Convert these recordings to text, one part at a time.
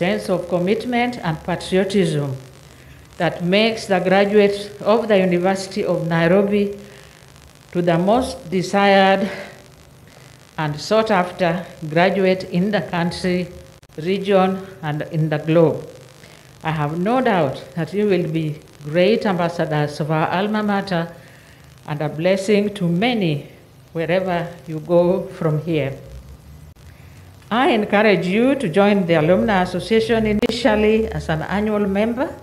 sense of commitment and patriotism that makes the graduates of the University of Nairobi to the most desired and sought after graduate in the country, region, and in the globe. I have no doubt that you will be great ambassadors of our alma mater and a blessing to many wherever you go from here. I encourage you to join the Alumni Association initially as an annual member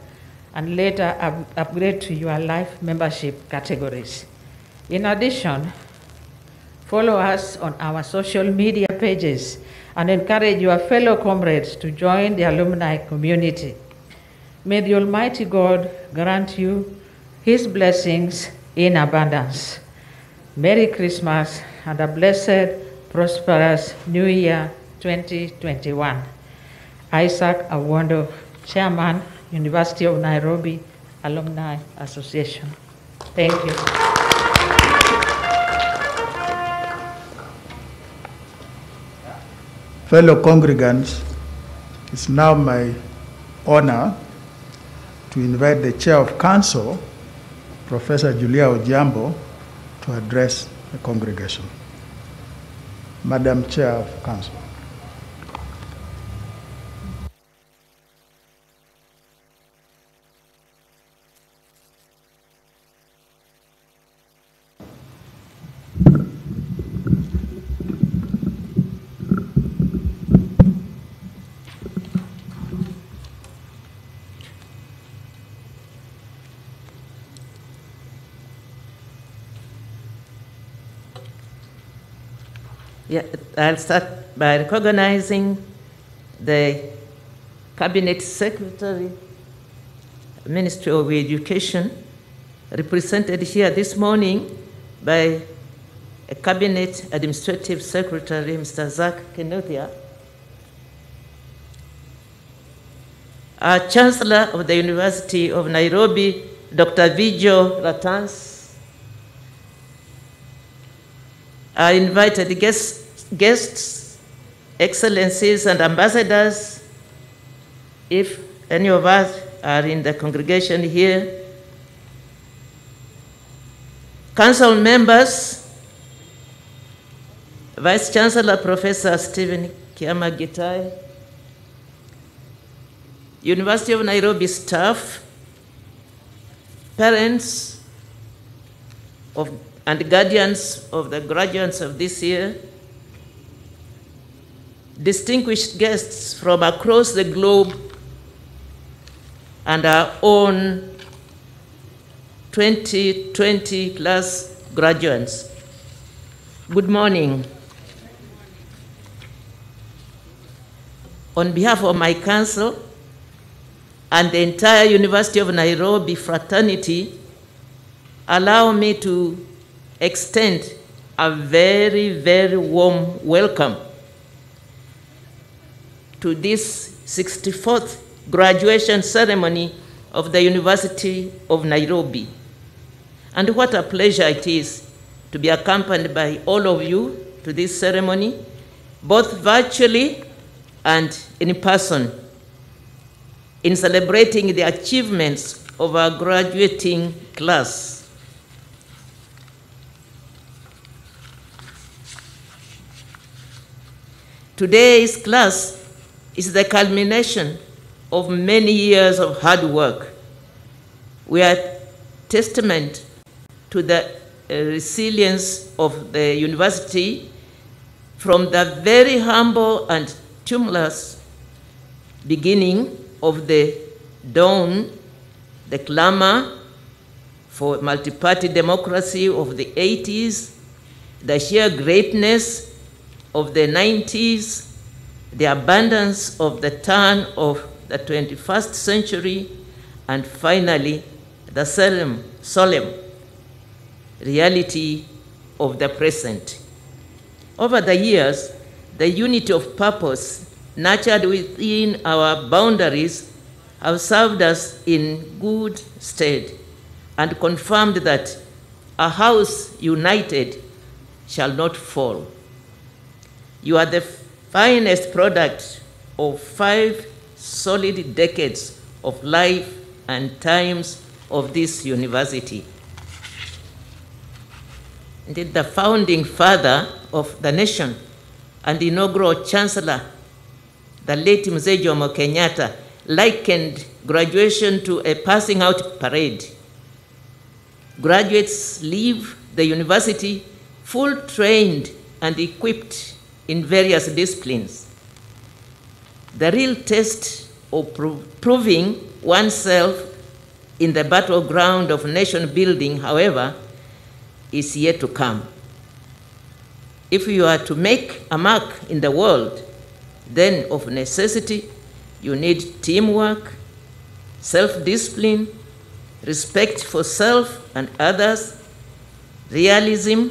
and later upgrade to your life membership categories. In addition, follow us on our social media pages and encourage your fellow comrades to join the alumni community. May the Almighty God grant you His blessings in abundance. Merry Christmas and a blessed, prosperous New Year 2021. Isaac Awondo, Chairman, University of Nairobi Alumni Association. Thank you. Fellow congregants, it's now my honor to invite the Chair of Council, Professor Julia Ojambo, to address the congregation. Madam Chair of Council. Yeah, I'll start by recognizing the Cabinet Secretary, Ministry of Education, represented here this morning by a Cabinet Administrative Secretary, Mr. Zach Kenothia, our Chancellor of the University of Nairobi, Dr. Vijo Ratans, our invited guests, excellencies, and ambassadors, if any of us are in the congregation here, council members, Vice Chancellor Professor Stephen Kiama Gitai, University of Nairobi staff, parents and guardians of the graduates of this year, distinguished guests from across the globe, and our own 2020 class graduates. Good morning. On behalf of my council and the entire University of Nairobi fraternity, allow me to extend a very, very warm welcome to this 64th graduation ceremony of the University of Nairobi. And what a pleasure it is to be accompanied by all of you to this ceremony, both virtually and in person, in celebrating the achievements of our graduating class. Today's class is the culmination of many years of hard work. We are testament to the resilience of the university from the very humble and tumultuous beginning of the dawn, the clamor for multi-party democracy of the 80s, the sheer greatness of the 90s, the abundance of the turn of the 21st century, and finally, the solemn reality of the present. Over the years, the unity of purpose nurtured within our boundaries have served us in good stead and confirmed that a house united shall not fall. You are the finest product of 5 solid decades of life and times of this university. Indeed, the founding father of the nation and inaugural chancellor, the late Mzee Jomo Kenyatta, likened graduation to a passing out parade. Graduates leave the university full trained and equipped in various disciplines. The real test of proving oneself in the battleground of nation building, however, is yet to come. If you are to make a mark in the world, then of necessity, you need teamwork, self-discipline, respect for self and others, realism,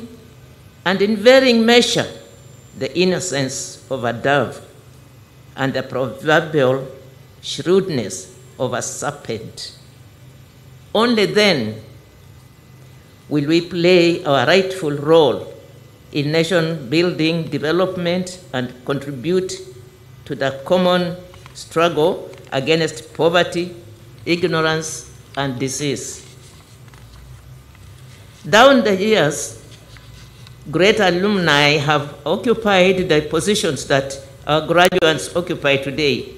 and in varying measure, the innocence of a dove and the proverbial shrewdness of a serpent. Only then will we play our rightful role in nation building, development, and contribute to the common struggle against poverty, ignorance, and disease. Down the years, great alumni have occupied the positions that our graduates occupy today.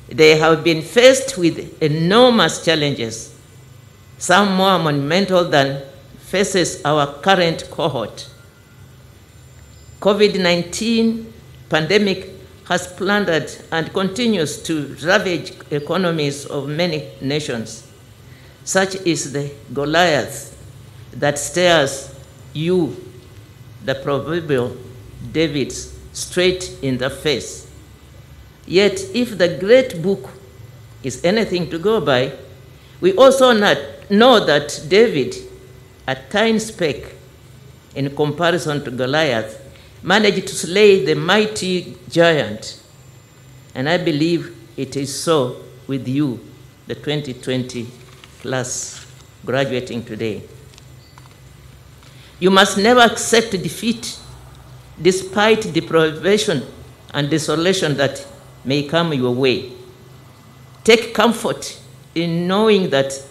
They have been faced with enormous challenges, some more monumental than faces our current cohort. COVID-19 pandemic has plundered and continues to ravage economies of many nations. Such is the Goliath that stares you, the proverbial Davids, straight in the face. Yet, if the great book is anything to go by, we also know that David, a tiny speck in comparison to Goliath, managed to slay the mighty giant. And I believe it is so with you, the 2020 class graduating today. You must never accept defeat despite deprivation and desolation that may come your way. Take comfort in knowing that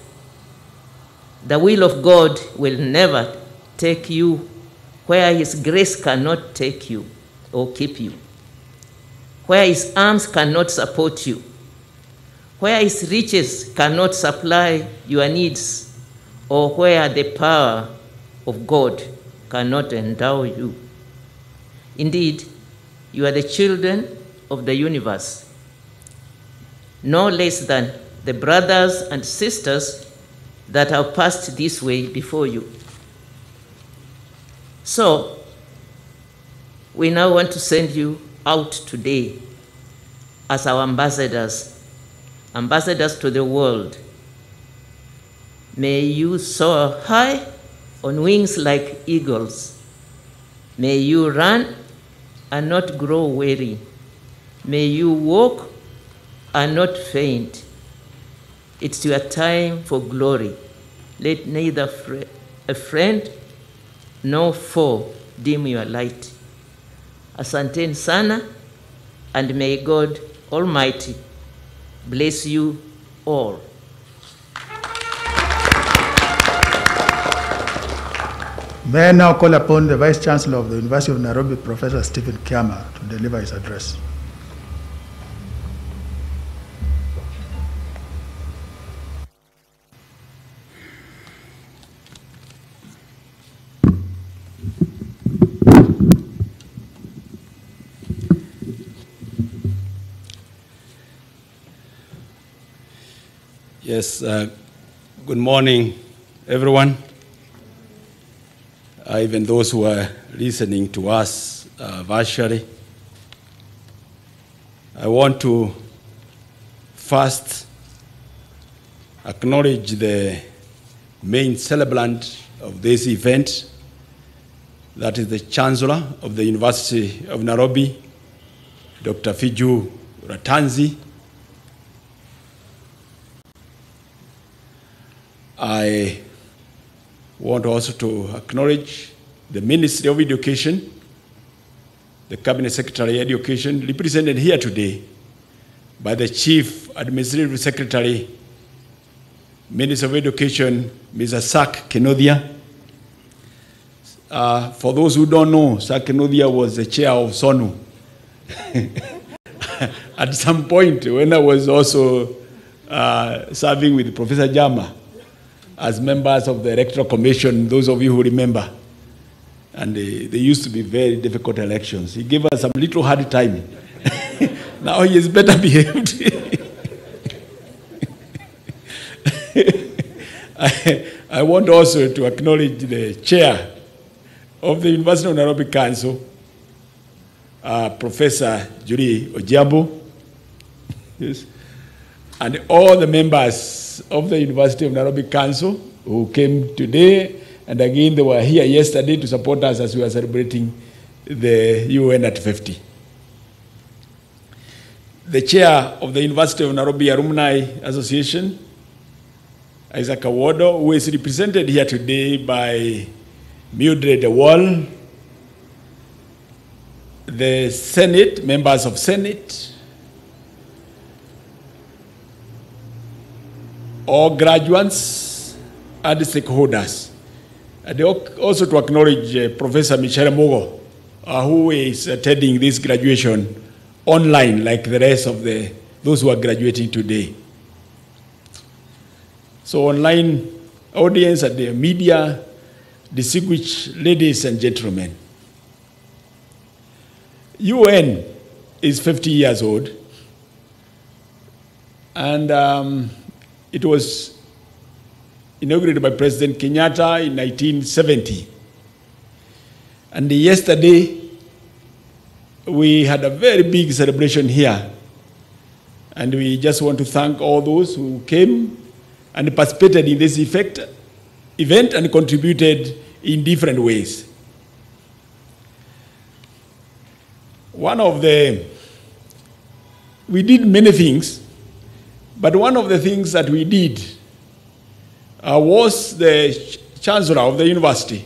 the will of God will never take you where His grace cannot take you or keep you, where His arms cannot support you, where His riches cannot supply your needs, or where the power of God cannot endow you. Indeed, you are the children of the universe, no less than the brothers and sisters that have passed this way before you. So, we now want to send you out today as our ambassadors, ambassadors to the world. May you soar high on wings like eagles. May you run and not grow weary. May you walk and not faint. It's your time for glory. Let neither a friend nor foe dim your light. Asanteni sana, and may God Almighty bless you all. May I now call upon the Vice Chancellor of the University of Nairobi, Professor Stephen Kiama, to deliver his address. Yes, good morning, everyone. Even those who are listening to us virtually. I want to first acknowledge the main celebrant of this event, that is the Chancellor of the University of Nairobi, Dr. Fiju Ratanzi. I want also to acknowledge the Ministry of Education, the Cabinet Secretary of Education, represented here today, by the Chief Administrative Secretary, Minister of Education, Mr. Sak Kenodia. For those who don't know, Sak Kenodia was the chair of SONU. At some point, when I was also serving with Professor Jama as members of the Electoral Commission, those of you who remember, and they used to be very difficult elections. He gave us some little hard time. Now he is better behaved. I want also to acknowledge the chair of the University of Nairobi Council, Professor Julie Ojiambo, yes, and all the members of the University of Nairobi Council who came today, and again they were here yesterday to support us as we were celebrating the UN at 50. The chair of the University of Nairobi Alumni Association, Isaac Awodo, who is represented here today by Mildred Wall, the Senate, members of Senate, all graduates and stakeholders. And also to acknowledge Professor Michelle Mogo, who is attending this graduation online like the rest of those who are graduating today. So online audience and the media, distinguished ladies and gentlemen, UN is 50 years old, and it was inaugurated by President Kenyatta in 1970. And yesterday, we had a very big celebration here, and we just want to thank all those who came and participated in this event and contributed in different ways. We did many things, but one of the things that we did was the Chancellor of the University,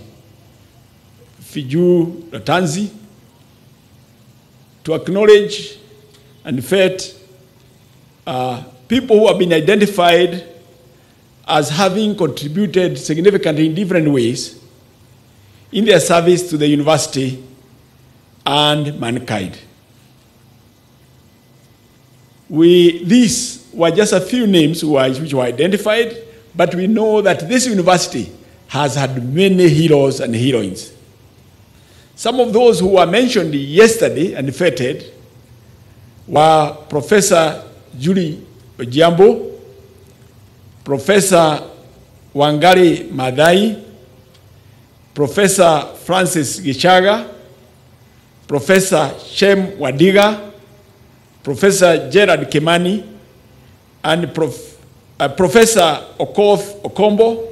Fiju Ratanzi, to acknowledge and fet people who have been identified as having contributed significantly in different ways in their service to the university and mankind. These were just a few names which were identified, but we know that this university has had many heroes and heroines. Some of those who were mentioned yesterday and feted were Professor Julie Ojiambo, Professor Wangari Maathai, Professor Francis Gichaga, Professor Shem Wadiga, Professor Gerard Kimani, and Professor Okoth Okombo,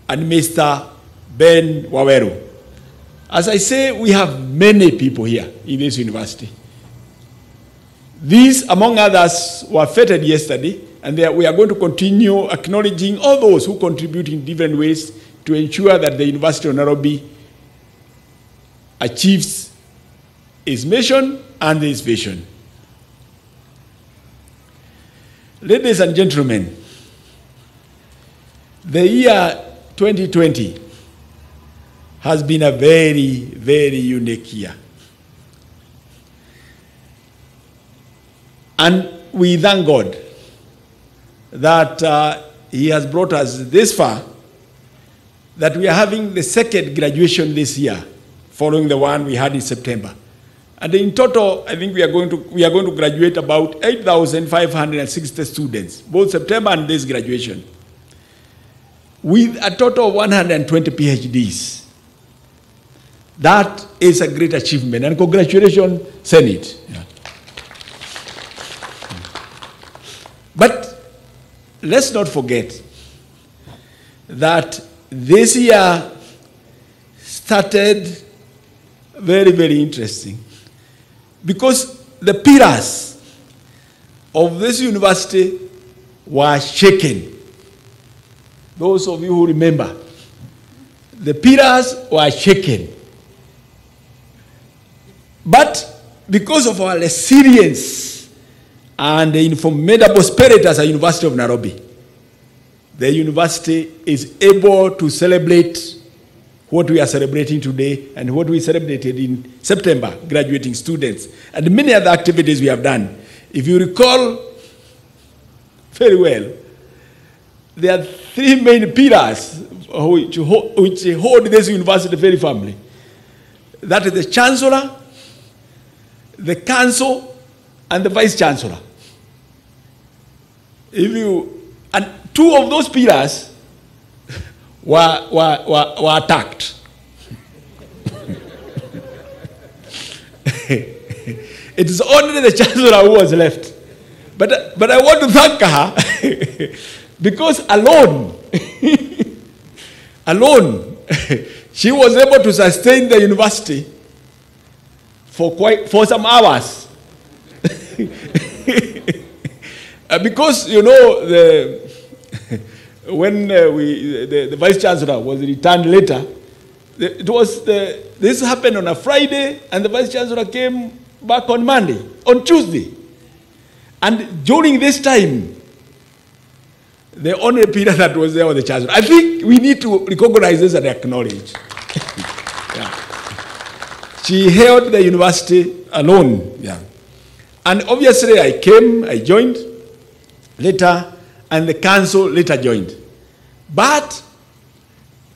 and Mr. Ben Waweru. As I say, we have many people here in this university. These, among others, were feted yesterday, and we are going to continue acknowledging all those who contribute in different ways to ensure that the University of Nairobi achieves its mission and its vision. Ladies and gentlemen, the year 2020 has been a very, very unique year. And we thank God that He has brought us this far, that we are having the second graduation this year, following the one we had in September. And in total, I think we are going to graduate about 8,560 students, both September and this graduation, with a total of 120 PhDs. That is a great achievement, and congratulations, Senate. Yeah. But let's not forget that this year started very, very interesting, because the pillars of this university were shaken. Those of you who remember, the pillars were shaken. But because of our resilience and in formidable spirit as a University of Nairobi, the university is able to celebrate what we are celebrating today and what we celebrated in September, graduating students, and many other activities we have done. If you recall very well, there are three main pillars which hold this university very firmly. That is the Chancellor, the Council, and the Vice Chancellor. And two of those pillars were attacked. It is only the Chancellor who was left. But I want to thank her because alone, she was able to sustain the university for some hours. Because, you know, when the Vice Chancellor was returned later, this happened on a Friday, and the Vice Chancellor came back on Monday, on Tuesday. And during this time, the only period that was there was the Chancellor. I think we need to recognize this and acknowledge. Yeah. She held the university alone. Yeah. And obviously I joined later, and the council later joined. But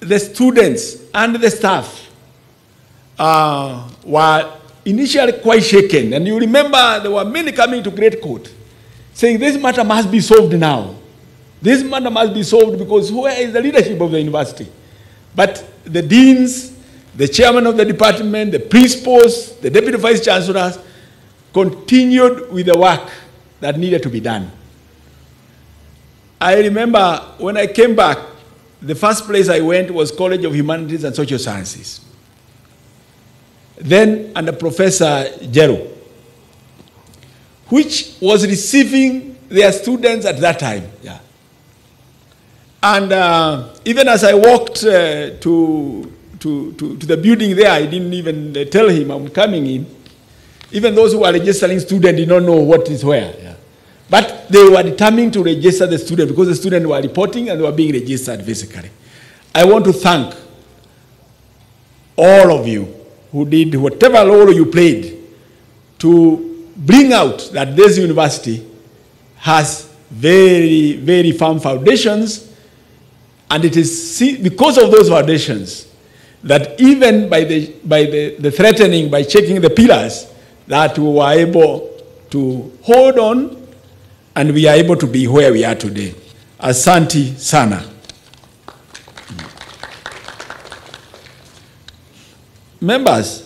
the students and the staff were initially quite shaken. And you remember there were many coming to Great Court saying this matter must be solved now. This matter must be solved because where is the leadership of the university? But the deans, the chairman of the department, the principals, the deputy vice chancellors continued with the work that needed to be done. I remember when I came back, the first place I went was College of Humanities and Social Sciences. Then under Professor Jero, which was receiving their students at that time. Yeah. And even as I walked to the building there, I didn't even tell him I'm coming in. Even those who are registering students did not know what is where. Yeah. But they were determined to register the student because the students were reporting and they were being registered physically. I want to thank all of you who did whatever role you played to bring out that this university has very, very firm foundations. And it is because of those foundations that even by the threatening, by checking the pillars, that we were able to hold on and we are able to be where we are today. Asante sana. Members,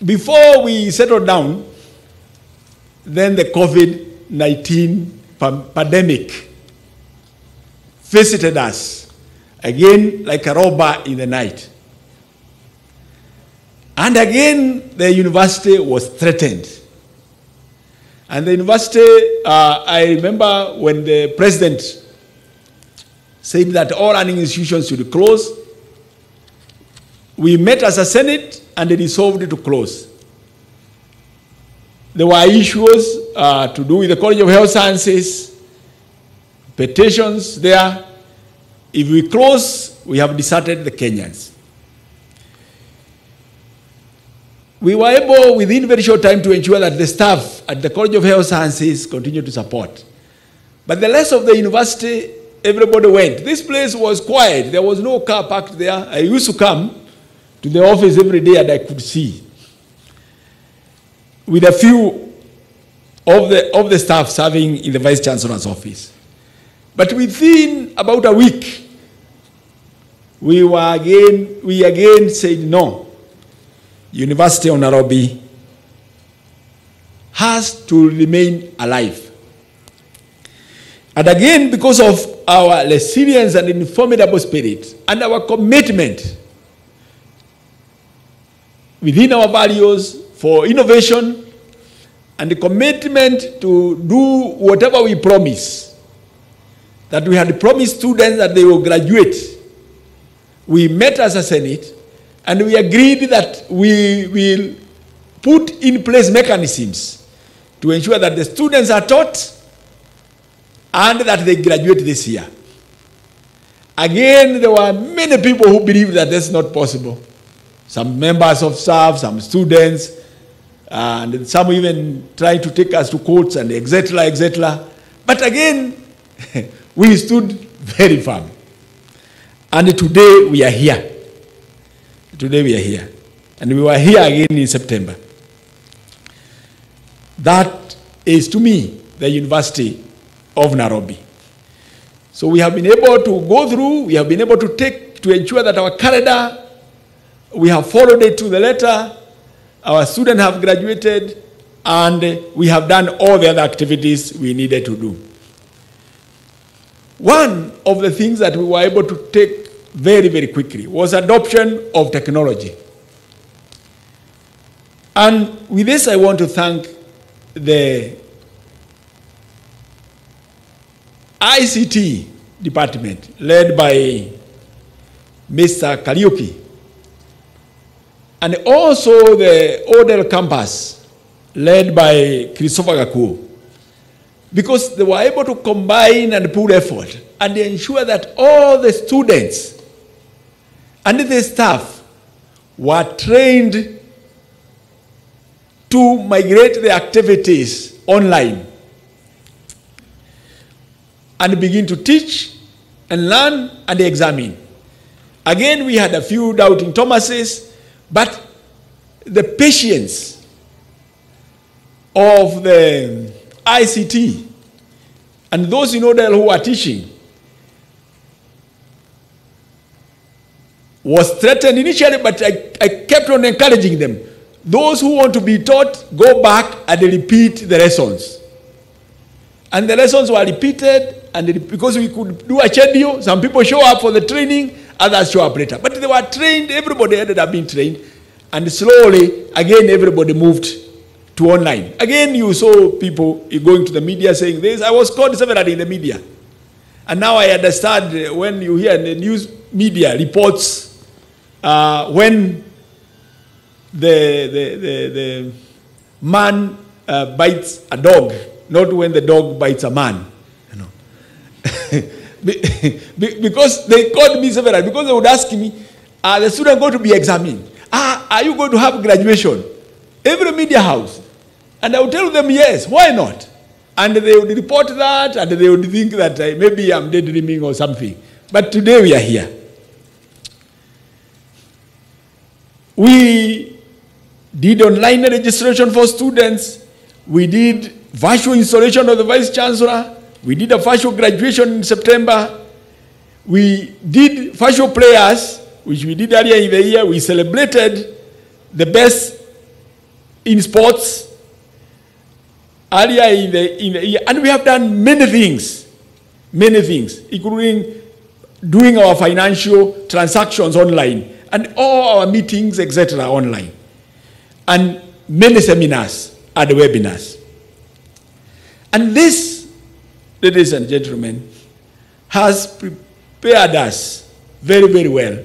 before we settled down, then the COVID-19 pandemic visited us again like a robber in the night. And again, the university was threatened. And the university, I remember when the president said that all learning institutions should close, we met as a Senate and they resolved to close. There were issues to do with the College of Health Sciences, petitions there. If we close, we have deserted the Kenyans. We were able, within very short time, to ensure that the staff at the College of Health Sciences continued to support. But the rest of the university, everybody went. This place was quiet. There was no car parked there. I used to come to the office every day and I could see. With a few of the staff serving in the Vice Chancellor's office. But within about a week, we again said no. University of Nairobi has to remain alive. And again, because of our resilience and indomitable spirit and our commitment within our values for innovation and the commitment to do whatever we promise, that we had promised students that they will graduate, we met as a Senate and we agreed that we will put in place mechanisms to ensure that the students are taught and that they graduate this year. Again, there were many people who believed that that's not possible. Some members of staff, some students, and some even tried to take us to courts and etc., etc. But again, we stood very firm. And today we are here. Today we are here. And we were here again in September. That is, to me, the University of Nairobi. So we have been able to go through, we have been able to ensure that our calendar, we have followed it to the letter, our students have graduated, and we have done all the other activities we needed to do. One of the things that we were able to take very, very quickly was adoption of technology. And with this, I want to thank the ICT department led by Mr. Kariuki, and also the Odell campus led by Christopher Gakuo, because they were able to combine and put effort and ensure that all the students and the staff were trained to migrate the activities online and begin to teach and learn and examine. Again, we had a few doubting Thomases, but the patience of the ICT and those in Odell who are teaching was threatened initially, but I kept on encouraging them. Those who want to be taught, go back and repeat the lessons. And the lessons were repeated, and because we could do a schedule, some people show up for the training, others show up later. But they were trained, everybody ended up being trained, and slowly, again, everybody moved to online. Again, you saw people going to the media saying this. I was called severally in the media. And now I understand when you hear the news media reports when the man bites a dog, not when the dog bites a man. You know. Because they called me several, because they would ask me, are the students going to be examined? Are you going to have graduation? Every media house. And I would tell them, yes, why not? And they would report that, and they would think that maybe I'm daydreaming or something. But today we are here. We did online registration for students. We did virtual installation of the Vice Chancellor. We did a virtual graduation in September. We did virtual prayers, which we did earlier in the year. We celebrated the best in sports earlier in the year. And we have done many things, including doing our financial transactions online and all our meetings, etc., online. And many seminars and webinars. And this, ladies and gentlemen, has prepared us very, very well.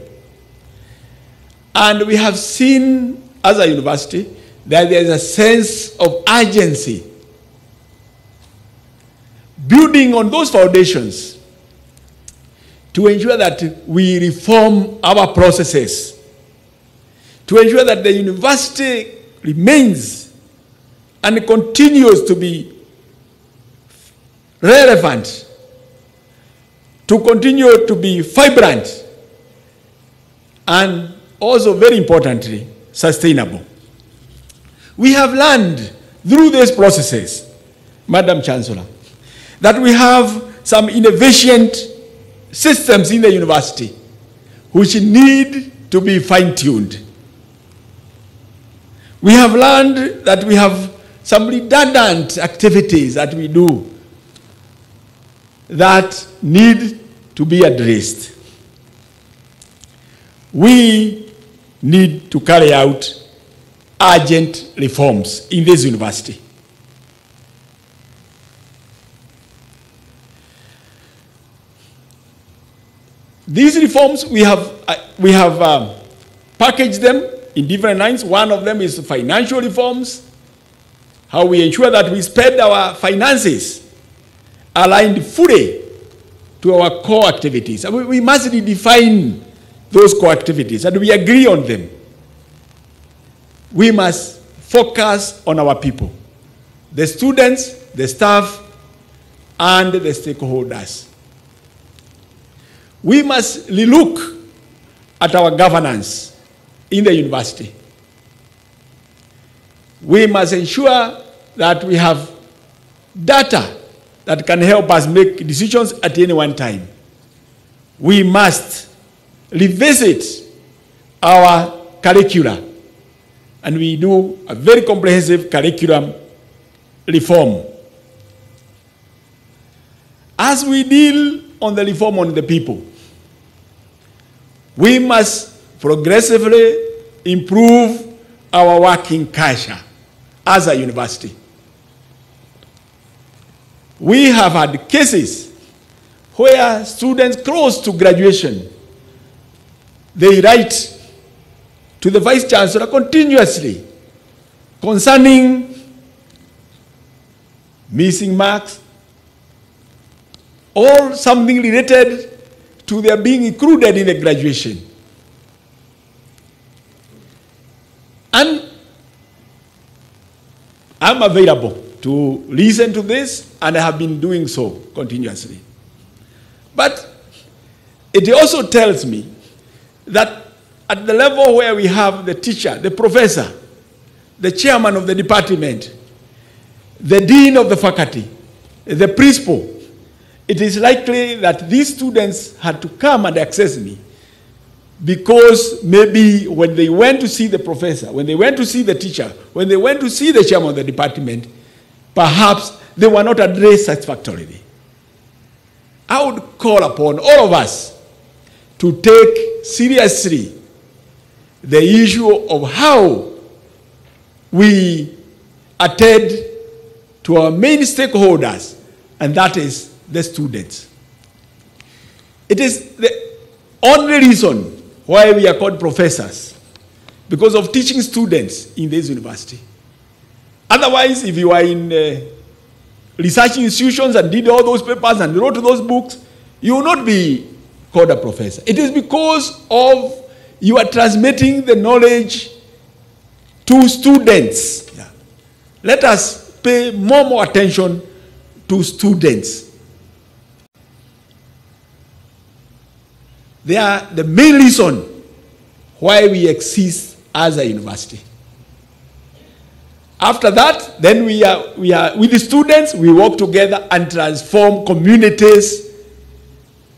And we have seen, as a university, that there is a sense of urgency building on those foundations to ensure that we reform our processes, to ensure that the university remains and continues to be relevant, to continue to be vibrant, and also, very importantly, sustainable. We have learned through these processes, Madam Chancellor, that we have some inefficient systems in the university which need to be fine-tuned. We have learned that we have some redundant activities that we do that need to be addressed. We need to carry out urgent reforms in this university. These reforms, we have packaged them in different lines. One of them is financial reforms. how we ensure that we spend our finances aligned fully to our core activities. And we must redefine those core activities, and we agree on them. We must focus on our people, the students, the staff, and the stakeholders. We must relook at our governance in the university. We must ensure that we have data that can help us make decisions at any one time. We must revisit our curricula, and we do a very comprehensive curriculum reform. As we deal on the reform on the people, we must progressively improve our working culture as a university. We have had cases where students close to graduation, they write to the Vice Chancellor continuously concerning missing marks or something related to their being included in the graduation. And I'm available to listen to this, and I have been doing so continuously. But it also tells me that at the level where we have the teacher, the professor, the chairman of the department, the dean of the faculty, the principal, it is likely that these students had to come and access me because maybe when they went to see the professor, when they went to see the teacher, when they went to see the chairman of the department, perhaps they were not addressed satisfactorily. I would call upon all of us to take seriously the issue of how we attend to our main stakeholders, and that is the students. It is the only reason why we are called professors, because of teaching students in this university. Otherwise, if you are in research institutions and did all those papers and wrote those books, you will not be called a professor. It is because of you are transmitting the knowledge to students. Yeah. Let us pay more attention to students. They are the main reason why we exist as a university. After that, then we are with the students, we work together and transform communities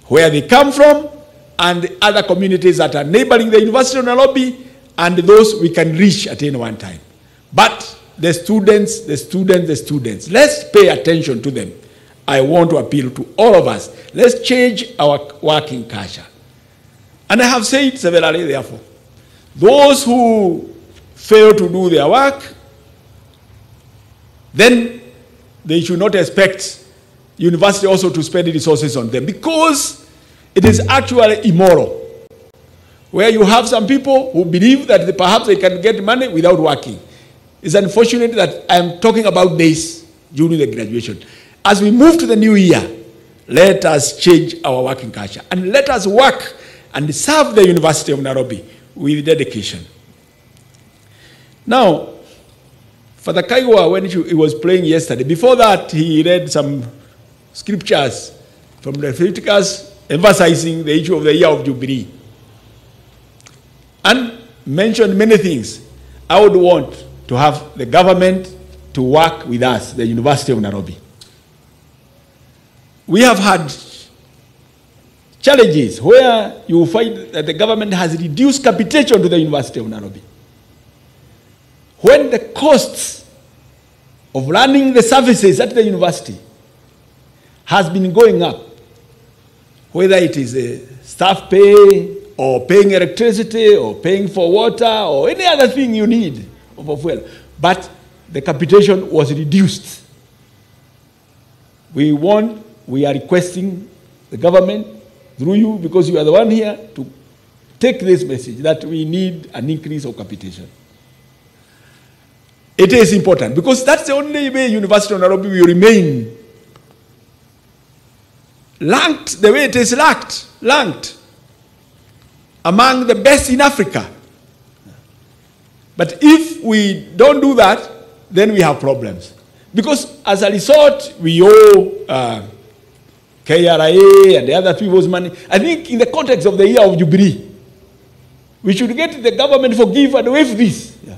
where they come from and the other communities that are neighboring the University of Nairobi and those we can reach at any one time. But the students, let's pay attention to them. I want to appeal to all of us. Let's change our working culture. And I have said severally, therefore, those who fail to do their work, then they should not expect university also to spend resources on them, because it is actually immoral. Where you have some people who believe that perhaps they can get money without working. It's unfortunate that I'm talking about this during the graduation. As we move to the new year, let us change our working culture and let us work and serve the University of Nairobi with dedication. Now, Father Kaiwa, when he was praying yesterday, before that he read some scriptures from the Leviticus emphasizing the issue of the year of Jubilee and mentioned many things. I would want to have the government to work with us, the University of Nairobi. We have had challenges where you find that the government has reduced capitation to the University of Nairobi. When the costs of running the services at the university has been going up, whether it is staff pay or paying electricity or paying for water or any other thing you need of fuel, but the capitation was reduced. We are requesting the government, through you, because you are the one here, to take this message that we need an increase of capitation. It is important because that's the only way University of Nairobi will remain ranked the way it is ranked among the best in Africa. But if we don't do that, then we have problems. Because as a result, we owe KRA and the other people's money. I think in the context of the year of Jubilee, we should get the government forgive and waive this. Yeah.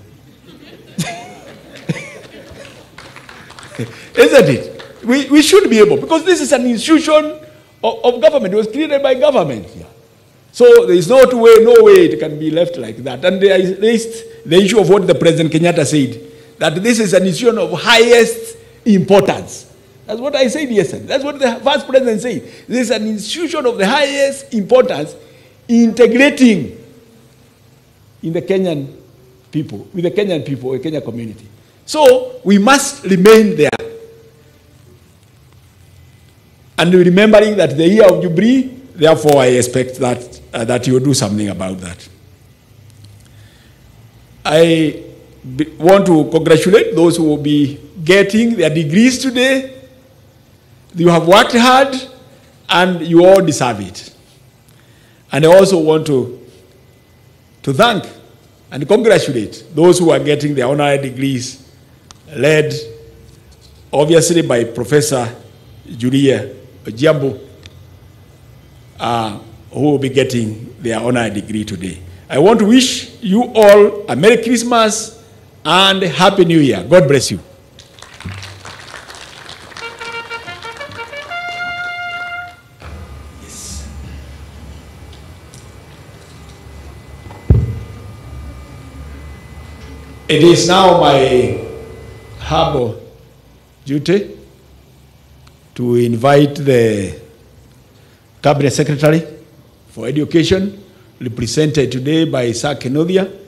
Isn't it? We should be able, because this is an institution of government. It was created by government. Yeah. So there is no way it can be left like that. And there is the issue of what the President Kenyatta said, that this is an institution of highest importance. That's what I said yesterday. That's what the Vice President said. This is an institution of the highest importance, integrating in the Kenyan people, with the Kenyan people, the Kenyan community. So we must remain there. And remembering that the year of Jubilee, therefore I expect that you will do something about that. I want to congratulate those who will be getting their degrees today. You have worked hard and you all deserve it. And I also want to thank and congratulate those who are getting their honorary degrees, led obviously by Professor Julia Ojiambo, who will be getting their honorary degree today. I want to wish you all a Merry Christmas and Happy New Year. God bless you. Yes. It is now my humble duty to invite the Cabinet Secretary for Education, represented today by Sir Kenodia,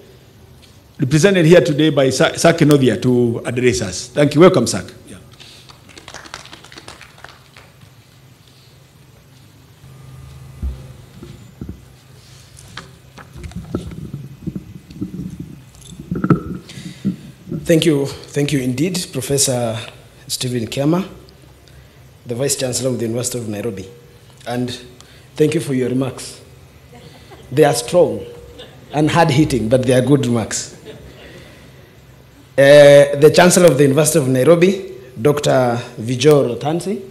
represented here today by Sir Kenodia, to address us. Thank you. Welcome, Sir. Yeah. Thank you indeed, Professor Stephen Kiama, the Vice Chancellor of the University of Nairobi. And thank you for your remarks. They are strong and hard-hitting, but they are good remarks. The Chancellor of the University of Nairobi, Dr. Vijay Ratansi,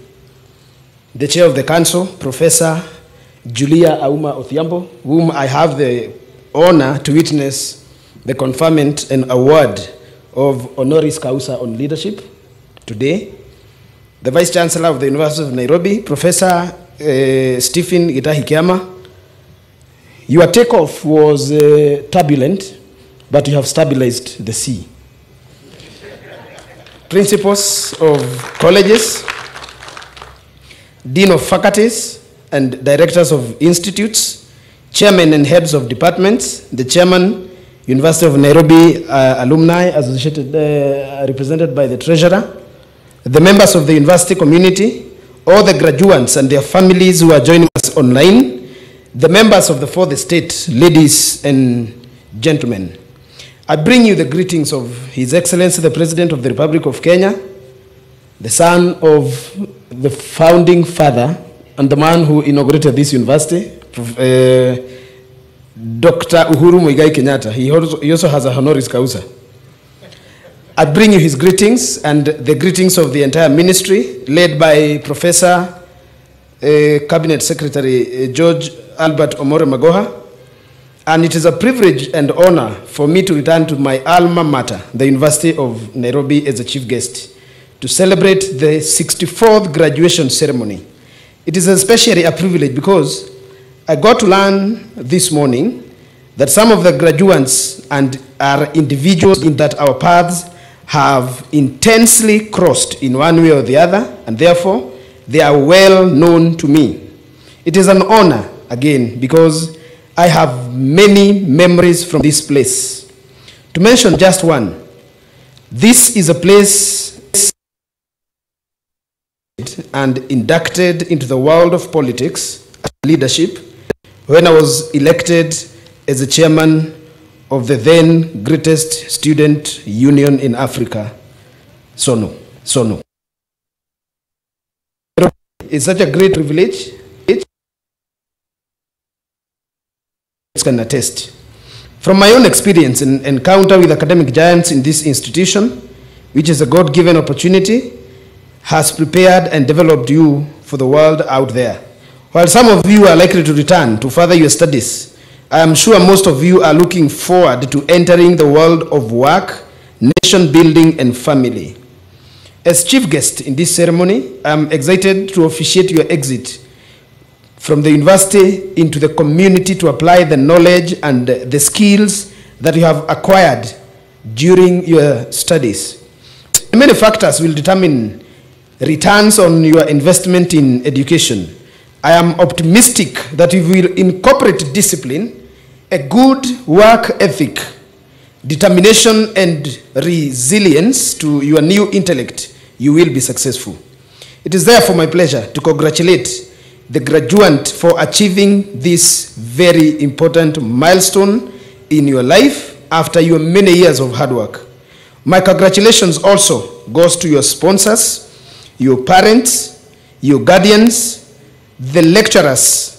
the Chair of the Council, Professor Julia Auma Odhiambo, whom I have the honor to witness the conferment and award of Honoris Causa on Leadership today. The Vice Chancellor of the University of Nairobi, Professor Stephen Gitahi Kiama. Your takeoff was turbulent, but you have stabilized the sea. Principals of colleges, dean of faculties, and directors of institutes, chairmen and heads of departments, the chairman, University of Nairobi alumni, associated, represented by the treasurer, the members of the university community, all the graduates and their families who are joining us online, the members of the fourth estate, ladies and gentlemen. I bring you the greetings of His Excellency, the President of the Republic of Kenya, the son of the founding father and the man who inaugurated this university, Dr. Uhuru Muigai Kenyatta. He also has a honoris causa. I bring you his greetings and the greetings of the entire ministry, led by Professor Cabinet Secretary George Albert Omore Magoha. And it is a privilege and honor for me to return to my alma mater, the University of Nairobi, as a chief guest, to celebrate the 64th graduation ceremony. It is especially a privilege because I got to learn this morning that some of the graduates and are individuals in that our paths have intensely crossed in one way or the other, and therefore they are well known to me. It is an honor, again, because I have many memories from this place. To mention just one, this is a place and inducted into the world of politics and leadership when I was elected as the chairman of the then greatest student union in Africa, SONU. It's such a great privilege. It can attest. From my own experience and encounter with academic giants in this institution, which is a God-given opportunity, has prepared and developed you for the world out there. While some of you are likely to return to further your studies, I am sure most of you are looking forward to entering the world of work, nation building, and family. As chief guest in this ceremony, I am excited to officiate your exit from the university into the community to apply the knowledge and the skills that you have acquired during your studies. Many factors will determine returns on your investment in education. I am optimistic that if you will incorporate discipline, a good work ethic, determination, and resilience to your new intellect, you will be successful. It is therefore my pleasure to congratulate the graduate for achieving this very important milestone in your life after your many years of hard work. My congratulations also goes to your sponsors, your parents, your guardians, the lecturers,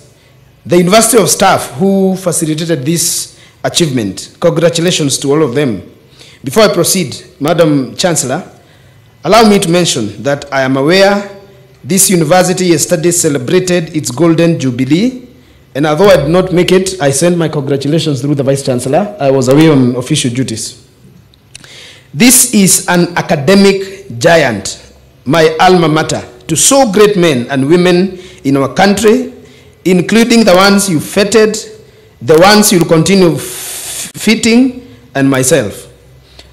the university of staff who facilitated this achievement. Congratulations to all of them. Before I proceed, Madam Chancellor, allow me to mention that I am aware this university yesterday celebrated its golden jubilee, and although I did not make it, I send my congratulations through the Vice Chancellor. I was away on official duties. This is an academic giant, my alma mater, to so great men and women in our country, including the ones you feted, the ones you'll continue fitting, and myself.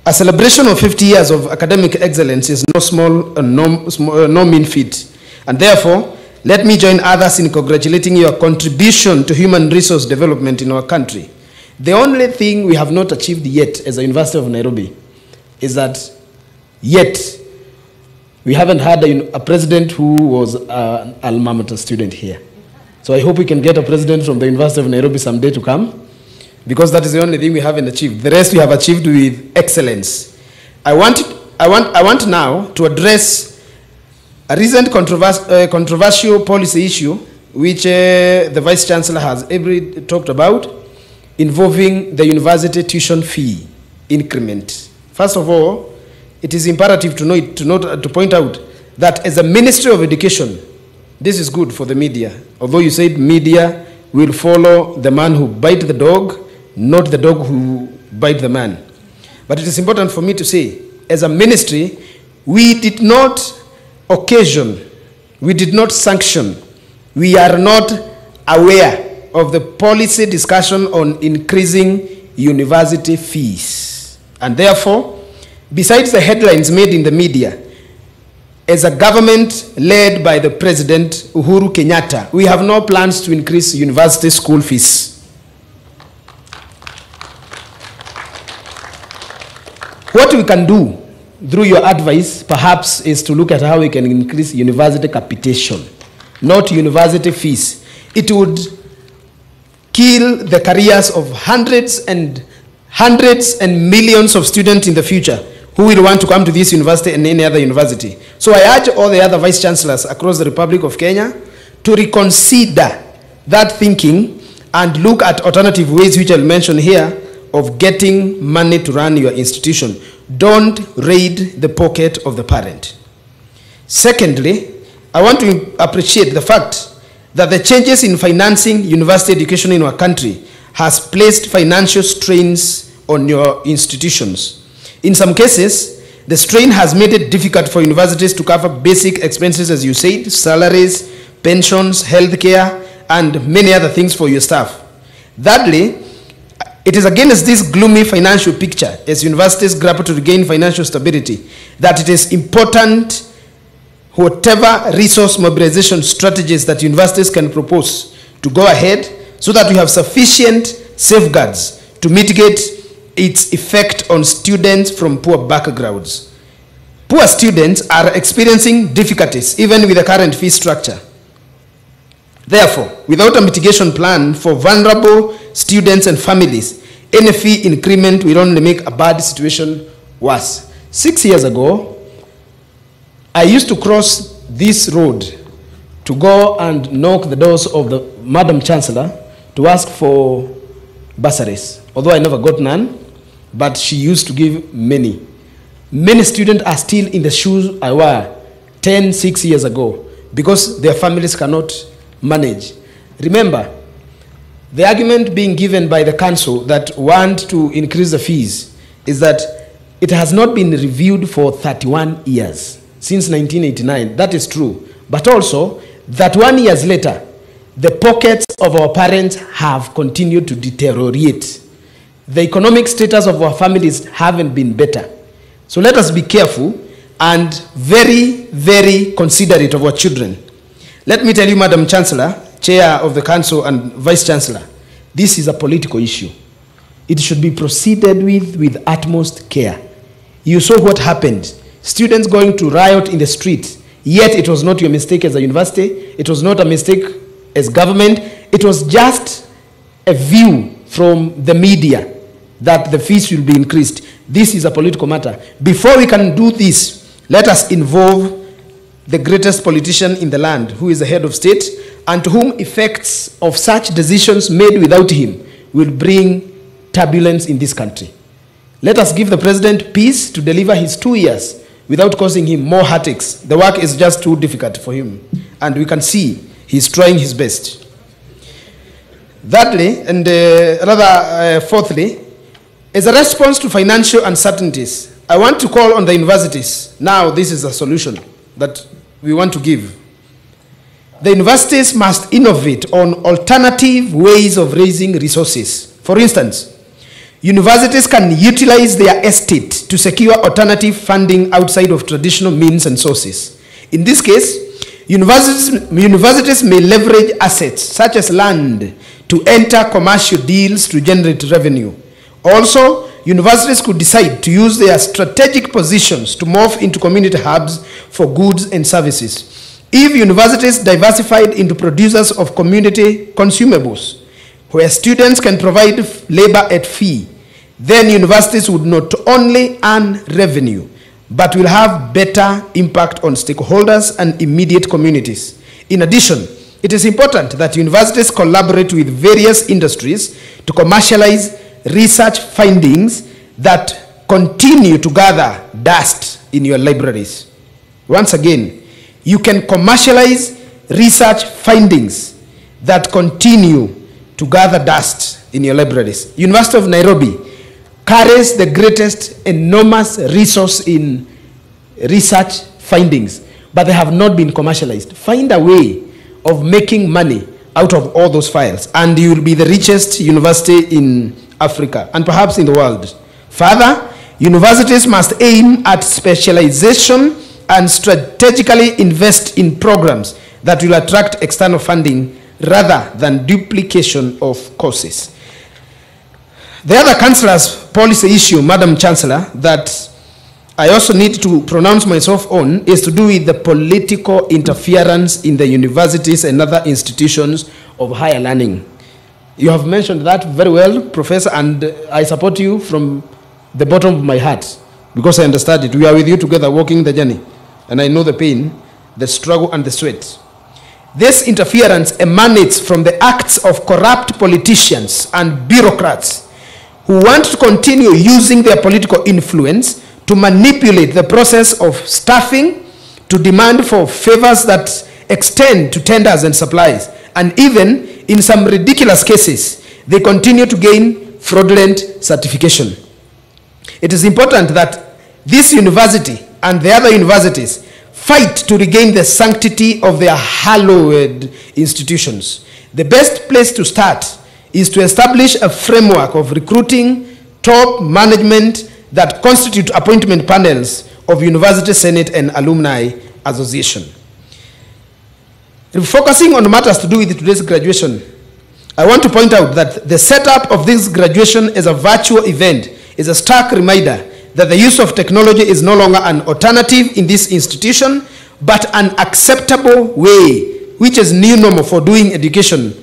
A celebration of 50 years of academic excellence is no small and no mean feat. And therefore, let me join others in congratulating your contribution to human resource development in our country. The only thing we have not achieved yet as a University of Nairobi is that yet we haven't had a president who was an alma mater student here. So I hope we can get a president from the University of Nairobi someday to come, because that is the only thing we haven't achieved. The rest we have achieved with excellence. I want now to address a recent controversial policy issue which the Vice Chancellor has talked about, involving the university tuition fee increment. First of all, it is imperative to point out that as a Ministry of Education, this is good for the media. Although you said media will follow the man who bites the dog, not the dog who bites the man. But it is important for me to say, as a ministry, we did not occasion, we did not sanction, we are not aware of the policy discussion on increasing university fees. And therefore, besides the headlines made in the media, as a government led by the President Uhuru Kenyatta, we have no plans to increase university school fees. What we can do through your advice, perhaps, is to look at how we can increase university capitation, not university fees. It would kill the careers of hundreds and millions of students in the future who will want to come to this university and any other university. So I urge all the other vice chancellors across the Republic of Kenya to reconsider that thinking and look at alternative ways, which I'll mention here, of getting money to run your institution. Don't raid the pocket of the parent. Secondly, I want to appreciate the fact that the changes in financing university education in our country has placed financial strains on your institutions. In some cases, the strain has made it difficult for universities to cover basic expenses, as you said, salaries, pensions, healthcare, and many other things for your staff. Thirdly, it is against this gloomy financial picture, as universities grapple to regain financial stability, that it is important whatever resource mobilization strategies that universities can propose to go ahead, so that we have sufficient safeguards to mitigate its effect on students from poor backgrounds. Poor students are experiencing difficulties even with the current fee structure. Therefore, without a mitigation plan for vulnerable students and families, Any fee increment will only make a bad situation worse. 6 years ago, I used to cross this road to go and knock the doors of the Madam Chancellor to ask for bursaries. Although I never got none, but she used to give many. Many students are still in the shoes I were 6 years ago because their families cannot manage. Remember, the argument being given by the council that want to increase the fees is that it has not been reviewed for 31 years, since 1989. That is true. But also, that 1 year later, the pockets of our parents have continued to deteriorate. The economic status of our families haven't been better. So let us be careful and very, very considerate of our children. Let me tell you, Madam Chancellor, Chair of the Council and Vice Chancellor, this is a political issue. It should be proceeded with utmost care. You saw what happened. Students going to riot in the street, yet it was not your mistake as a university, it was not a mistake as government, it was just a view from the media that the fees will be increased. This is a political matter. Before we can do this, let us involve the greatest politician in the land, who is the head of state, and to whom effects of such decisions made without him will bring turbulence in this country. Let us give the president peace to deliver his 2 years without causing him more heartaches. The work is just too difficult for him, and we can see he's trying his best. Thirdly, and fourthly, as a response to financial uncertainties, I want to call on the universities. Now, this is a solution that we want to give. The universities must innovate on alternative ways of raising resources. For instance, universities can utilize their estate to secure alternative funding outside of traditional means and sources. In this case, universities may leverage assets such as land to enter commercial deals to generate revenue. Also, universities could decide to use their strategic positions to morph into community hubs for goods and services. If universities diversified into producers of community consumables, where students can provide labor at fee, then universities would not only earn revenue, but will have better impact on stakeholders and immediate communities. In addition, it is important that universities collaborate with various industries to commercialize research findings that continue to gather dust in your libraries. Once again, you can commercialize research findings that continue to gather dust in your libraries. University of Nairobi carries the greatest enormous resource in research findings, but they have not been commercialized. Find a way of making money out of all those files, and you will be the richest university in Africa and perhaps in the world. Further, universities must aim at specialization and strategically invest in programs that will attract external funding rather than duplication of courses. The other Chancellor's policy issue, Madam Chancellor, that I also need to pronounce myself on is to do with the political interference in the universities and other institutions of higher learning. You have mentioned that very well, Professor, and I support you from the bottom of my heart because I understand it. We are with you together walking the journey, and I know the pain, the struggle, and the sweat. This interference emanates from the acts of corrupt politicians and bureaucrats who want to continue using their political influence to manipulate the process of staffing, to demand for favors that extend to tenders and supplies, and even in some ridiculous cases, they continue to gain fraudulent certification. It is important that this university and the other universities fight to regain the sanctity of their hallowed institutions. The best place to start is to establish a framework of recruiting top management that constitute appointment panels of University Senate and Alumni Association. Focusing on matters to do with today's graduation, I want to point out that the setup of this graduation as a virtual event is a stark reminder that the use of technology is no longer an alternative in this institution, but an acceptable way, which is new normal for doing education.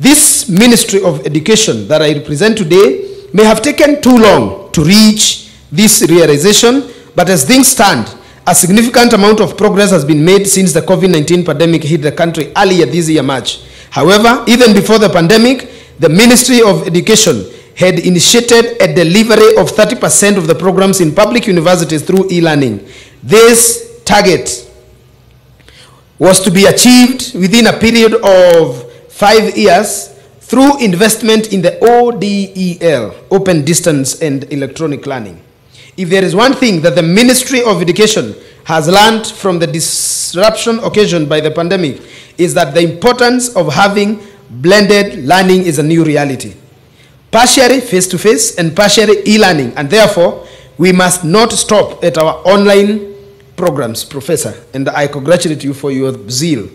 This Ministry of Education that I represent today may have taken too long to reach this realization, but as things stand, a significant amount of progress has been made since the COVID-19 pandemic hit the country earlier this year, March. However, even before the pandemic, the Ministry of Education had initiated a delivery of 30% of the programs in public universities through e-learning. This target was to be achieved within a period of 5 years through investment in the ODEL, Open Distance and Electronic Learning. If there is one thing that the Ministry of Education has learned from the disruption occasioned by the pandemic, is that the importance of having blended learning is a new reality. Partially face-to-face and partially e-learning, and therefore we must not stop at our online programs, Professor, and I congratulate you for your zeal.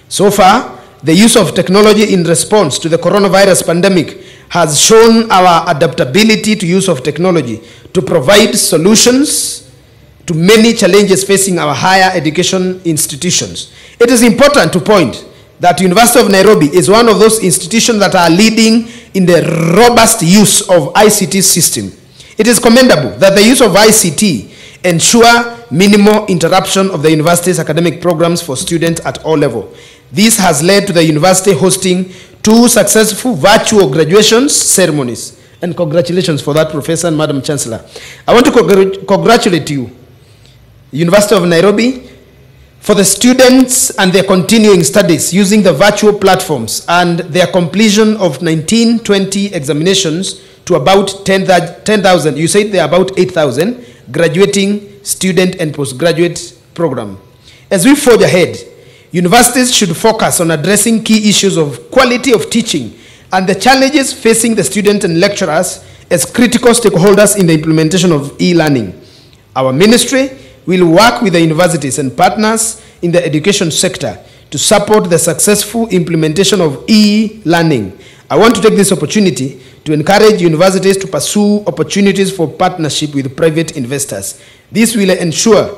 So far, the use of technology in response to the coronavirus pandemic has shown our adaptability to use of technology to provide solutions to many challenges facing our higher education institutions. It is important to point that University of Nairobi is one of those institutions that are leading in the robust use of ICT system. It is commendable that the use of ICT ensure minimal interruption of the university's academic programs for students at all levels. This has led to the university hosting 2 successful virtual graduation ceremonies. And congratulations for that, Professor and Madam Chancellor. I want to congratulate you, University of Nairobi, for the students and their continuing studies using the virtual platforms and their completion of 1920 examinations to about 10,000. You said there are about 8,000 graduating student and postgraduate program. As we forge ahead, universities should focus on addressing key issues of quality of teaching and the challenges facing the students and lecturers as critical stakeholders in the implementation of e-learning. Our ministry will work with the universities and partners in the education sector to support the successful implementation of e-learning. I want to take this opportunity to encourage universities to pursue opportunities for partnership with private investors. This will ensure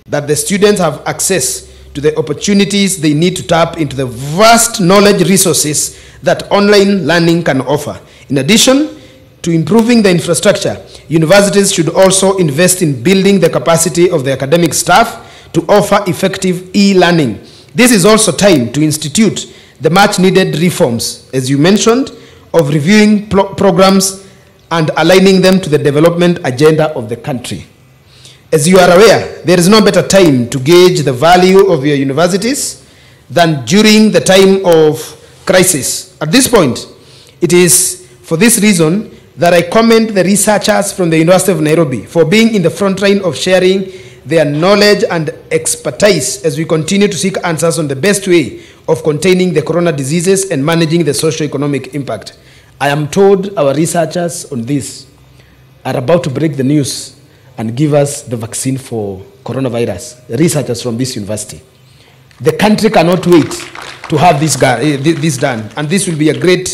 that the students have access to the opportunities they need to tap into the vast knowledge resources that online learning can offer. In addition to improving the infrastructure, universities should also invest in building the capacity of the academic staff to offer effective e-learning. This is also time to institute the much needed reforms, as you mentioned, of reviewing programs and aligning them to the development agenda of the country. As you are aware, there is no better time to gauge the value of your universities than during the time of crisis. At this point, it is for this reason that I commend the researchers from the University of Nairobi for being in the front line of sharing their knowledge and expertise as we continue to seek answers on the best way of containing the corona diseases and managing the socio-economic impact. I am told our researchers on this are about to break the news and give us the vaccine for coronavirus, researchers from this university. The country cannot wait to have this done, and this will be a great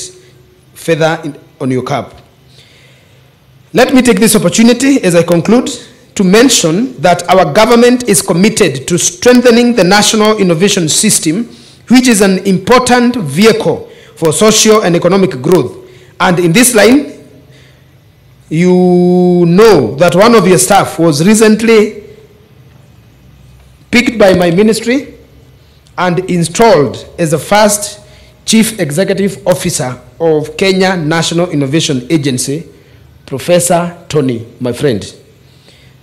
feather on your cap. Let me take this opportunity as I conclude to mention that our government is committed to strengthening the national innovation system, which is an important vehicle for socio and economic growth. And in this line, you know that one of your staff was recently picked by my ministry and installed as the first Chief Executive Officer of Kenya National Innovation Agency, Professor Tony, my friend.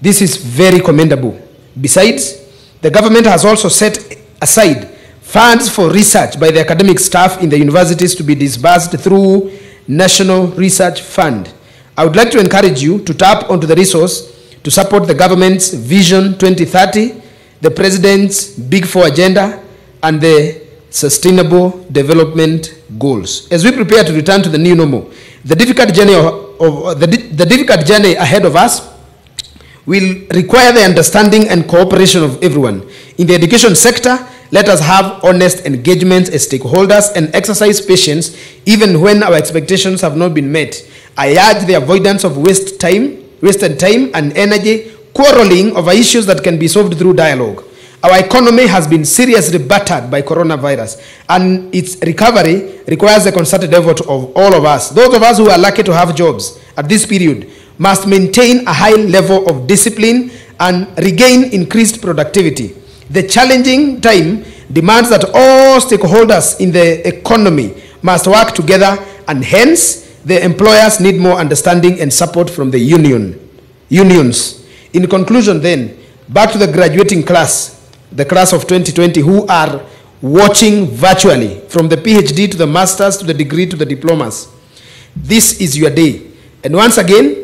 This is very commendable. Besides, the government has also set aside funds for research by the academic staff in the universities to be disbursed through National Research Fund. I would like to encourage you to tap onto the resource to support the government's Vision 2030, the President's Big Four agenda, and the Sustainable Development Goals. As we prepare to return to the new normal, the difficult journey ahead of us will require the understanding and cooperation of everyone. In the education sector, let us have honest engagement as stakeholders and exercise patience even when our expectations have not been met. I urge the avoidance of wasted time and energy quarreling over issues that can be solved through dialogue. Our economy has been seriously battered by coronavirus, and its recovery requires the concerted effort of all of us. Those of us who are lucky to have jobs at this period must maintain a high level of discipline and regain increased productivity. The challenging time demands that all stakeholders in the economy must work together, and hence the employers need more understanding and support from the unions. In conclusion then, back to the graduating class, the class of 2020 who are watching virtually from the PhD to the masters to the degree to the diplomas. This is your day. And once again,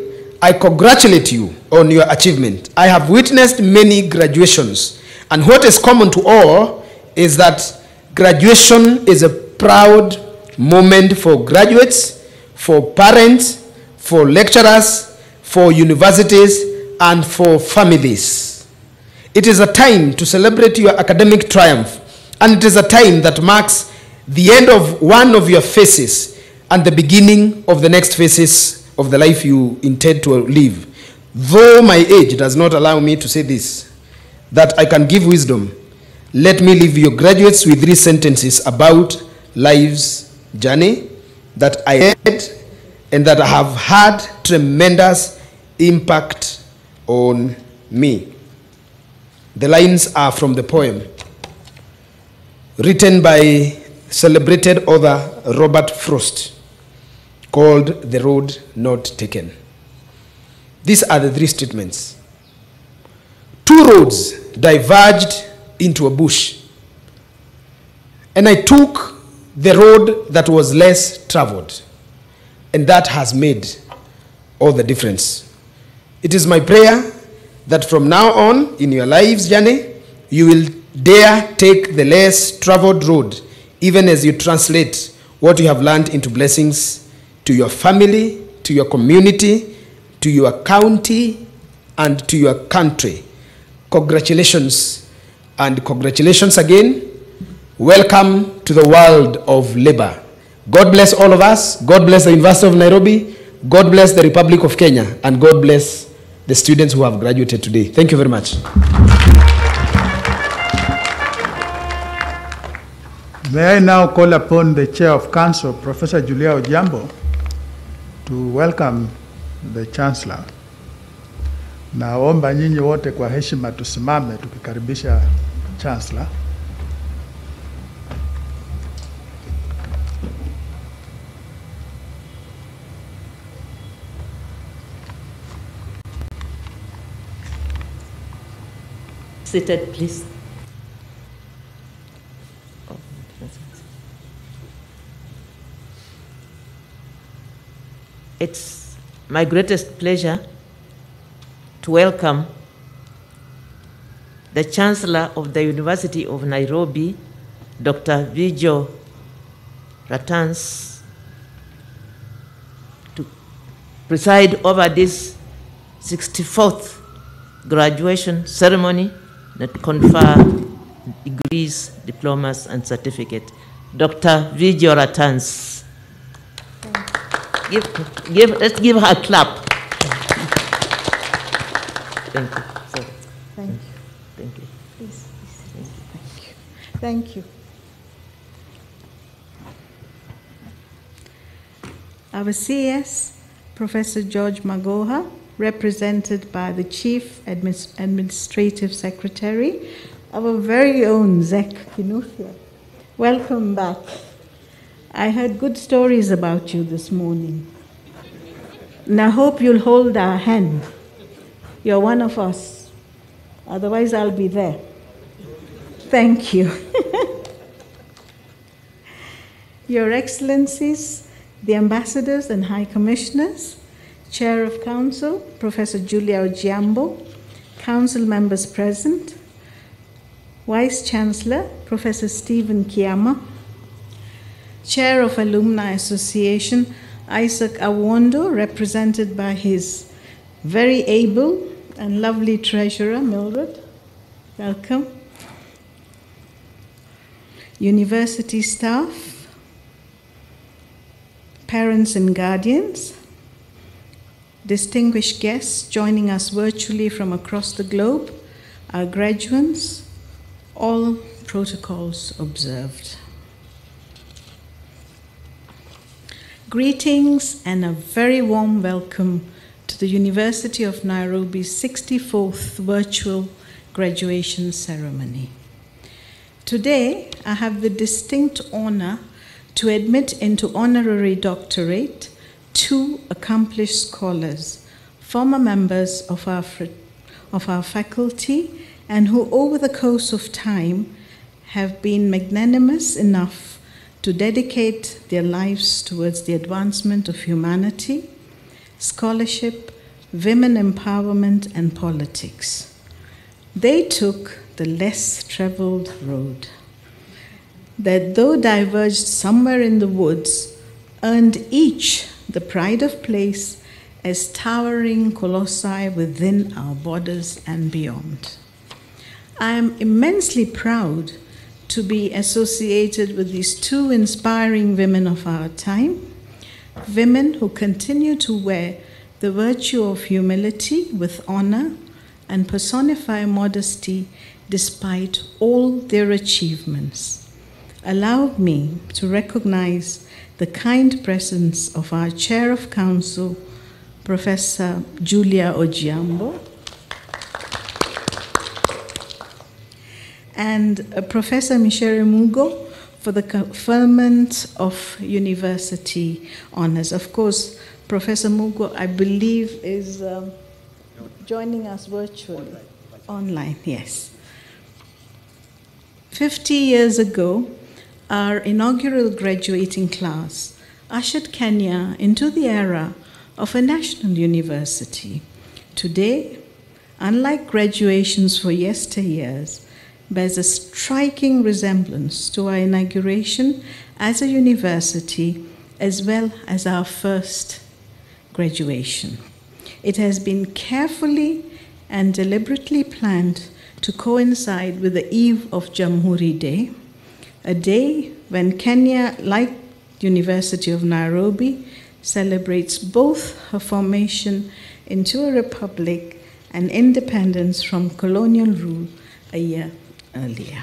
I congratulate you on your achievement. I have witnessed many graduations, and what is common to all is that graduation is a proud moment for graduates, for parents, for lecturers, for universities, and for families. It is a time to celebrate your academic triumph, and it is a time that marks the end of one of your phases and the beginning of the next phases of the life you intend to live. Though my age does not allow me to say this, that I can give wisdom, let me leave your graduates with 3 sentences about life's journey that I had and that have had tremendous impact on me. The lines are from the poem written by celebrated author Robert Frost, called The Road Not Taken. These are the 3 statements. 2 roads diverged into a bush, and I took the road that was less traveled, and that has made all the difference. It is my prayer that from now on in your life's journey, you will dare take the less traveled road, even as you translate what you have learned into blessings to your family, to your community, to your county, and to your country. Congratulations, and congratulations again. Welcome to the world of labor. God bless all of us. God bless the University of Nairobi. God bless the Republic of Kenya. And God bless the students who have graduated today. Thank you very much. May I now call upon the Chair of Council, Professor Julia Ojambo, to welcome the Chancellor. Naomba nyinyi wote kwa heshima tusimame tukikaribisha Chancellor. Seated, please. It's my greatest pleasure to welcome the Chancellor of the University of Nairobi, Dr. Vijay Ratans, to preside over this 64th graduation ceremony that confer degrees, diplomas, and certificates. Dr. Vijay Ratans. Let's give her a clap. Thank you. Sorry. Thank you. Thank you. Please. Thank you. Thank you. Our CS, Professor George Magoha, represented by the Chief Administrative Secretary, our very own Zek Kinuthia. Welcome back. I heard good stories about you this morning. And I hope you'll hold our hand. You're one of us. Otherwise, I'll be there. Thank you. Your Excellencies, the Ambassadors and High Commissioners, Chair of Council, Professor Julia Ojambo, Council members present, Vice Chancellor, Professor Stephen Kiama, Chair of Alumni Association, Isaac Awondo, represented by his very able and lovely treasurer, Mildred. Welcome. University staff, parents and guardians, distinguished guests joining us virtually from across the globe, our graduates, All protocols observed. Greetings and a very warm welcome to the University of Nairobi's 64th virtual graduation ceremony. Today, I have the distinct honor to admit into honorary doctorate 2 accomplished scholars, former members of our faculty, and who over the course of time have been magnanimous enough to dedicate their lives towards the advancement of humanity, scholarship, women empowerment, and politics. They took the less traveled road that, though diverged somewhere in the woods, earned each the pride of place as towering colossi within our borders and beyond. I am immensely proud to be associated with these 2 inspiring women of our time, women who continue to wear the virtue of humility with honor and personify modesty despite all their achievements. Allow me to recognize the kind presence of our Chair of Council, Professor Julia Ojiambo, and Professor Michere Mugo for the conferment of university honors. Of course, Professor Mugo, I believe, is joining us virtually. Online, yes. 50 years ago, our inaugural graduating class ushered Kenya into the era of a national university. Today, unlike graduations for yesteryears, bears a striking resemblance to our inauguration as a university, as well as our first graduation. It has been carefully and deliberately planned to coincide with the eve of Jamhuri Day, a day when Kenya, like the University of Nairobi, celebrates both her formation into a republic and independence from colonial rule a year earlier.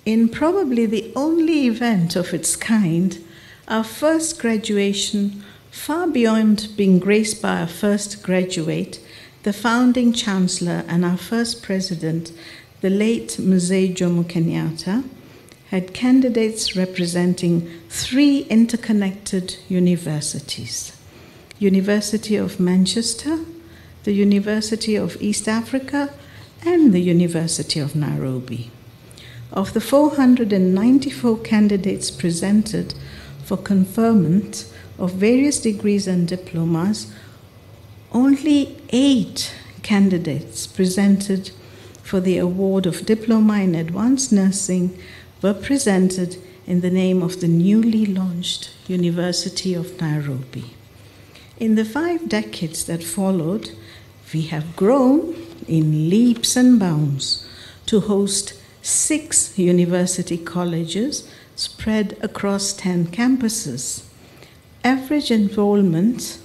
In probably the only event of its kind, our first graduation, far beyond being graced by our first graduate, the founding chancellor and our first president, the late Mzee Jomo Kenyatta, had candidates representing 3 interconnected universities: University of Manchester, the University of East Africa, and the University of Nairobi. Of the 494 candidates presented for conferment of various degrees and diplomas, only 8 candidates presented for the award of Diploma in Advanced Nursing were presented in the name of the newly launched University of Nairobi. In the 5 decades that followed, we have grown in leaps and bounds to host 6 university colleges spread across 10 campuses. Average enrollment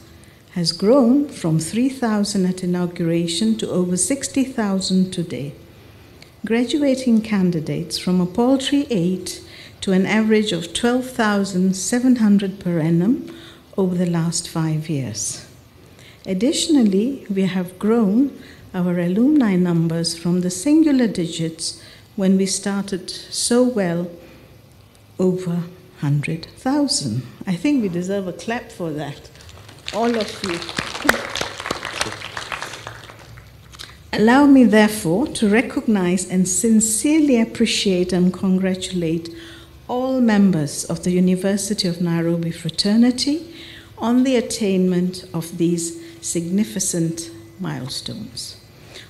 has grown from 3,000 at inauguration to over 60,000 today. Graduating candidates from a paltry 8 to an average of 12,700 per annum over the last 5 years. Additionally, we have grown our alumni numbers from the singular digits when we started so well, over 100,000. I think we deserve a clap for that, all of you. Allow me, therefore, to recognize and sincerely appreciate and congratulate all members of the University of Nairobi fraternity on the attainment of these significant milestones.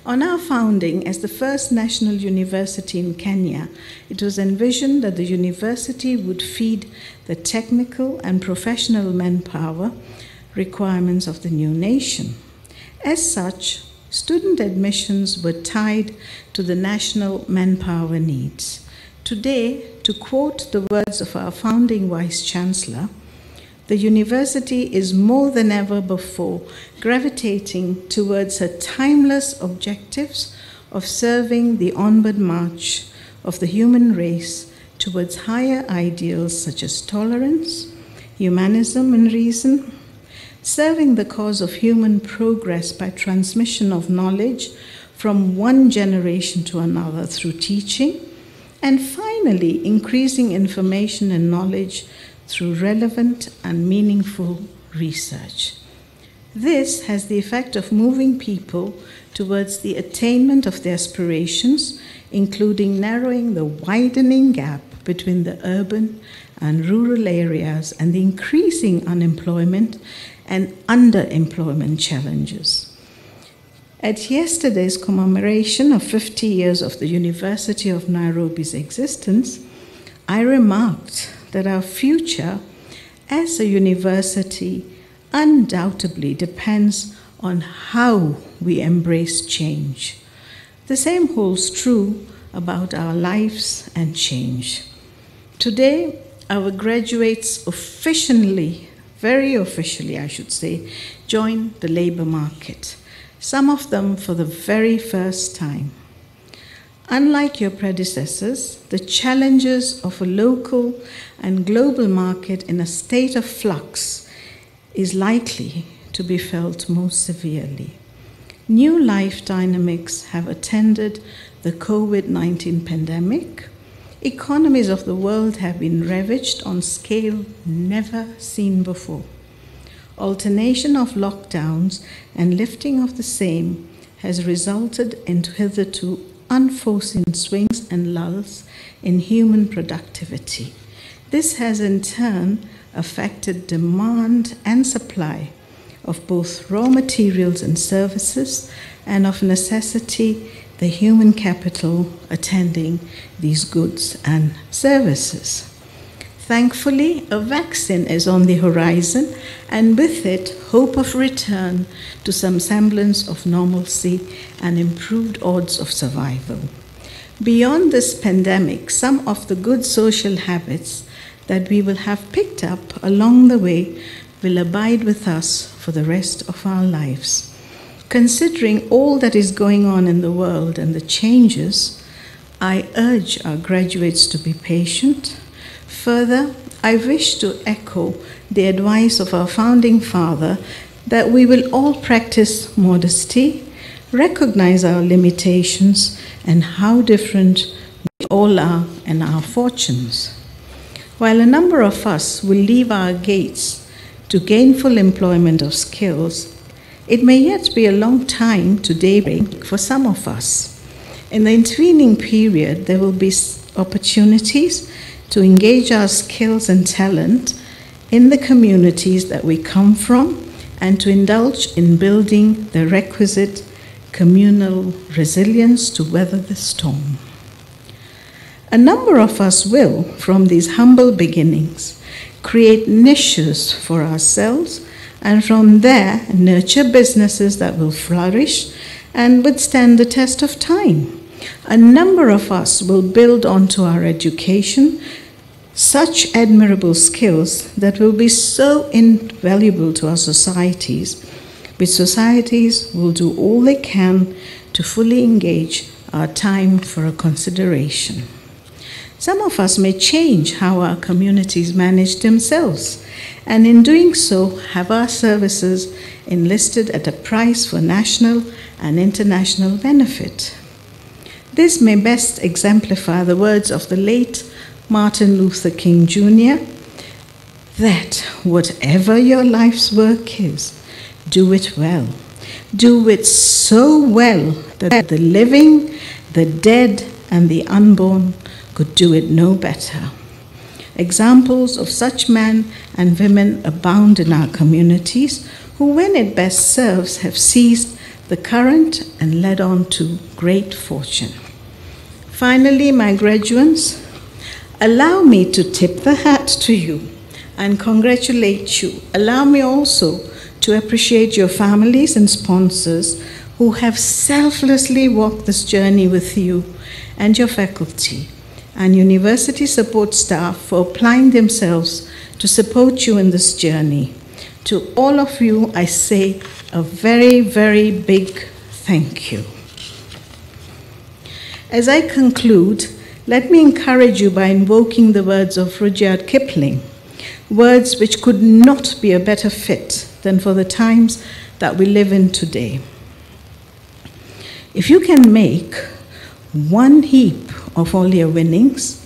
On our founding as the first national university in Kenya, it was envisioned that the university would feed the technical and professional manpower requirements of the new nation. As such, student admissions were tied to the national manpower needs. Today, to quote the words of our founding Vice Chancellor, the university is more than ever before gravitating towards her timeless objectives of serving the onward march of the human race towards higher ideals such as tolerance, humanism and reason, serving the cause of human progress by transmission of knowledge from one generation to another through teaching, and finally increasing information and knowledge through relevant and meaningful research. This has the effect of moving people towards the attainment of their aspirations, including narrowing the widening gap between the urban and rural areas and the increasing unemployment and underemployment challenges. At yesterday's commemoration of 50 years of the University of Nairobi's existence, I remarked that our future as a university undoubtedly depends on how we embrace change. The same holds true about our lives and change. Today, our graduates officially, very officially I should say, join the labor market, some of them for the very first time. Unlike your predecessors, the challenges of a local and global market in a state of flux is likely to be felt most severely. New life dynamics have attended the COVID-19 pandemic. Economies of the world have been ravaged on scale never seen before. Alternation of lockdowns and lifting of the same has resulted in hitherto unforeseen swings and lulls in human productivity. This has in turn affected demand and supply of both raw materials and services, and of necessity, the human capital attending these goods and services. Thankfully, a vaccine is on the horizon, and with it, hope of return to some semblance of normalcy and improved odds of survival. Beyond this pandemic, some of the good social habits that we will have picked up along the way will abide with us for the rest of our lives. Considering all that is going on in the world and the changes, I urge our graduates to be patient. Further, I wish to echo the advice of our founding father that we will all practice modesty, recognize our limitations and how different we all are in our fortunes. While a number of us will leave our gates to gainful employment of skills, it may yet be a long time to daybreak for some of us. In the intervening period, there will be opportunities to engage our skills and talent in the communities that we come from and to indulge in building the requisite communal resilience to weather the storm. A number of us will, from these humble beginnings, create niches for ourselves, and from there nurture businesses that will flourish and withstand the test of time. A number of us will build onto our education such admirable skills that will be so invaluable to our societies, which societies will do all they can to fully engage our time for a consideration. Some of us may change how our communities manage themselves, and in doing so have our services enlisted at a price for national and international benefit. This may best exemplify the words of the late Martin Luther King Jr., that whatever your life's work is, do it well. Do it so well that the living, the dead, and the unborn could do it no better. Examples of such men and women abound in our communities, who, when it best serves, have seized the current and led on to great fortune. Finally, my graduates, allow me to tip the hat to you and congratulate you. Allow me also to appreciate your families and sponsors who have selflessly walked this journey with you, and your faculty and university support staff for applying themselves to support you in this journey. To all of you, I say a very, very big thank you. As I conclude, let me encourage you by invoking the words of Rudyard Kipling, words which could not be a better fit than for the times that we live in today. If you can make one heap of all your winnings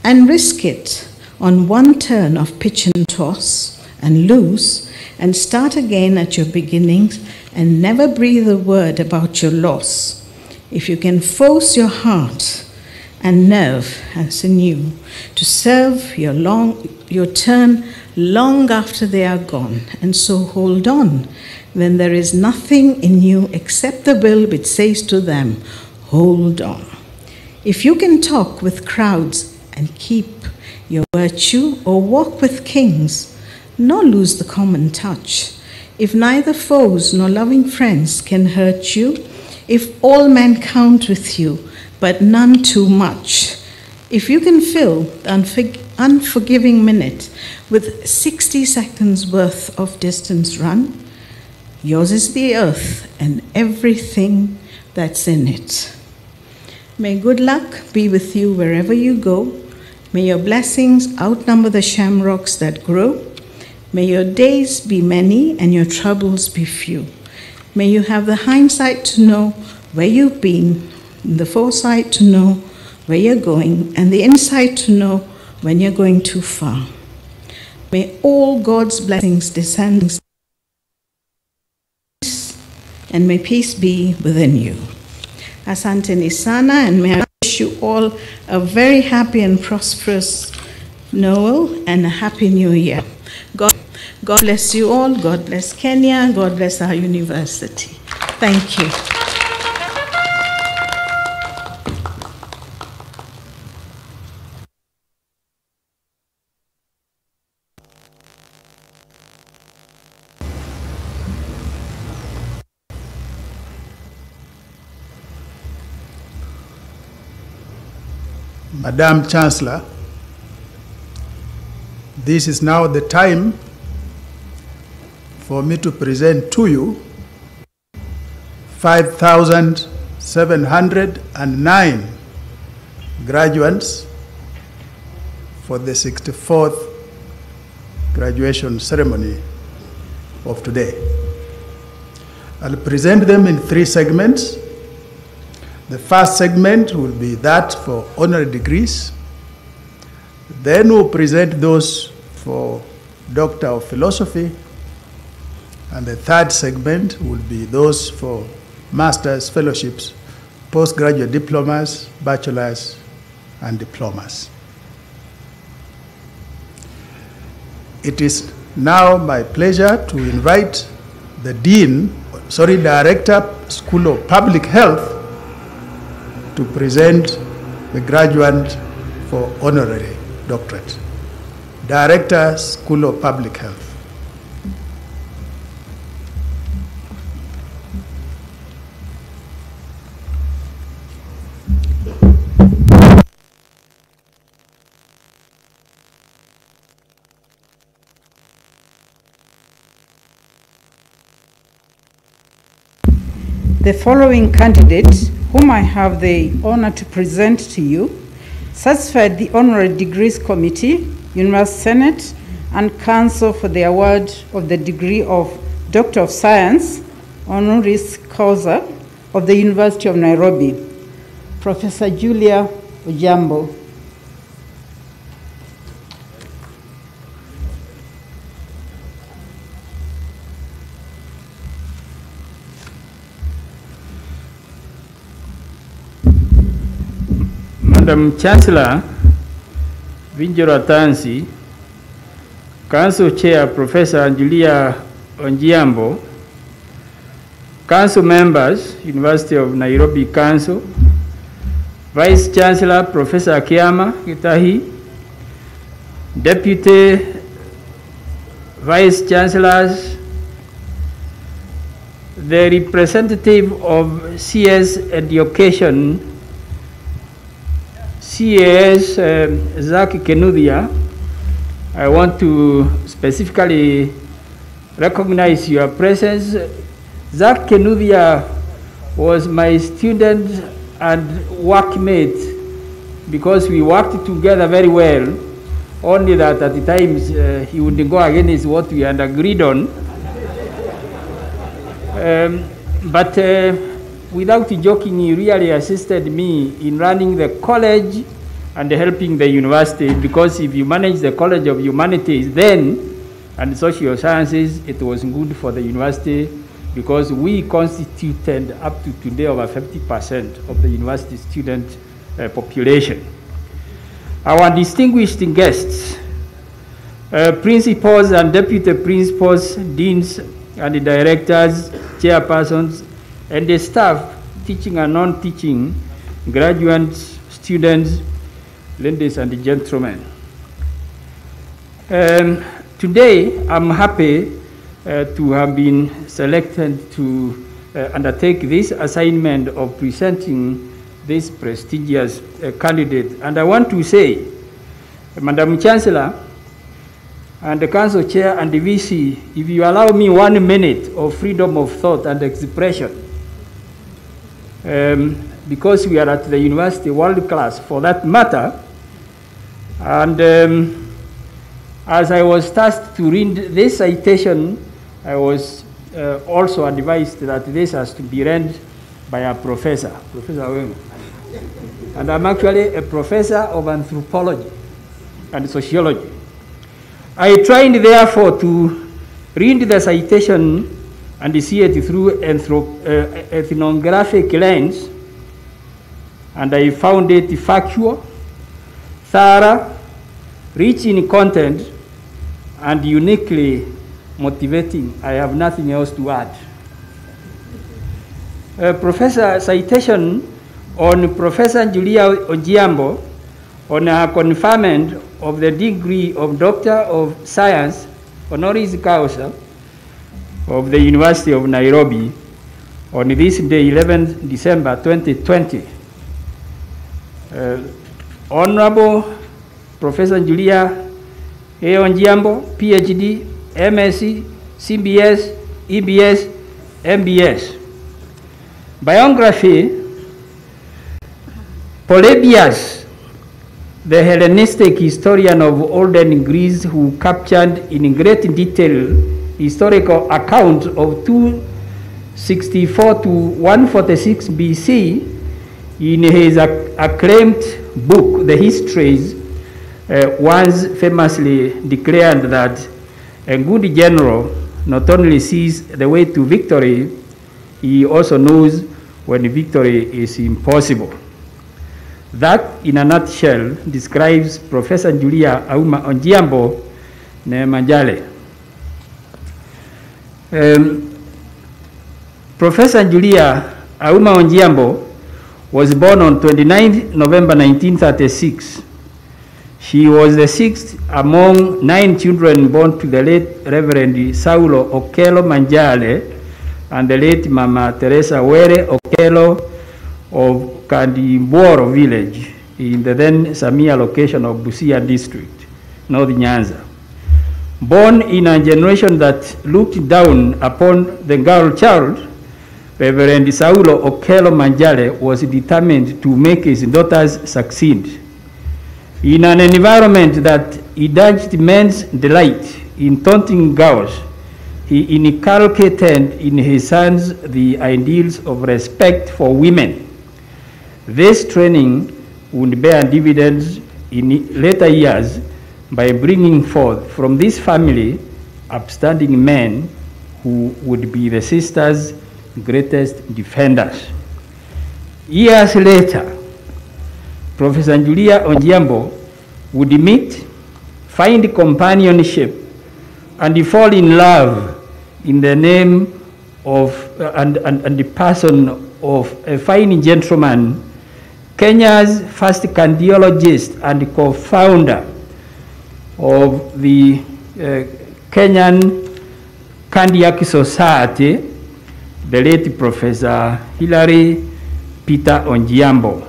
and risk it on one turn of pitch and toss and lose and start again at your beginnings and never breathe a word about your loss, if you can force your heart and nerve as anew to serve your turn long after they are gone, and so hold on, then there is nothing in you except the will which says to them, hold on. If you can talk with crowds and keep your virtue, or walk with kings, nor lose the common touch, if neither foes nor loving friends can hurt you, if all men count with you, but none too much, if you can fill the unforgiving minute with 60 seconds worth of distance run, yours is the earth and everything that's in it. May good luck be with you wherever you go. May your blessings outnumber the shamrocks that grow. May your days be many and your troubles be few. May you have the hindsight to know where you've been, the foresight to know where you're going, and the insight to know when you're going too far. May all God's blessings descend, and may peace be within you. Asante ni sana, and may I wish you all a very happy and prosperous Noel and a happy New Year. God bless you all. God bless Kenya. God bless our university. Thank you. Madam Chancellor, this is now the time for me to present to you 5,709 graduates for the 64th graduation ceremony of today. I'll present them in 3 segments. The first segment will be that for honorary degrees. Then we'll present those for Doctor of Philosophy. And the third segment will be those for master's, fellowships, postgraduate diplomas, bachelors, and diplomas. It is now my pleasure to invite the Director, School of Public Health, to present the graduate for honorary doctorate. Director, School of Public Health. The following candidates, whom I have the honor to present to you, satisfied the Honorary Degrees Committee, University Senate, and Council for the award of the degree of Doctor of Science, honoris causa, of the University of Nairobi, Professor Julia Ojambo. Madam Chancellor, Vinjoro Atansi, Council Chair Professor Julia Ojambo, Council members, University of Nairobi Council, Vice Chancellor Professor Kiama Gitahi, Deputy Vice Chancellors, the representative of CS Education, CAS Zaki Kenudia, I want to specifically recognize your presence. Zach Kenuvia was my student and workmate because we worked together very well, only that at the times he would go against what we had agreed on. But without joking, he really assisted me in running the college and helping the university, because if you manage the College of Humanities then and Social Sciences, it was good for the university because we constituted up to today over 50% of the university student population. Our distinguished guests, principals and deputy principals, deans and directors, chairpersons, and the staff, teaching and non-teaching, graduates, students, ladies and gentlemen. Today, I'm happy to have been selected to undertake this assignment of presenting this prestigious candidate. And I want to say, Madam Chancellor, and the Council Chair and the VC, if you allow me 1 minute of freedom of thought and expression, because we are at the university, world class for that matter, and as I was tasked to read this citation, I was also advised that this has to be read by a professor, Professor Wemo. And I'm actually a professor of anthropology and sociology. I tried, therefore, to read the citation and see it through ethnographic lens, and I found it factual, thorough, rich in content, and uniquely motivating. I have nothing else to add. Professor citation on Professor Julia Ojiambo on her conferment of the degree of Doctor of Science, honoris causa, of the University of Nairobi on this day, 11th December 2020. Honorable Professor Julia A. Onjiambo, PhD, MSc, CBS, EBS, MBS. Biography: Polybius, the Hellenistic historian of olden Greece, who captured in great detail historical account of 264 to 146 BC in his acclaimed book, The Histories, once famously declared that a good general not only sees the way to victory, he also knows when victory is impossible. That, in a nutshell, describes Professor Julia Auma Onjiambo Nemanjale. Professor Julia Auma Onjiambo was born on 29 November 1936. She was the sixth among 9 children born to the late Reverend Saulo Okello Manjale and the late Mama Teresa Were Okello of Kandimboro village in the then Samia location of Busia district, North Nyanza. Born in a generation that looked down upon the girl child, Reverend Saulo Okello Manjale was determined to make his daughters succeed. In an environment that indulged men's delight in taunting girls, he inculcated in his sons the ideals of respect for women. This training would bear dividends in later years by bringing forth from this family upstanding men who would be the sisters' greatest defenders. Years later, Professor Julia Onjiambo would meet, find companionship, and fall in love in the name of and the person of a fine gentleman, Kenya's first cardiologist and co-founder of the Kenyan Cardiac Society, the late Professor Hilary Peter Onjiambo.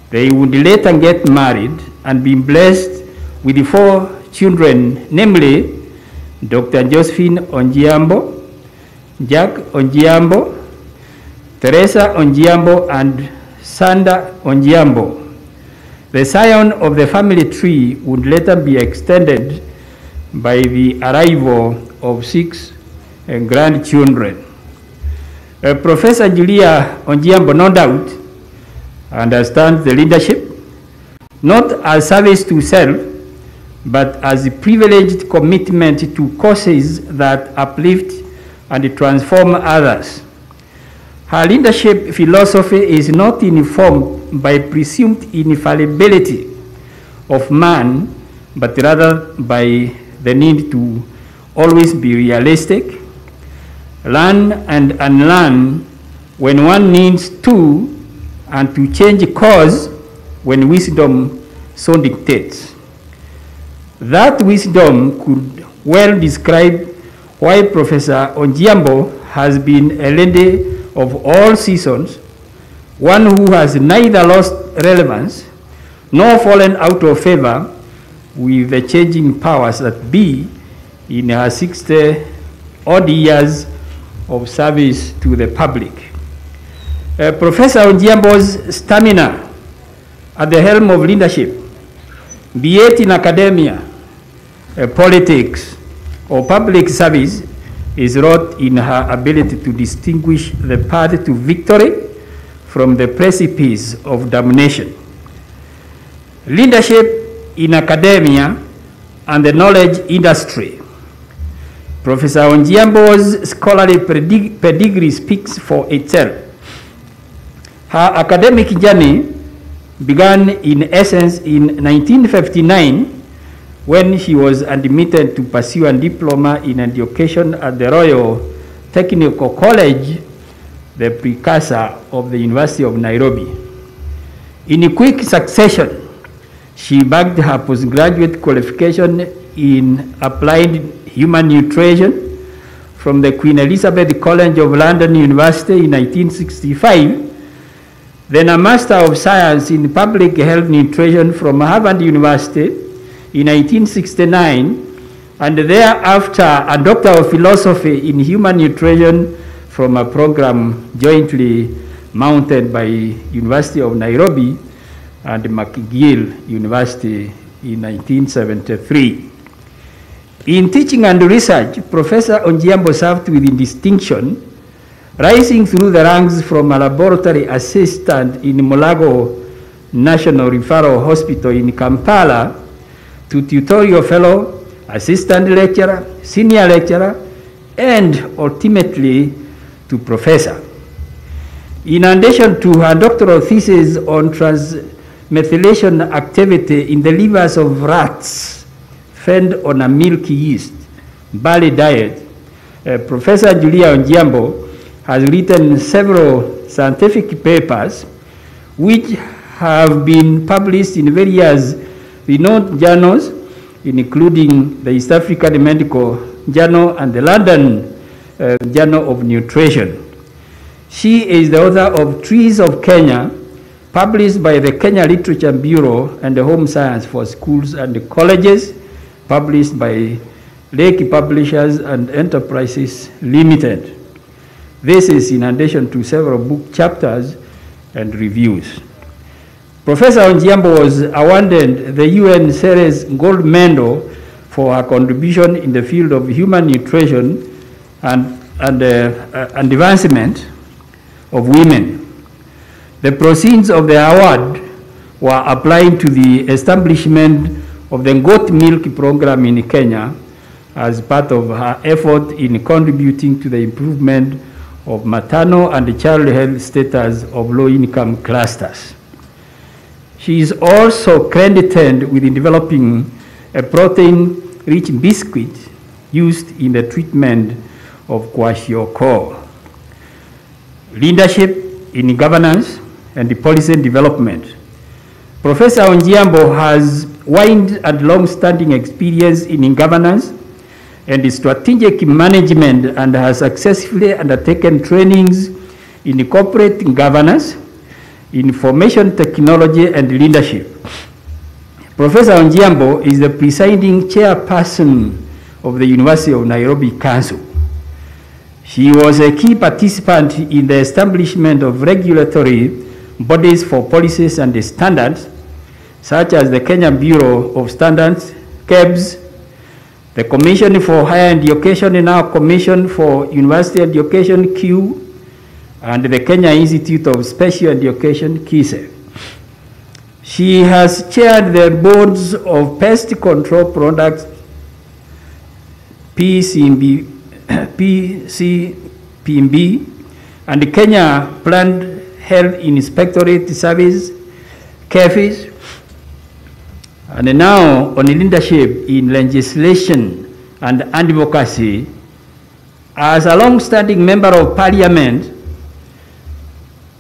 They would later get married and be blessed with 4 children, namely Dr. Josephine Onjiambo, Jack Onjiambo, Teresa Onjiambo, and Sanda Onjiambo. The scion of the family tree would later be extended by the arrival of 6 grandchildren. Professor Julia Onjiambo, no doubt, understands the leadership, not as service to self, but as a privileged commitment to causes that uplift and transform others. Her leadership philosophy is not informed by presumed infallibility of man, but rather by the need to always be realistic, learn and unlearn when one needs to, and to change course when wisdom so dictates. That wisdom could well describe why Professor Onjiambo has been a lady of all seasons, one who has neither lost relevance nor fallen out of favor with the changing powers that be in her 60-odd years of service to the public. Professor Onjiambo's stamina at the helm of leadership, be it in academia, politics, or public service, is wrought in her ability to distinguish the path to victory from the precipice of damnation. Leadership in academia and the knowledge industry. Professor Onjiambo's scholarly pedigree speaks for itself. Her academic journey began in essence in 1959 when she was admitted to pursue a diploma in education at the Royal Technical College, the precursor of the University of Nairobi. In a quick succession, she bagged her postgraduate qualification in applied human nutrition from the Queen Elizabeth College of London University in 1965, then a Master of Science in Public Health Nutrition from Harvard University in 1969, and thereafter a Doctor of Philosophy in Human Nutrition from a program jointly mounted by University of Nairobi and McGill University in 1973. In teaching and research, Professor Onjiambo served with distinction, rising through the ranks from a laboratory assistant in Mulago National Referral Hospital in Kampala to tutorial fellow, assistant lecturer, senior lecturer, and ultimately to professor. In addition to her doctoral thesis on transmethylation activity in the livers of rats fed on a milky yeast barley diet, Professor Julia Onjiambo has written several scientific papers which have been published in various renowned journals, including the East African Medical Journal and the London Journal of Nutrition. She is the author of Trees of Kenya, published by the Kenya Literature Bureau and the Home Science for Schools and Colleges, published by Lake Publishers and Enterprises Limited. This is in addition to several book chapters and reviews. Professor Onjiambo was awarded the UN Ceres Gold Medal for her contribution in the field of human nutrition and advancement of women. The proceeds of the award were applied to the establishment of the goat milk program in Kenya as part of her effort in contributing to the improvement of maternal and child health status of low-income clusters. She is also credited with developing a protein-rich biscuit used in the treatment of kwashiorkor. Leadership in governance and policy development. Professor Onjiambo has wide and long-standing experience in governance and strategic management and has successfully undertaken trainings in corporate governance, information technology, and leadership. Professor Onjiambo is the presiding chairperson of the University of Nairobi Council. She was a key participant in the establishment of regulatory bodies for policies and standards, such as the Kenya Bureau of Standards, KEBS, the Commission for Higher Education, and now Commission for University Education, Q, and the Kenya Institute of Special Education, KISE. She has chaired the boards of Pest Control Products, PCPB, and the Kenya Plant Health Inspectorate Service, KEFIS, and now on leadership in legislation and advocacy. As a long-standing member of Parliament,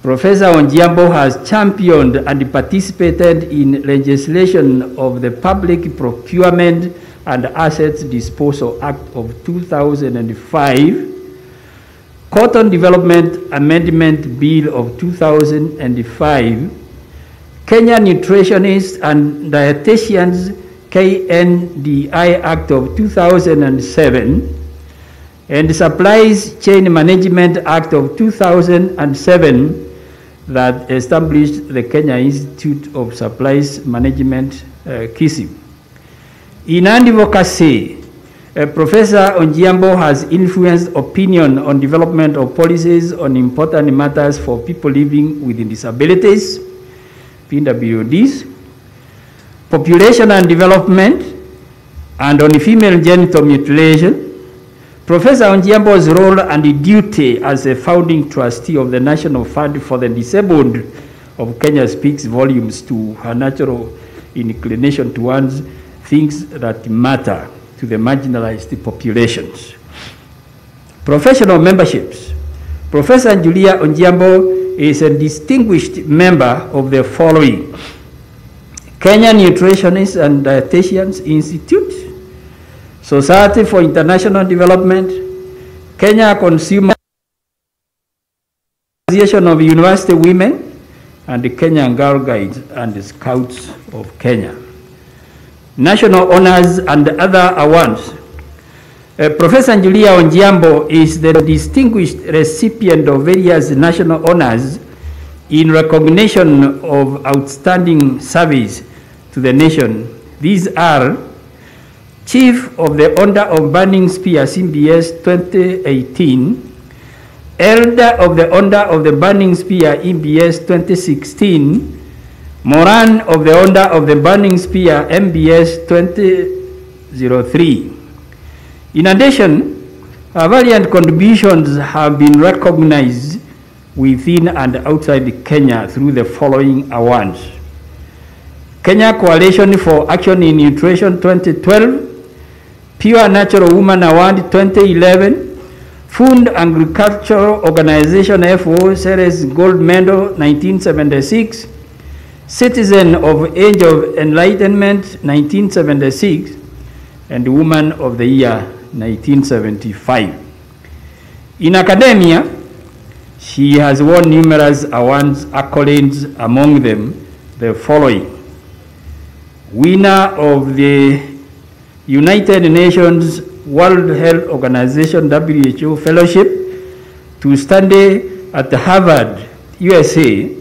Professor Onjiambo has championed and participated in legislation of the Public Procurement and Assets Disposal Act of 2005, Cotton Development Amendment Bill of 2005, Kenya Nutritionists and Dietitians KNDI Act of 2007, and the Supplies Chain Management Act of 2007 that established the Kenya Institute of Supplies Management, KISI. In advocacy, Professor Onjiambo has influenced opinion on development of policies on important matters for people living with disabilities, PWDs, population and development, and on female genital mutilation. Professor Onjiambo's role and duty as a founding trustee of the National Fund for the Disabled of Kenya speaks volumes to her natural inclination towards things that matter to the marginalized populations. Professional memberships. Professor Julia Onjiambo is a distinguished member of the following: Kenya Nutritionists and Dietitians Institute, Society for International Development, Kenya Consumer Association of University Women, and the Kenyan Girl Guides and the Scouts of Kenya. National honors and other awards. Professor Julia Onjiambo is the distinguished recipient of various national honors in recognition of outstanding service to the nation. These are Chief of the Order of Burning Spear, CBS 2018, Elder of the Order of the Burning Spear, EBS 2016, Moran of the Order of the Burning Spear, MBS 2003. In addition, her valiant contributions have been recognized within and outside Kenya through the following awards: Kenya Coalition for Action in Nutrition 2012, Pure Natural Woman Award 2011, Food Agricultural Organization FO Series Gold Medal 1976, Citizen of Age of Enlightenment 1976, and Woman of the Year 1975. In academia, she has won numerous awards, accolades, among them the following: winner of the United Nations World Health Organization WHO Fellowship to study at Harvard, USA,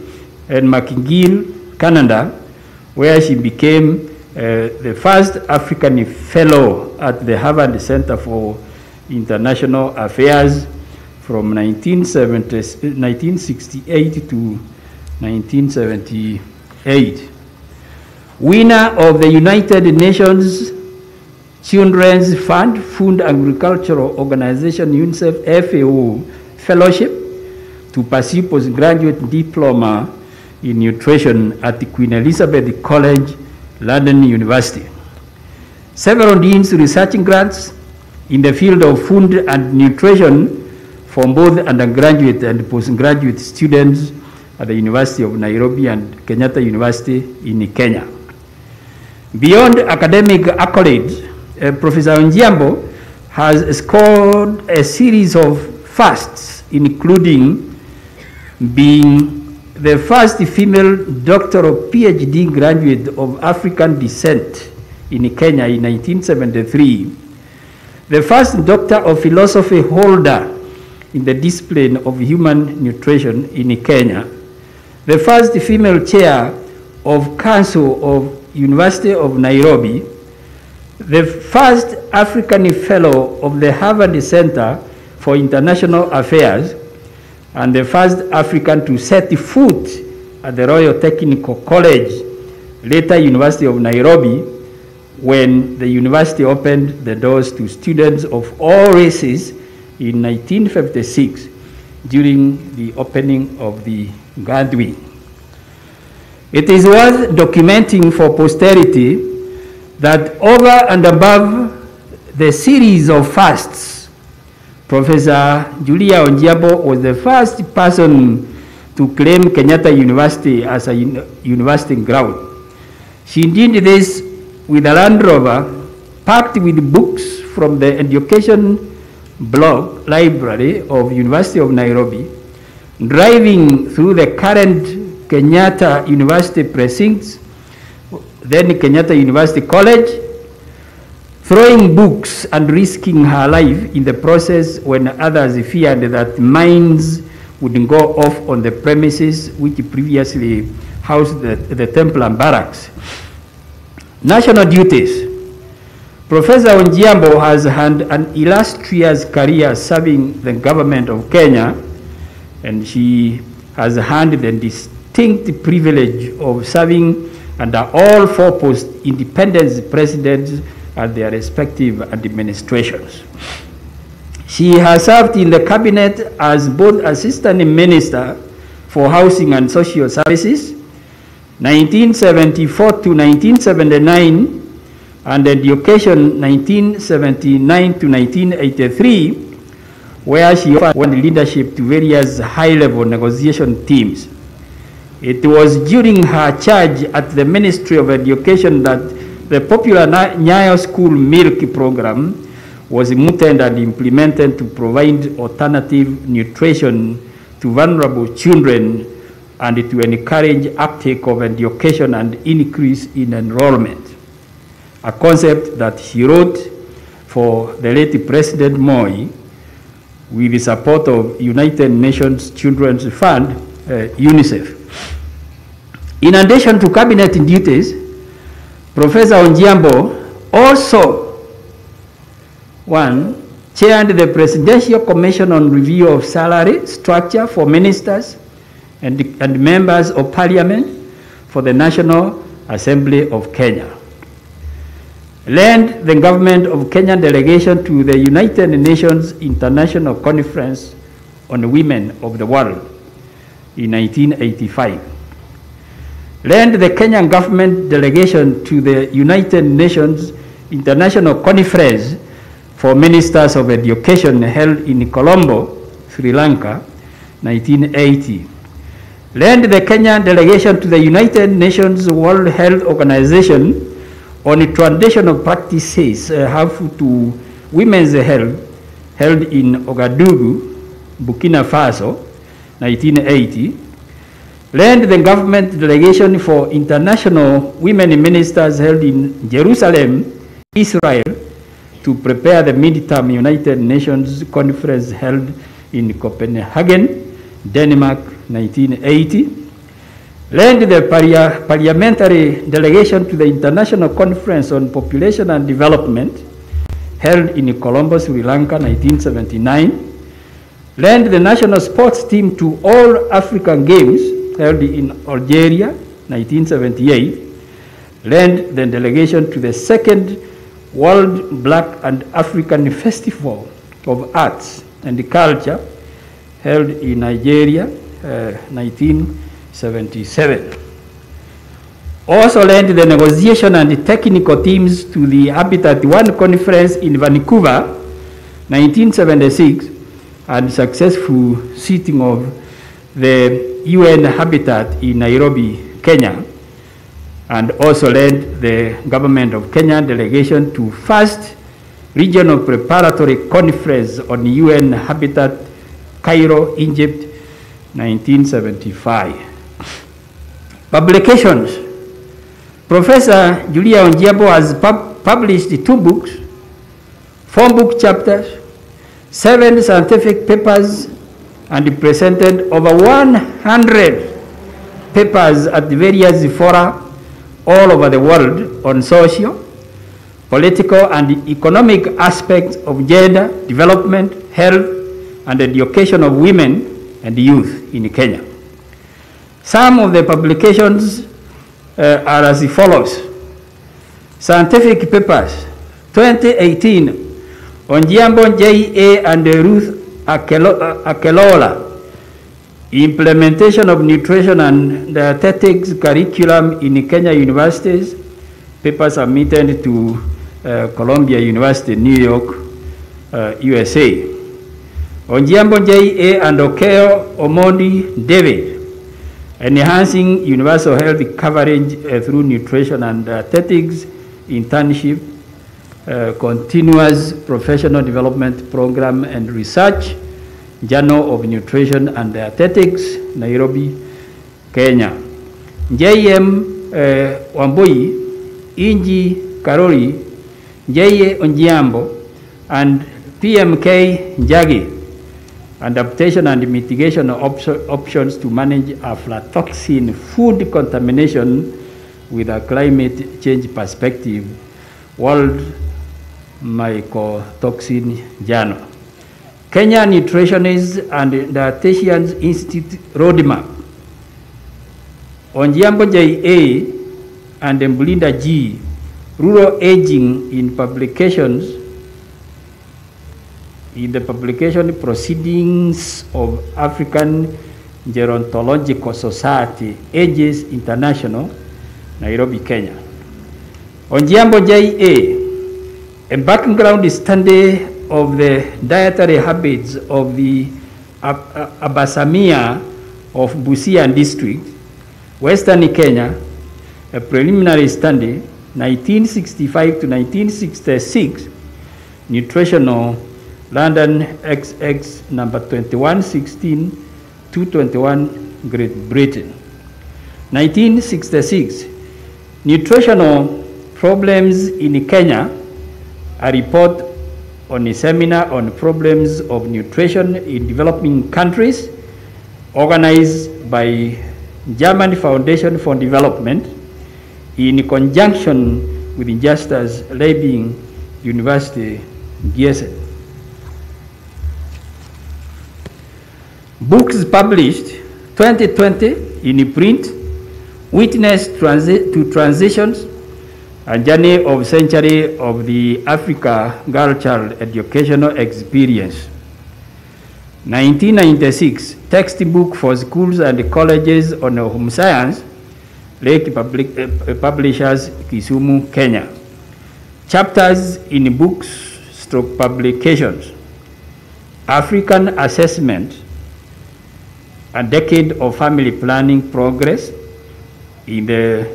and McGill, Canada, where she became the first African fellow at the Harvard Center for International Affairs from 1968 to 1978. Winner of the United Nations Children's Fund Food Agricultural Organization UNICEF FAO Fellowship to pursue postgraduate diploma in nutrition at the Queen Elizabeth College, London University. Several Dean's research grants in the field of food and nutrition for both undergraduate and postgraduate students at the University of Nairobi and Kenyatta University in Kenya. Beyond academic accolades, Professor Onjiambo has scored a series of firsts, including being the first female doctoral PhD graduate of African descent in Kenya in 1973, the first Doctor of Philosophy holder in the discipline of human nutrition in Kenya, the first female chair of Council of University of Nairobi, the first African Fellow of the Harvard Center for International Affairs, and the first African to set foot at the Royal Technical College, later University of Nairobi, when the university opened the doors to students of all races in 1956 during the opening of the gathering. It is worth documenting for posterity that over and above the series of fasts, Professor Julia Onjiambo was the first person to claim Kenyatta University as a university ground. She did this with a Land Rover packed with books from the education blog library of University of Nairobi, driving through the current Kenyatta University precincts, then Kenyatta University College, throwing books and risking her life in the process when others feared that mines would go off on the premises which previously housed the temple and barracks. National duties. Professor Onjiambo has had an illustrious career serving the government of Kenya, and she has had the distinct privilege of serving under all four post-independence presidents at their respective administrations. She has served in the cabinet as both Assistant Minister for Housing and Social Services, 1974 to 1979, and Education, 1979 to 1983, where she offered leadership to various high-level negotiation teams. It was during her charge at the Ministry of Education that the popular Nyayo School Milk Program was mooted and implemented to provide alternative nutrition to vulnerable children and to encourage uptake of education and increase in enrollment, a concept that she wrote for the late President Moi with the support of United Nations Children's Fund, UNICEF. In addition to cabinet duties, Professor Onjiambo also, chaired the Presidential Commission on Review of Salary Structure for ministers and members of Parliament for the National Assembly of Kenya. Led the government of Kenya delegation to the United Nations International Conference on Women of the World in 1985. Led the Kenyan government delegation to the United Nations International Conference for Ministers of Education held in Colombo, Sri Lanka, 1980. Led the Kenyan delegation to the United Nations World Health Organization on traditional practices harmful to women's health held in Ouagadougou, Burkina Faso, 1980. Led the government delegation for international women ministers held in Jerusalem, Israel, to prepare the midterm United Nations conference held in Copenhagen, Denmark, 1980. Led the parliamentary delegation to the International Conference on Population and Development held in Colombo, Sri Lanka, 1979. Led the national sports team to all African Games held in Algeria, 1978. Led the delegation to the second World Black and African Festival of Arts and Culture held in Nigeria, 1977. Also led the negotiation and technical teams to the Habitat 1 conference in Vancouver, 1976, and successful seating of the UN Habitat in Nairobi, Kenya, and also led the government of Kenya delegation to first regional preparatory conference on UN Habitat, Cairo, Egypt, 1975. Publications. Professor Julia Onjiambo has published 2 books, 4 book chapters, 7 scientific papers, and presented over 100 papers at various fora all over the world on social, political, and economic aspects of gender, development, health, and education of women and youth in Kenya. Some of the publications are as follows. Scientific papers, 2018, Onjiambo J.A. and Ruth Akelola, Implementation of Nutrition and Dietetics Curriculum in Kenya Universities, paper submitted to Columbia University, New York, USA. Onjiambo J.A. and Okeo Omondi David, Enhancing Universal Health Coverage through Nutrition and Dietetics Internship, Continuous Professional Development Program and Research, Journal of Nutrition and Dietetics, Nairobi, Kenya. J.M. Wambui, Inji Karori, J.A. Onjiambo, and PMK Njagi, Adaptation and Mitigation Options to Manage Aflatoxin Food Contamination with a Climate Change Perspective, World Mycotoxin Journal. Kenya Nutritionists and Dietitians Institute Roadmap. Onjiambo J.A. and Mbulinda G. Rural Aging in Publications, in the publication Proceedings of African Gerontological Society, Ages International, Nairobi, Kenya. Onjiambo J.A. A background study of the dietary habits of the Abasamia of Busia District, Western Kenya, a preliminary study, 1965 to 1966, nutritional, London XX number 2116, 221, Great Britain. 1966, nutritional problems in Kenya, a report on a seminar on problems of nutrition in developing countries, organized by German Foundation for Development in conjunction with Justus Liebig University, Gießen. Books published 2020 in print, Witness to Transitions, A Journey of Century of the Africa Girl Child Educational Experience. 1996, textbook for schools and colleges on home science, Lake Publishers, Kisumu, Kenya. Chapters in books / publications. African Assessment, A Decade of Family Planning Progress, in the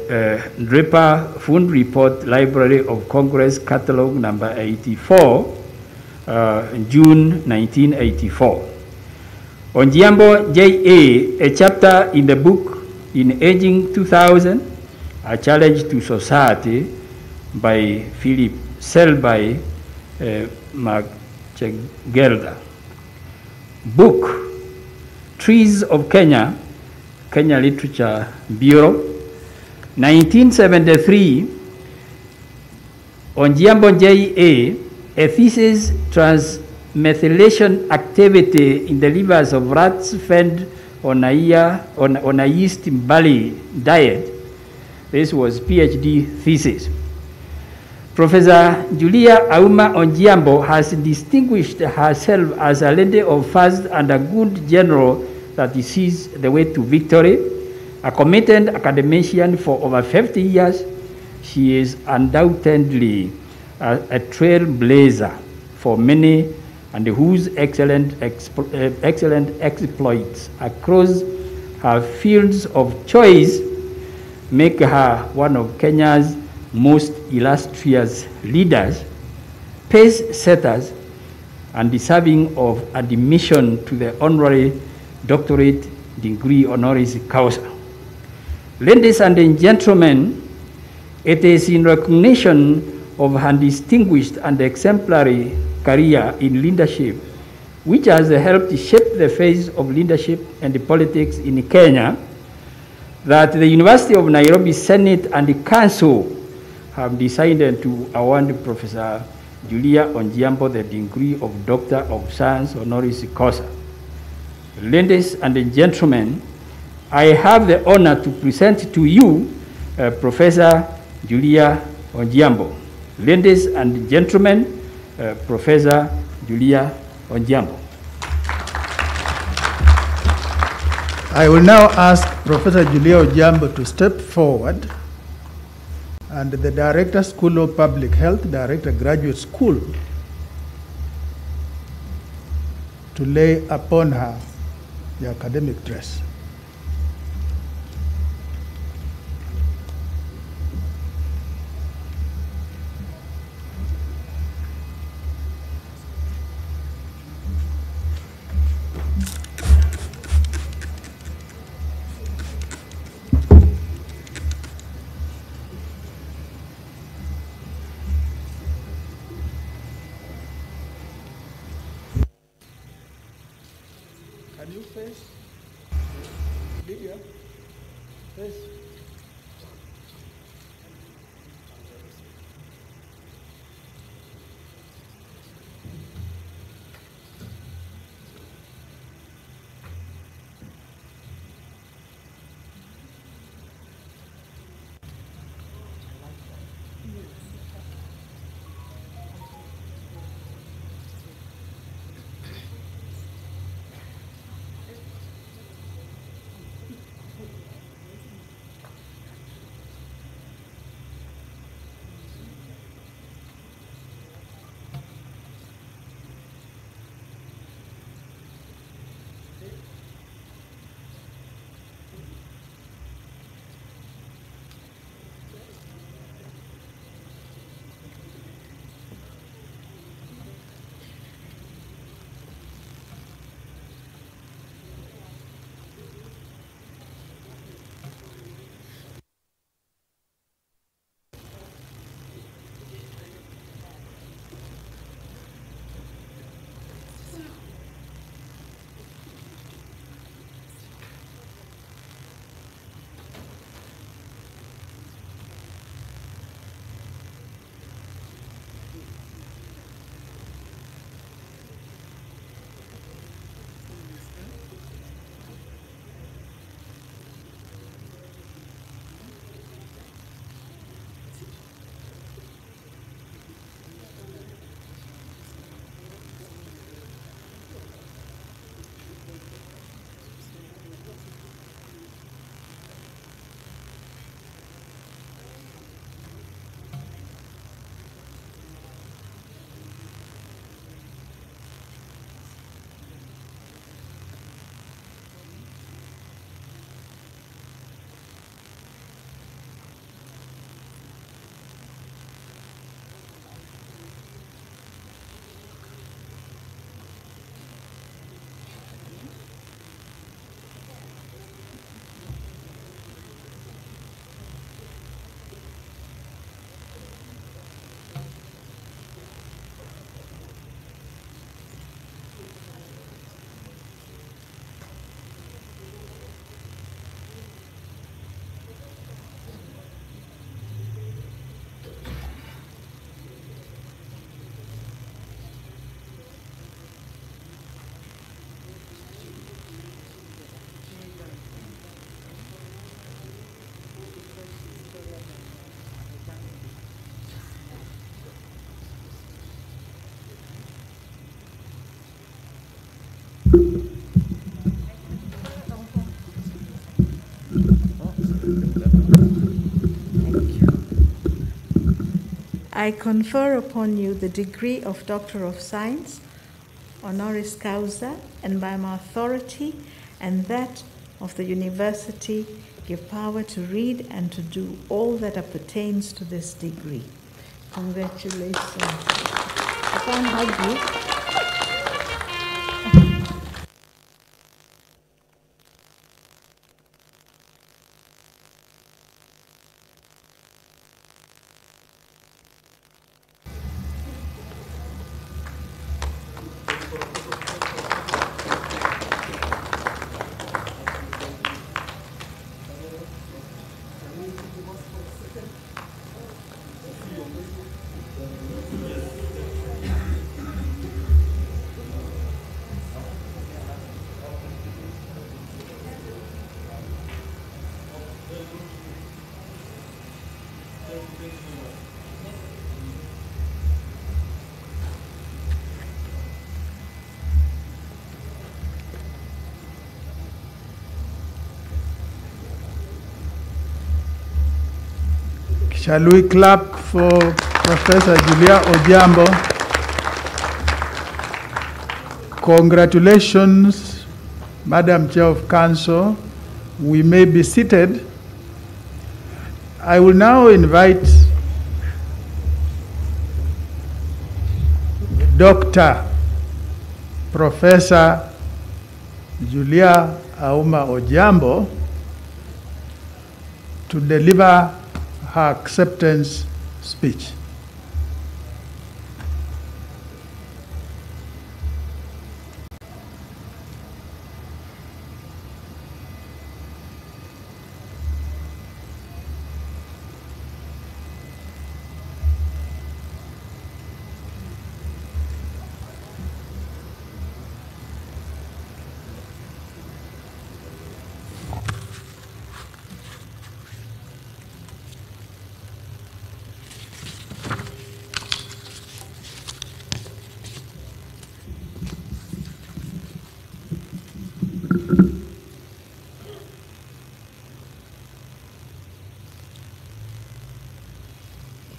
Draper Fund Report, Library of Congress, Catalog number 84, June 1984. Onjiambo J.A., a chapter in the book In Aging 2000, A Challenge to Society, by Philip Selby Macgelda. Book, Trees of Kenya, Kenya Literature Bureau. 1973, Onjiambo J.A., a thesis, Transmethylation Activity in the livers of rats fed on a yeast barley diet. This was PhD thesis. Professor Julia Auma Onjiambo has distinguished herself as a lady of first and a good general that sees the way to victory. A committed academician for over 50 years, she is undoubtedly a trailblazer for many, and whose excellent exploits across her fields of choice make her one of Kenya's most illustrious leaders, pace setters, and deserving of admission to the honorary doctorate degree honoris causa. Ladies and gentlemen, it is in recognition of her distinguished and exemplary career in leadership, which has helped shape the face of leadership and politics in Kenya, that the University of Nairobi Senate and the Council have decided to award Professor Julia Onjiambo the degree of Doctor of Science honoris causa. Ladies and gentlemen, I have the honor to present to you Professor Julia Onjiambo. Ladies and gentlemen, Professor Julia Onjiambo. I will now ask Professor Julia Onjiambo to step forward, and the Director, School of Public Health, Director, Graduate School, to lay upon her the academic dress. Can you face Lydia? Face. I confer upon you the degree of Doctor of Science, honoris causa, and by my authority and that of the university, give power to read and to do all that appertains to this degree. Congratulations. I can't hug you. Shall we clap for Professor Julia Odhiambo? Congratulations, Madam Chair of Council. We may be seated. I will now invite Dr. Professor Julia Auma Odhiambo to deliver her acceptance speech.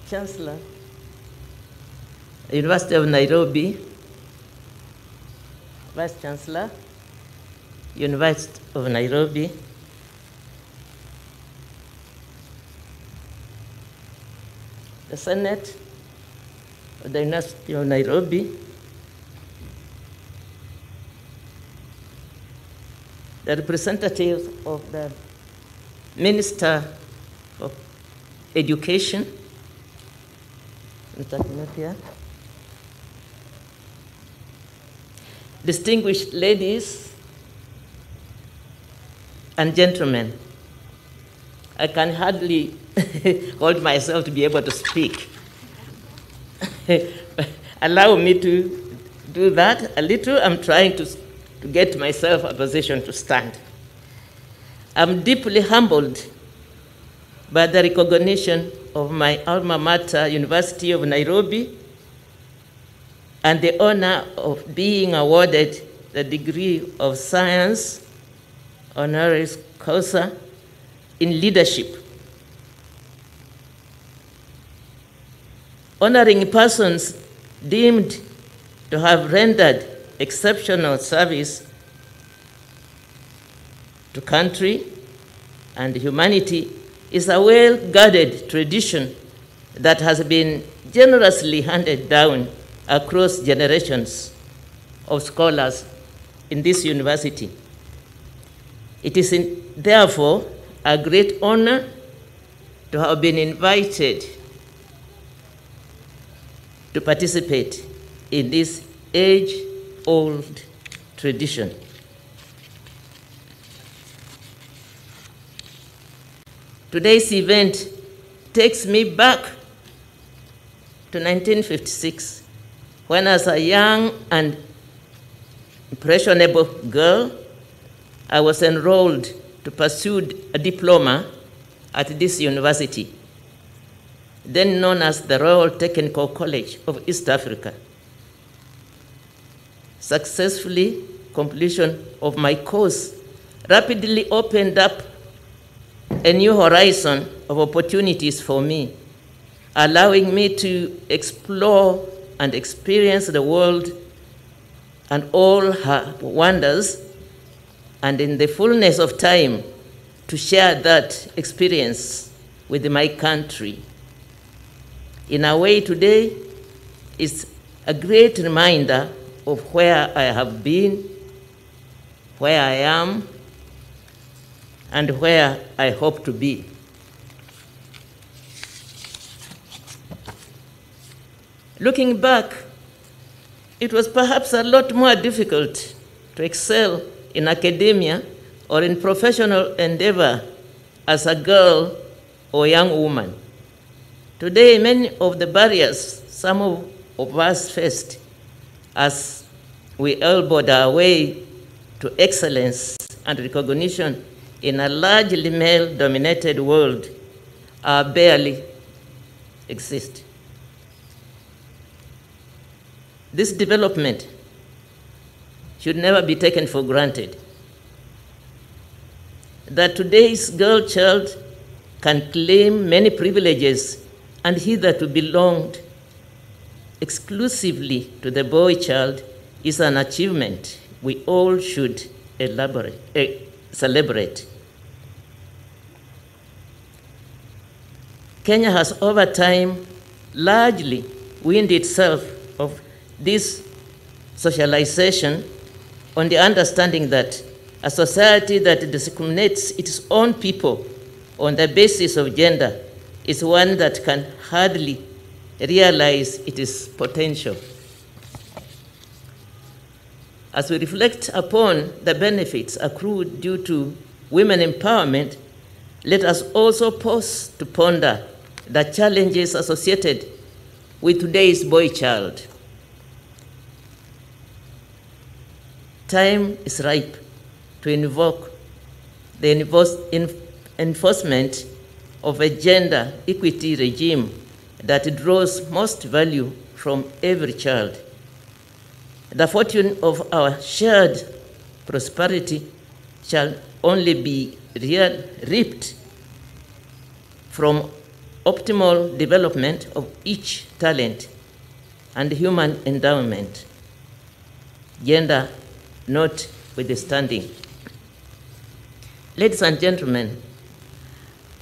Chancellor, University of Nairobi, Vice Chancellor, University of Nairobi, the Senate of the University of Nairobi, the representatives of the Minister of Education, Mr. Kinopia, distinguished ladies and gentlemen, I can hardly hold myself to be able to speak. Allow me to do that a little. I'm trying to get myself a position to stand. I'm deeply humbled by the recognition of my alma mater, University of Nairobi, and the honor of being awarded the degree of Science honoris causa in leadership. Honoring persons deemed to have rendered exceptional service to country and humanity is a well-guarded tradition that has been generously handed down across generations of scholars in this university. It is therefore a great honor to have been invited to participate in this age-old tradition. Today's event takes me back to 1956, when as a young and impressionable girl, I was enrolled to pursue a diploma at this university, then known as the Royal Technical College of East Africa. Successfully completion of my course rapidly opened up a new horizon of opportunities for me, allowing me to explore and experience the world and all her wonders, and in the fullness of time, to share that experience with my country. In a way, today is a great reminder of where I have been, where I am, and where I hope to be. Looking back, it was perhaps a lot more difficult to excel in academia or in professional endeavor as a girl or young woman. Today, many of the barriers some of us faced as we elbowed our way to excellence and recognition in a largely male-dominated world are barely exist. This development should never be taken for granted. That today's girl child can claim many privileges and hitherto belonged exclusively to the boy child is an achievement we all should celebrate. Kenya has over time largely weaned itself of this socialization on the understanding that a society that discriminates its own people on the basis of gender is one that can hardly realize its potential. As we reflect upon the benefits accrued due to women empowerment, let us also pause to ponder the challenges associated with today's boy child. Time is ripe to invoke the enforcement of a gender equity regime that draws most value from every child. The fortune of our shared prosperity shall only be reaped from optimal development of each talent and human endowment, gender notwithstanding. Ladies and gentlemen,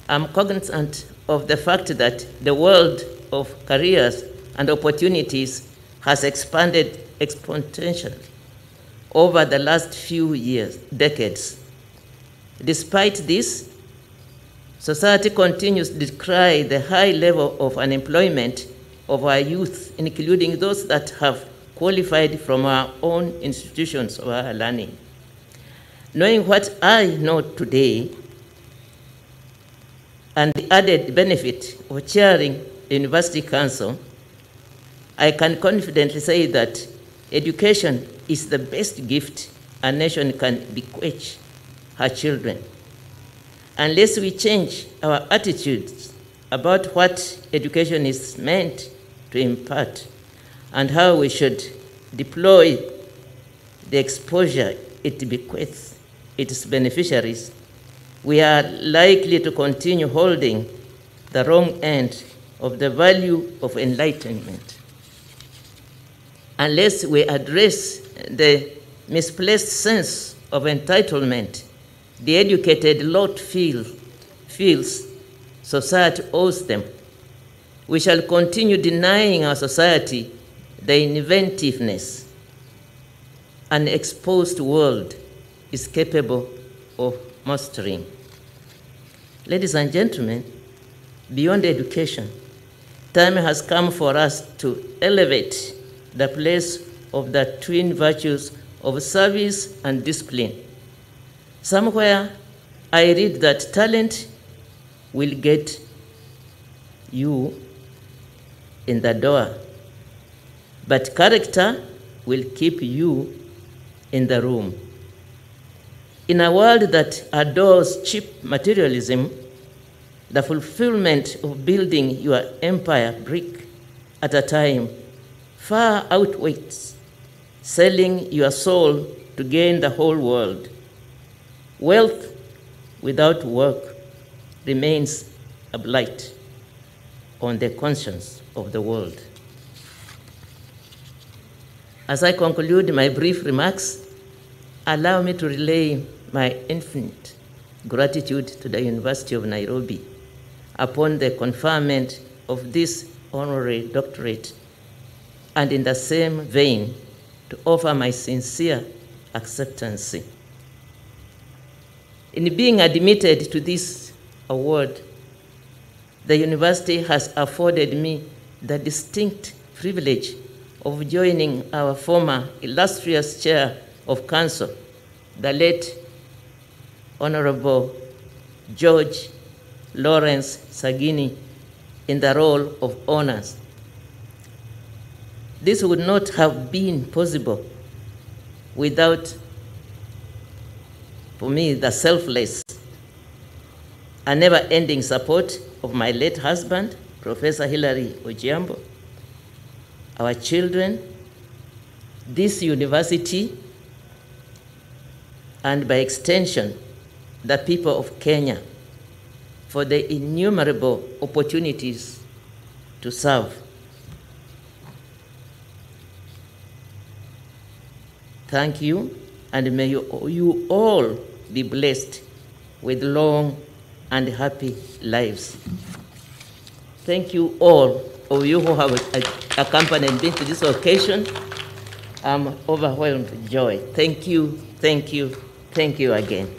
I'm cognizant of the fact that the world of careers and opportunities has expanded exponentially over the last few decades. Despite this, society continues to decry the high level of unemployment of our youth, including those that have qualified from our own institutions of higher learning. Knowing what I know today, and the added benefit of chairing the University Council, I can confidently say that education is the best gift a nation can bequeath her children. Unless we change our attitudes about what education is meant to impart and how we should deploy the exposure it bequeaths its beneficiaries, we are likely to continue holding the wrong end of the value of enlightenment. Unless we address the misplaced sense of entitlement the educated lot feels society owes them, we shall continue denying our society the inventiveness an exposed world is capable of mastering. Ladies and gentlemen, beyond education, time has come for us to elevate the place of the twin virtues of service and discipline. Somewhere I read that talent will get you in the door, but character will keep you in the room. In a world that adores cheap materialism, the fulfillment of building your empire brick at a time far outweighs selling your soul to gain the whole world. Wealth without work remains a blight on the conscience of the world. As I conclude my brief remarks, allow me to relay my infinite gratitude to the University of Nairobi upon the conferment of this honorary doctorate, and in the same vein, to offer my sincere acceptance. In being admitted to this award, the university has afforded me the distinct privilege of joining our former illustrious chair of council, the late Honorable George Lawrence Sagini, in the role of honors. This would not have been possible without, for me, the selfless and never-ending support of my late husband, Professor Hilary Ojiambo, our children, this university, and by extension, the people of Kenya, for the innumerable opportunities to serve. Thank you, and may you all be blessed with long and happy lives. Thank you all of you who have accompanied me to this occasion. I'm overwhelmed with joy. Thank you, thank you, thank you again.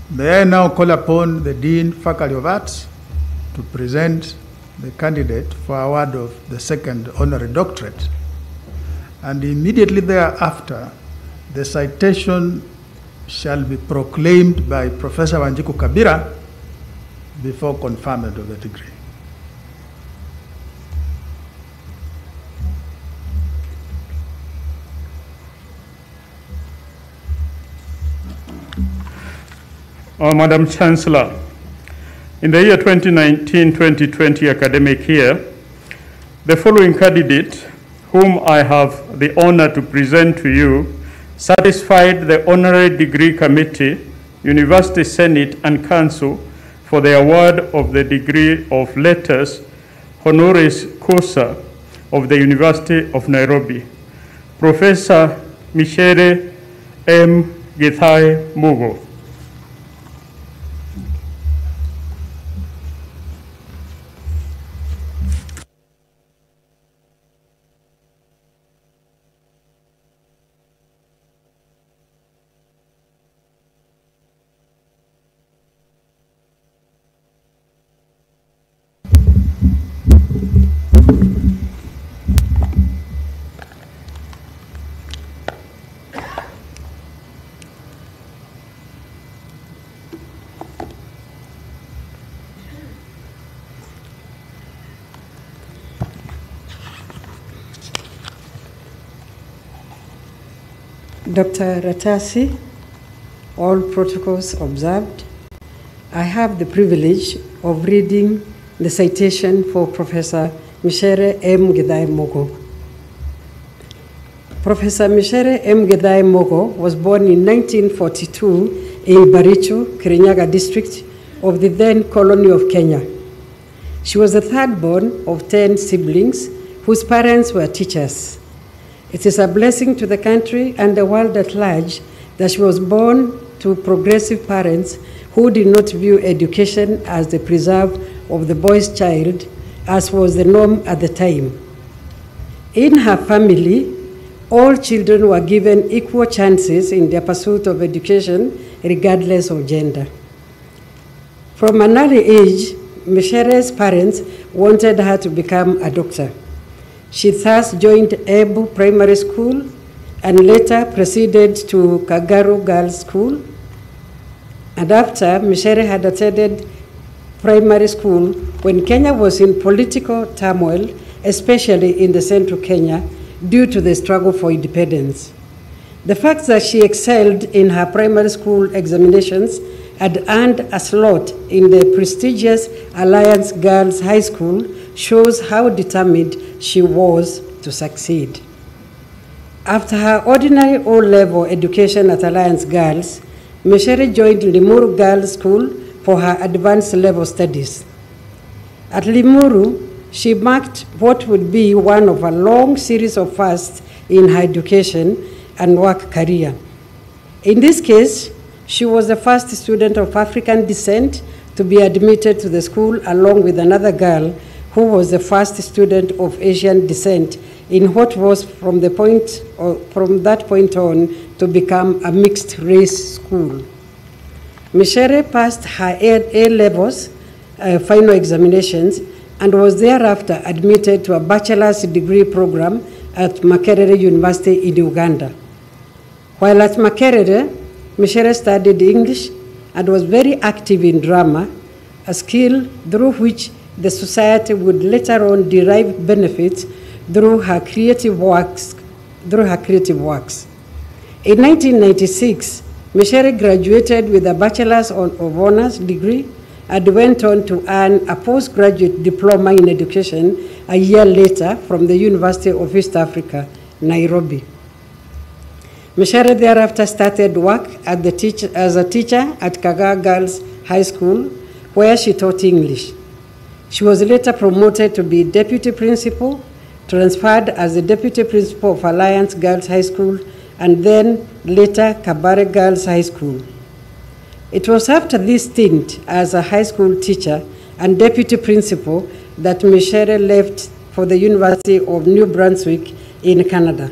May I now call upon the Dean, Faculty of Arts, to present the candidate for award of the second honorary doctorate. And immediately thereafter, the citation shall be proclaimed by Professor Wanjiku Kabira before conferment of the degree. Madam Chancellor, in the year 2019-2020 academic year, the following candidate, whom I have the honor to present to you, satisfied the Honorary Degree Committee, University Senate, and Council for the award of the degree of Letters Honoris Causa of the University of Nairobi, Professor Michere M. Githai Mugo. Dr. Ratasi, all protocols observed. I have the privilege of reading the citation for Professor Michere M. Githai Mugo. Professor Michere M. Githai Mugo was born in 1942 in Baricho, Kirinyaga district of the then colony of Kenya. She was the third born of 10 siblings whose parents were teachers. It is a blessing to the country and the world at large that she was born to progressive parents who did not view education as the preserve of the boy's child, as was the norm at the time. In her family, all children were given equal chances in their pursuit of education, regardless of gender. From an early age, Michere's parents wanted her to become a doctor. She thus joined Ebu Primary School and later proceeded to Kagaru Girls School. And after Michere had attended primary school when Kenya was in political turmoil, especially in the central Kenya, due to the struggle for independence. The fact that she excelled in her primary school examinations had earned a slot in the prestigious Alliance Girls High School shows how determined she was to succeed. After her ordinary O-level education at Alliance Girls, Michere joined Limuru Girls School for her advanced level studies. At Limuru, she marked what would be one of a long series of firsts in her education and work career. In this case, she was the first student of African descent to be admitted to the school, along with another girl who was the first student of Asian descent in what was from that point on to become a mixed race school. Michere passed her A-levels final examinations and was thereafter admitted to a bachelor's degree program at Makerere University in Uganda. While at Makerere, Michere studied English and was very active in drama, a skill through which the society would later on derive benefits through her creative works. In 1996, Mishere graduated with a Bachelor's of Honors degree and went on to earn a postgraduate diploma in education a year later from the University of East Africa, Nairobi. Mishere thereafter started work as a teacher at Kaga Girls High School, where she taught English. She was later promoted to be deputy principal, transferred as the deputy principal of Alliance Girls High School, and then later Kabare Girls High School. It was after this stint as a high school teacher and deputy principal that Mishere left for the University of New Brunswick in Canada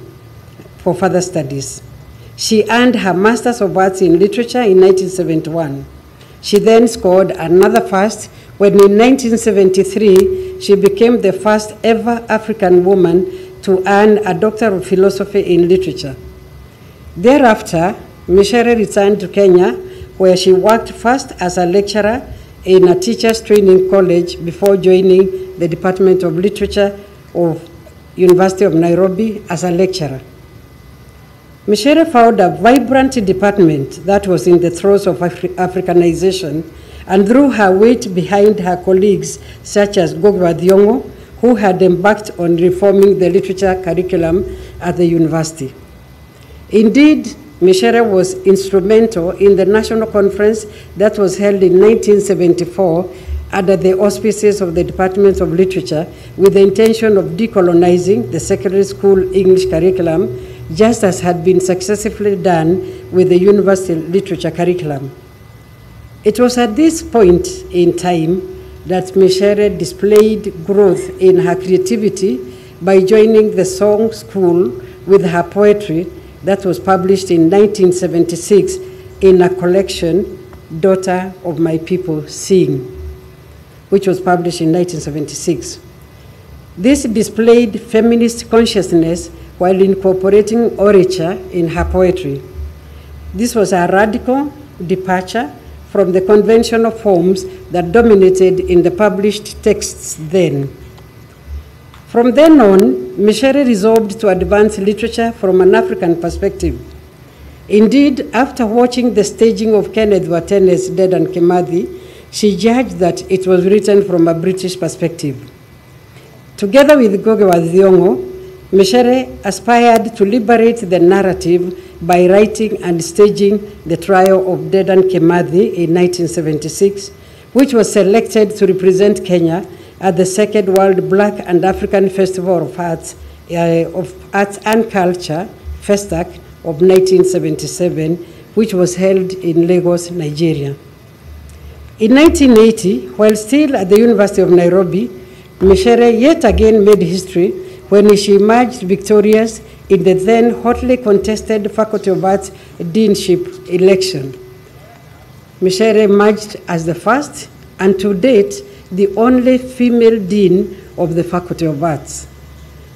for further studies. She earned her Master's of Arts in Literature in 1971. She then scored another first when in 1973 she became the first ever African woman to earn a Doctor of Philosophy in Literature. Thereafter, Mishere returned to Kenya, where she worked first as a lecturer in a teacher's training college before joining the Department of Literature of University of Nairobi as a lecturer. Mishere found a vibrant department that was in the throes of Africanization and threw her weight behind her colleagues such as Gogwa Thiongo, who had embarked on reforming the literature curriculum at the university. Indeed, Mishere was instrumental in the national conference that was held in 1974 under the auspices of the Department of Literature with the intention of decolonizing the secondary school English curriculum, just as had been successfully done with the university literature curriculum. It was at this point in time that Mishere displayed growth in her creativity by joining the song school with her poetry that was published in 1976 in a collection, Daughter of My People Sing, which was published in 1976. This displayed feminist consciousness while incorporating orature in her poetry. This was a radical departure from the conventional forms that dominated in the published texts then. From then on, Mishere resolved to advance literature from an African perspective. Indeed, after watching the staging of Kenneth Watene's Dedan Kimathi, she judged that it was written from a British perspective. Together with Gogwa Thiongo, Mishere aspired to liberate the narrative by writing and staging the trial of Dedan Kimathi in 1976, which was selected to represent Kenya at the Second World Black and African Festival of Arts and Culture, FESTAC, of 1977, which was held in Lagos, Nigeria. In 1980, while still at the University of Nairobi, Mishere yet again made history when she emerged victorious in the then hotly contested Faculty of Arts deanship election. Mishere emerged as the first and to date the only female dean of the Faculty of Arts.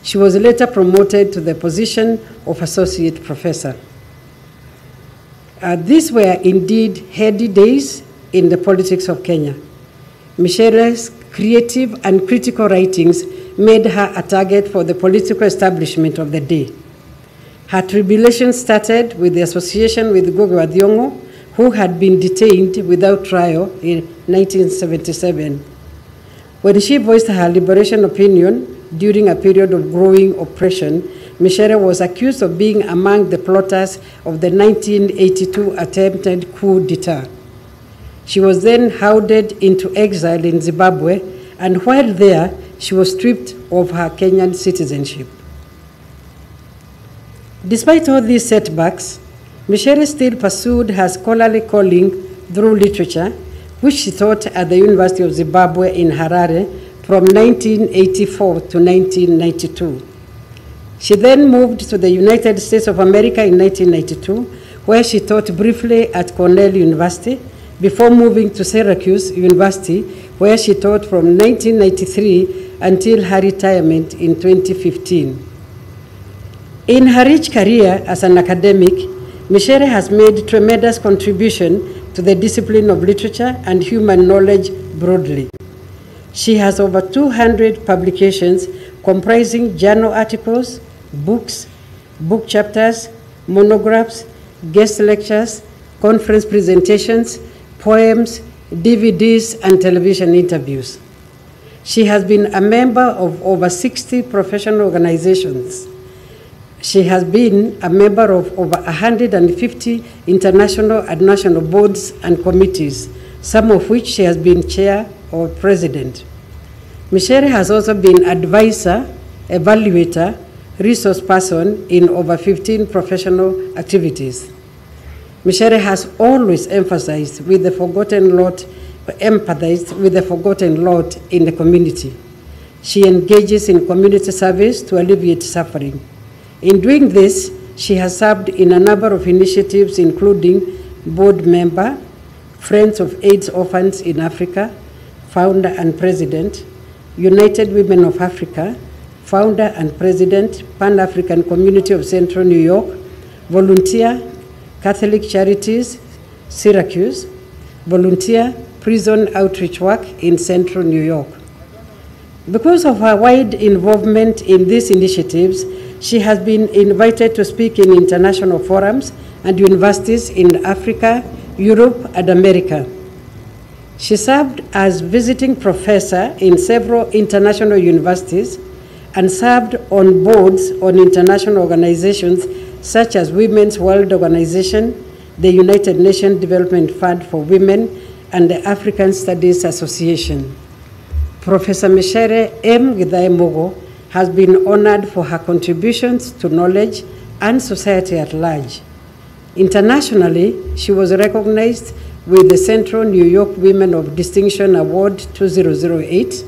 She was later promoted to the position of associate professor. These were indeed heady days in the politics of Kenya. Mishere's creative and critical writings made her a target for the political establishment of the day. Her tribulations started with the association with Gogwa Thiongo, who had been detained without trial in 1977. When she voiced her liberation opinion during a period of growing oppression, Mishere was accused of being among the plotters of the 1982 attempted coup d'etat. She was then hounded into exile in Zimbabwe, and while there, she was stripped of her Kenyan citizenship. Despite all these setbacks, Mishere still pursued her scholarly calling through literature, which she taught at the University of Zimbabwe in Harare from 1984 to 1992. She then moved to the United States of America in 1992, where she taught briefly at Cornell University, before moving to Syracuse University, where she taught from 1993 until her retirement in 2015. In her rich career as an academic, Mishere has made tremendous contribution to the discipline of literature and human knowledge broadly. She has over 200 publications comprising journal articles, books, book chapters, monographs, guest lectures, conference presentations, poems, DVDs, and television interviews. She has been a member of over 60 professional organizations. She has been a member of over 150 international and national boards and committees, some of which she has been chair or president. Michere has also been advisor, evaluator, resource person in over 15 professional activities. Michere has always empathized with the forgotten lot in the community. She engages in community service to alleviate suffering. In doing this, she has served in a number of initiatives, including board member, Friends of AIDS Orphans in Africa, founder and president, United Women of Africa, founder and president, Pan-African Community of Central New York, volunteer, Catholic Charities, Syracuse, volunteer, prison outreach work in Central New York. Because of her wide involvement in these initiatives, she has been invited to speak in international forums and universities in Africa, Europe, and America. She served as visiting professor in several international universities and served on boards on international organizations such as Women's World Organization, the United Nations Development Fund for Women, and the African Studies Association. Professor Michere M. Githai-Mogo has been honored for her contributions to knowledge and society at large. Internationally, she was recognized with the Central New York Women of Distinction Award 2008,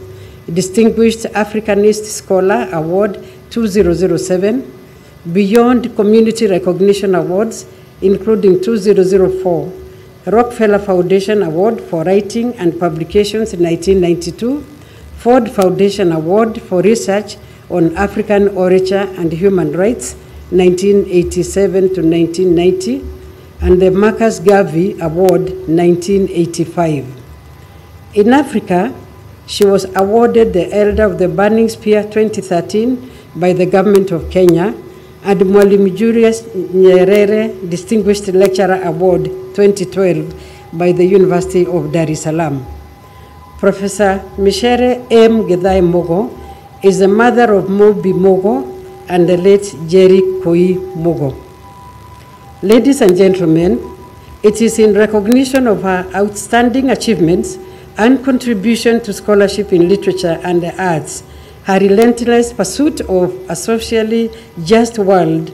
Distinguished Africanist Scholar Award 2007, Beyond Community Recognition Awards, including 2004, Rockefeller Foundation Award for Writing and Publications in 1992, Ford Foundation Award for Research on African Orature and Human Rights, 1987 to 1990, and the Marcus Garvey Award, 1985. In Africa, she was awarded the Elder of the Burning Spear 2013 by the Government of Kenya, and Mwalimu Julius Nyerere Distinguished Lecturer Award 2012 by the University of Dar es Salaam. Professor Michere M. Githai-Mogo is the mother of Moby Mogo and the late Jerry Koi Mogo. Ladies and gentlemen, it is in recognition of her outstanding achievements and contribution to scholarship in literature and the arts, her relentless pursuit of a socially just world,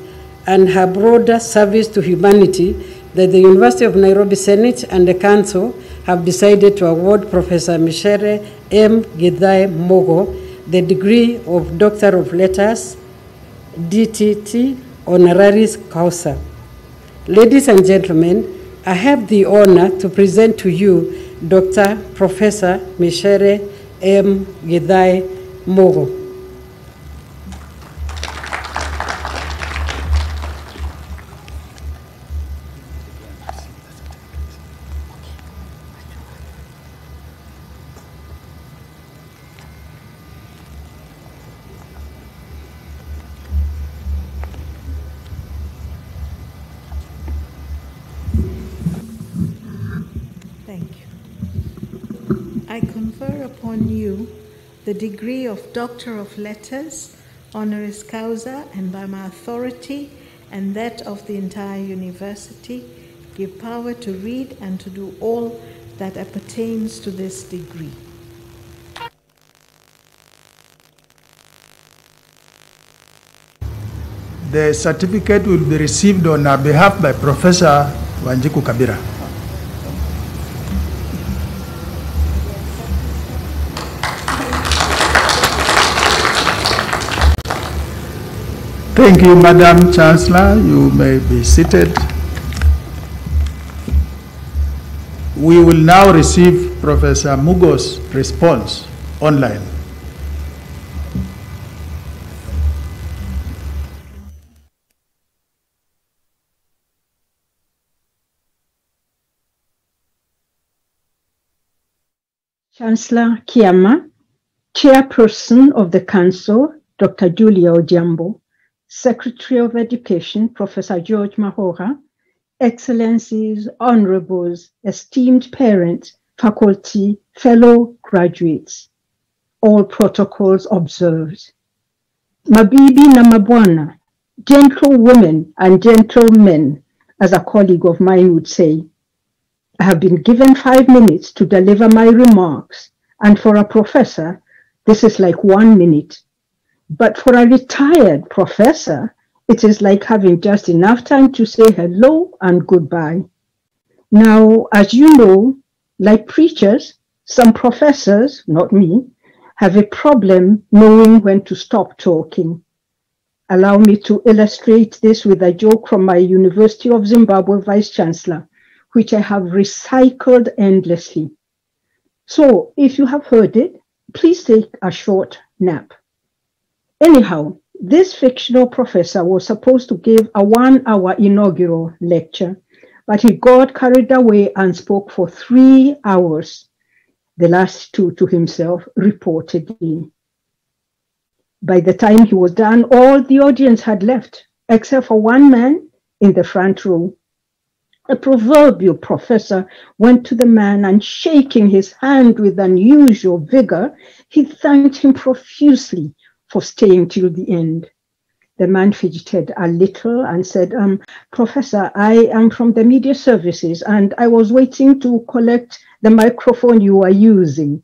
and her broader service to humanity that the University of Nairobi Senate and the Council have decided to award Professor Michere M. Githai-Mogo the degree of Doctor of Letters, DTT, honoris causa. Ladies and gentlemen, I have the honor to present to you Dr. Professor Michere M. Githai-Mogo. I confer upon you the degree of Doctor of Letters, honoris causa, and by my authority and that of the entire university, give power to read and to do all that appertains to this degree. The certificate will be received on our behalf by Professor Wanjiku Kabira. Thank you, Madam Chancellor. You may be seated. We will now receive Professor Mugo's response online. Chancellor Kiama, Chairperson of the Council, Dr. Julia Ojiambo, Secretary of Education, Professor George Magoha, Excellencies, Honorables, esteemed parents, faculty, fellow graduates, all protocols observed. Mabibi na mabwana, gentlewomen and gentlemen, as a colleague of mine would say, I have been given 5 minutes to deliver my remarks, and for a professor, this is like 1 minute. But for a retired professor, it is like having just enough time to say hello and goodbye. Now, as you know, like preachers, some professors, not me, have a problem knowing when to stop talking. Allow me to illustrate this with a joke from my University of Zimbabwe Vice Chancellor, which I have recycled endlessly. So if you have heard it, please take a short nap. Anyhow, this fictional professor was supposed to give a 1-hour inaugural lecture, but he got carried away and spoke for 3 hours, the last 2 to himself, reportedly. By the time he was done, all the audience had left, except for one man in the front row. A proverbial professor went to the man and, shaking his hand with unusual vigor, he thanked him profusely for staying till the end. The man fidgeted a little and said, Professor, I am from the media services and I was waiting to collect the microphone you are using.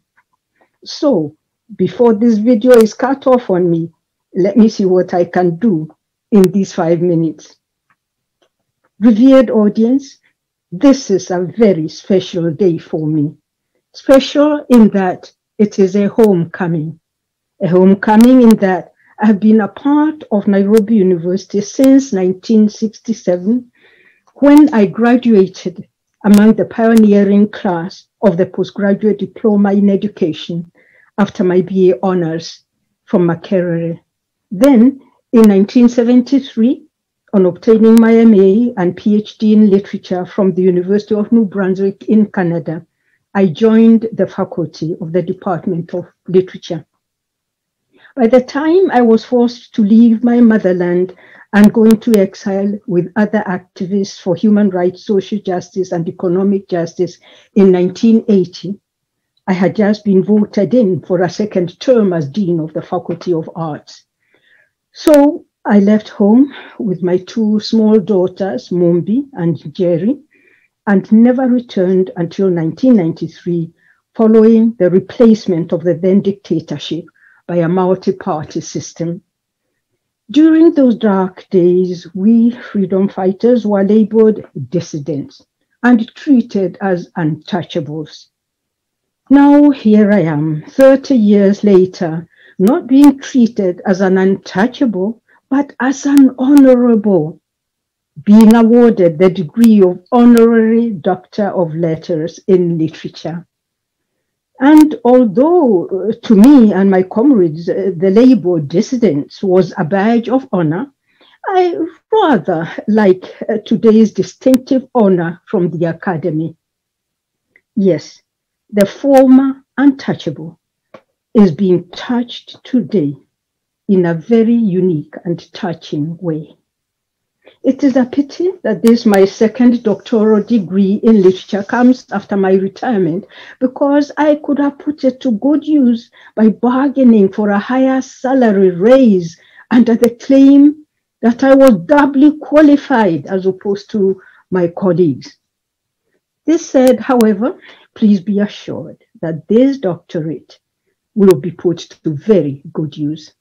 So, before this video is cut off on me, let me see what I can do in these 5 minutes. Revered audience, this is a very special day for me. Special in that it is a homecoming. A homecoming in that I have been a part of Nairobi University since 1967, when I graduated among the pioneering class of the postgraduate diploma in education after my BA honors from Makerere. Then, in 1973, on obtaining my MA and PhD in literature from the University of New Brunswick in Canada, I joined the faculty of the Department of Literature. By the time I was forced to leave my motherland and go into exile with other activists for human rights, social justice, and economic justice in 1980, I had just been voted in for a second term as Dean of the Faculty of Arts. So I left home with my 2 small daughters, Mombi and Jerry, and never returned until 1993, following the replacement of the then dictatorship by a multi-party system. During those dark days, we freedom fighters were labeled dissidents and treated as untouchables. Now here I am, 30 years later, not being treated as an untouchable, but as an honorable, being awarded the degree of Honorary Doctor of Letters in Literature. And although to me and my comrades, the label dissidents was a badge of honor, I rather like today's distinctive honor from the Academy. Yes, the former untouchable is being touched today in a very unique and touching way. It is a pity that this, my second doctoral degree in literature, comes after my retirement, because I could have put it to good use by bargaining for a higher salary raise under the claim that I was doubly qualified as opposed to my colleagues. This said, however, please be assured that this doctorate will be put to very good use.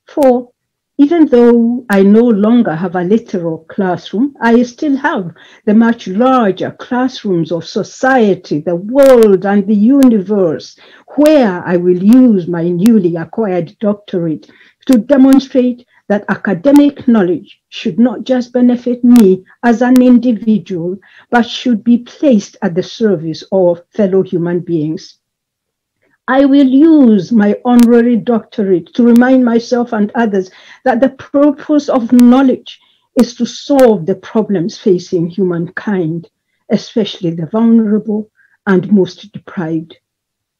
For even though I no longer have a literal classroom, I still have the much larger classrooms of society, the world, and the universe, where I will use my newly acquired doctorate to demonstrate that academic knowledge should not just benefit me as an individual, but should be placed at the service of fellow human beings. I will use my honorary doctorate to remind myself and others that the purpose of knowledge is to solve the problems facing humankind, especially the vulnerable and most deprived.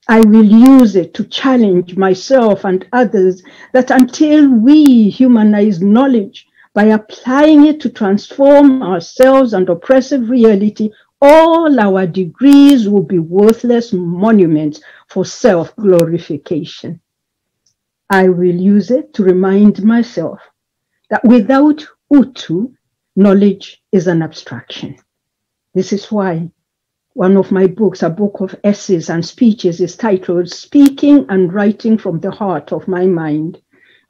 I will use it to challenge myself and others that until we humanize knowledge by applying it to transform ourselves and oppressive reality, all our degrees will be worthless monuments for self-glorification. I will use it to remind myself that without Utu, knowledge is an abstraction. This is why one of my books, a book of essays and speeches, is titled Speaking and Writing from the Heart of My Mind.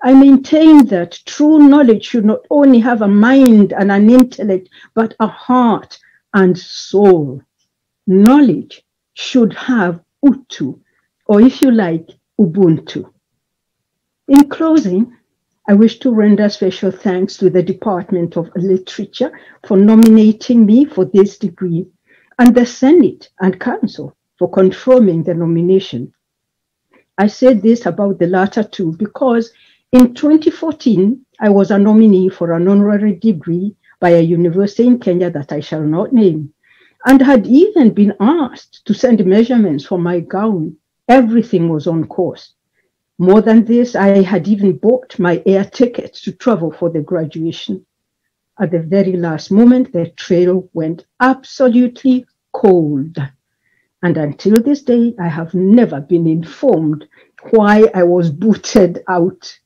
I maintain that true knowledge should not only have a mind and an intellect, but a heart and soul. Knowledge should have Utu, or if you like, Ubuntu. In closing, I wish to render special thanks to the Department of Literature for nominating me for this degree, and the Senate and Council for confirming the nomination. I said this about the latter two because in 2014, I was a nominee for an honorary degree by a university in Kenya that I shall not name, and had even been asked to send measurements for my gown. Everything was on course. More than this, I had even bought my air ticket to travel for the graduation. At the very last moment, the trail went absolutely cold. And until this day, I have never been informed why I was booted out.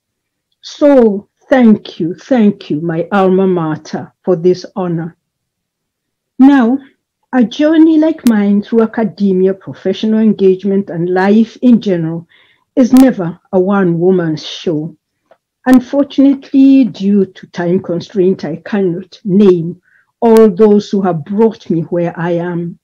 So thank you, my alma mater, for this honor. Now, a journey like mine through academia, professional engagement, and life in general is never a one-woman's show. Unfortunately, due to time constraint, I cannot name all those who have brought me where I am.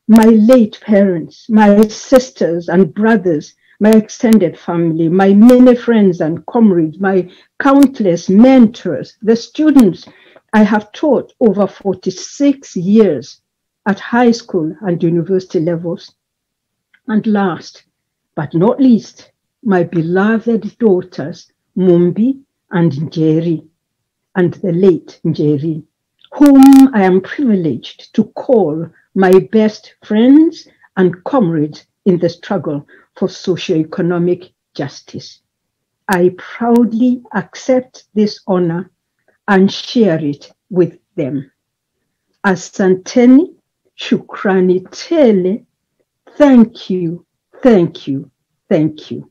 My late parents, my sisters and brothers, my extended family, my many friends and comrades, my countless mentors, the students I have taught over 46 years at high school and university levels. And last but not least, my beloved daughters, Mumbi and Njeri, and the late Njeri, whom I am privileged to call my best friends and comrades in the struggle for socioeconomic justice. I proudly accept this honor and share it with them. Asanteni, shukrani tele, thank you, thank you, thank you.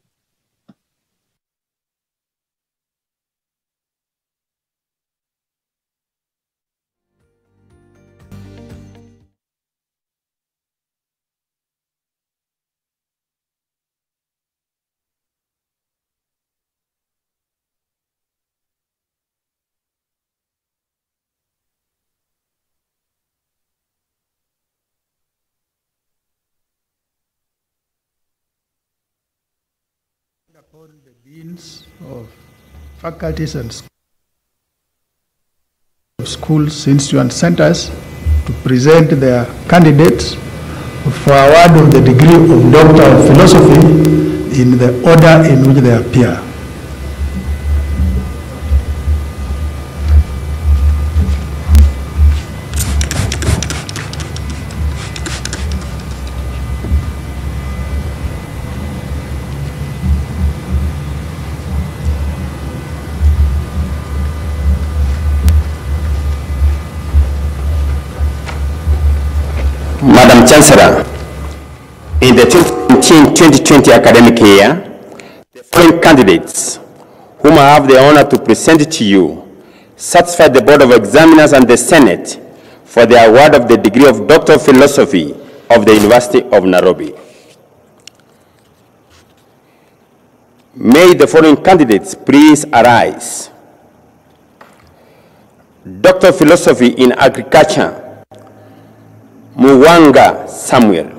Upon the deans of faculties and schools, institutes, and centers to present their candidates for award of the degree of Doctor of Philosophy in the order in which they appear. Madam Chancellor, in the 2019-2020 academic year, the following candidates, whom I have the honor to present to you, satisfied the Board of Examiners and the Senate for the award of the degree of Doctor of Philosophy of the University of Nairobi. May the following candidates please arise. Doctor of Philosophy in Agriculture, Muwanga Samuel.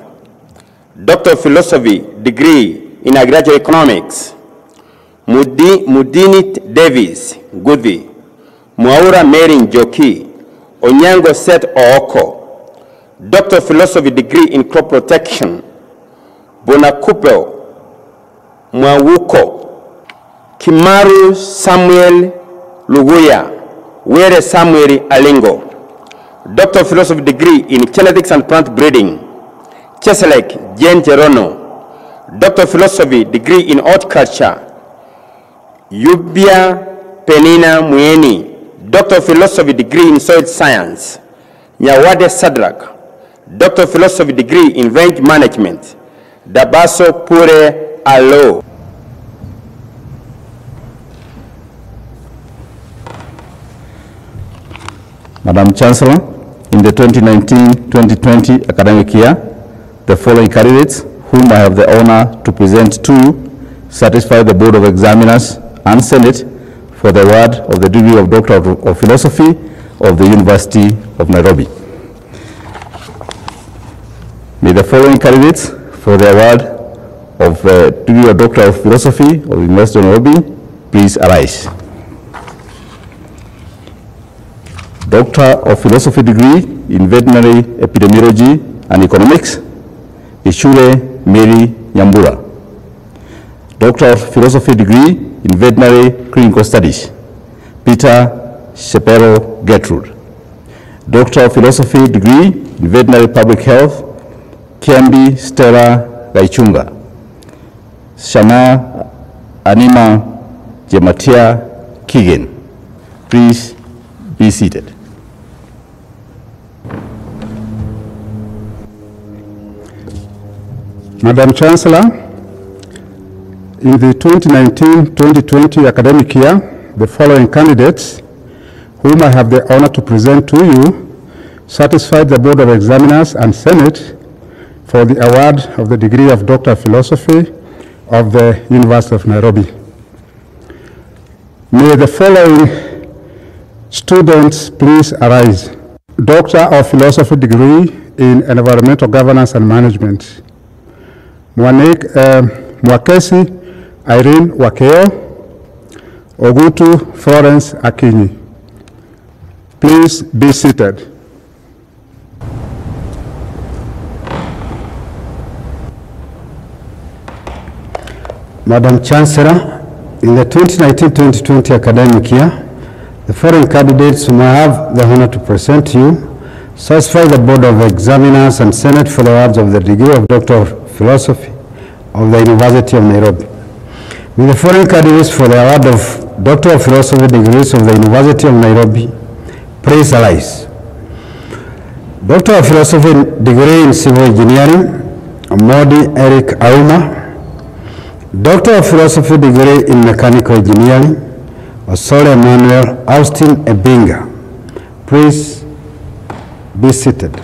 Doctor of Philosophy, degree in Agricultural Economics, Mudinit Davis Gudvi. Mwaura Mary Njoki, Onyango Seth Ooko. Doctor of Philosophy, degree in Crop Protection, Bonakupel Mwawuko. Kimaru Samuel Luguya, Were Samuel Alingo. Doctor of Philosophy, degree in Genetics and Plant Breeding, Cheselek Jen Jerono. Doctor of Philosophy, degree in Horticulture, Yubia Penina Mueni Doctor of Philosophy degree in Soil Science, Nyawade Sadrak, Doctor of Philosophy degree in Range Management, Dabaso Pure Alo. Madam Chancellor, in the 2019-2020 academic year, the following candidates, whom I have the honor to present to you, satisfy the Board of Examiners and Senate for the award of the degree of Doctor of Philosophy of the University of Nairobi. May the following candidates for the award of the degree of Doctor of Philosophy of the University of Nairobi please arise. Doctor of Philosophy degree in Veterinary Epidemiology and Economics, Ishure Mary Nyambura. Doctor of Philosophy degree in Veterinary Clinical Studies, Peter Shepero Gertrude. Doctor of Philosophy degree in Veterinary Public Health, Kiambi Stella Gaichunga. Shana Anima Jematia Kigen. Please be seated. Madam Chancellor, in the 2019-2020 academic year, the following candidates, whom I have the honor to present to you, satisfied the Board of Examiners and Senate for the award of the degree of Doctor of Philosophy of the University of Nairobi. May the following students please arise. Doctor of Philosophy degree in Environmental Governance and Management, Mwakesi Irene Wakeo, Ogutu Florence Akinyi. Please be seated. Madam Chancellor, in the 2019-2020 academic year, the following candidates whom I have the honor to present to you satisfy the Board of Examiners and Senate for the awards of the degree of Doctor of Philosophy of the University of Nairobi. With the following candidates for the award of Doctor of Philosophy degrees of the University of Nairobi, please arise. Doctor of Philosophy degree in Civil Engineering, Modi Eric Auma. Doctor of Philosophy degree in Mechanical Engineering, Osole Emmanuel Austin Ebinga. Please be seated.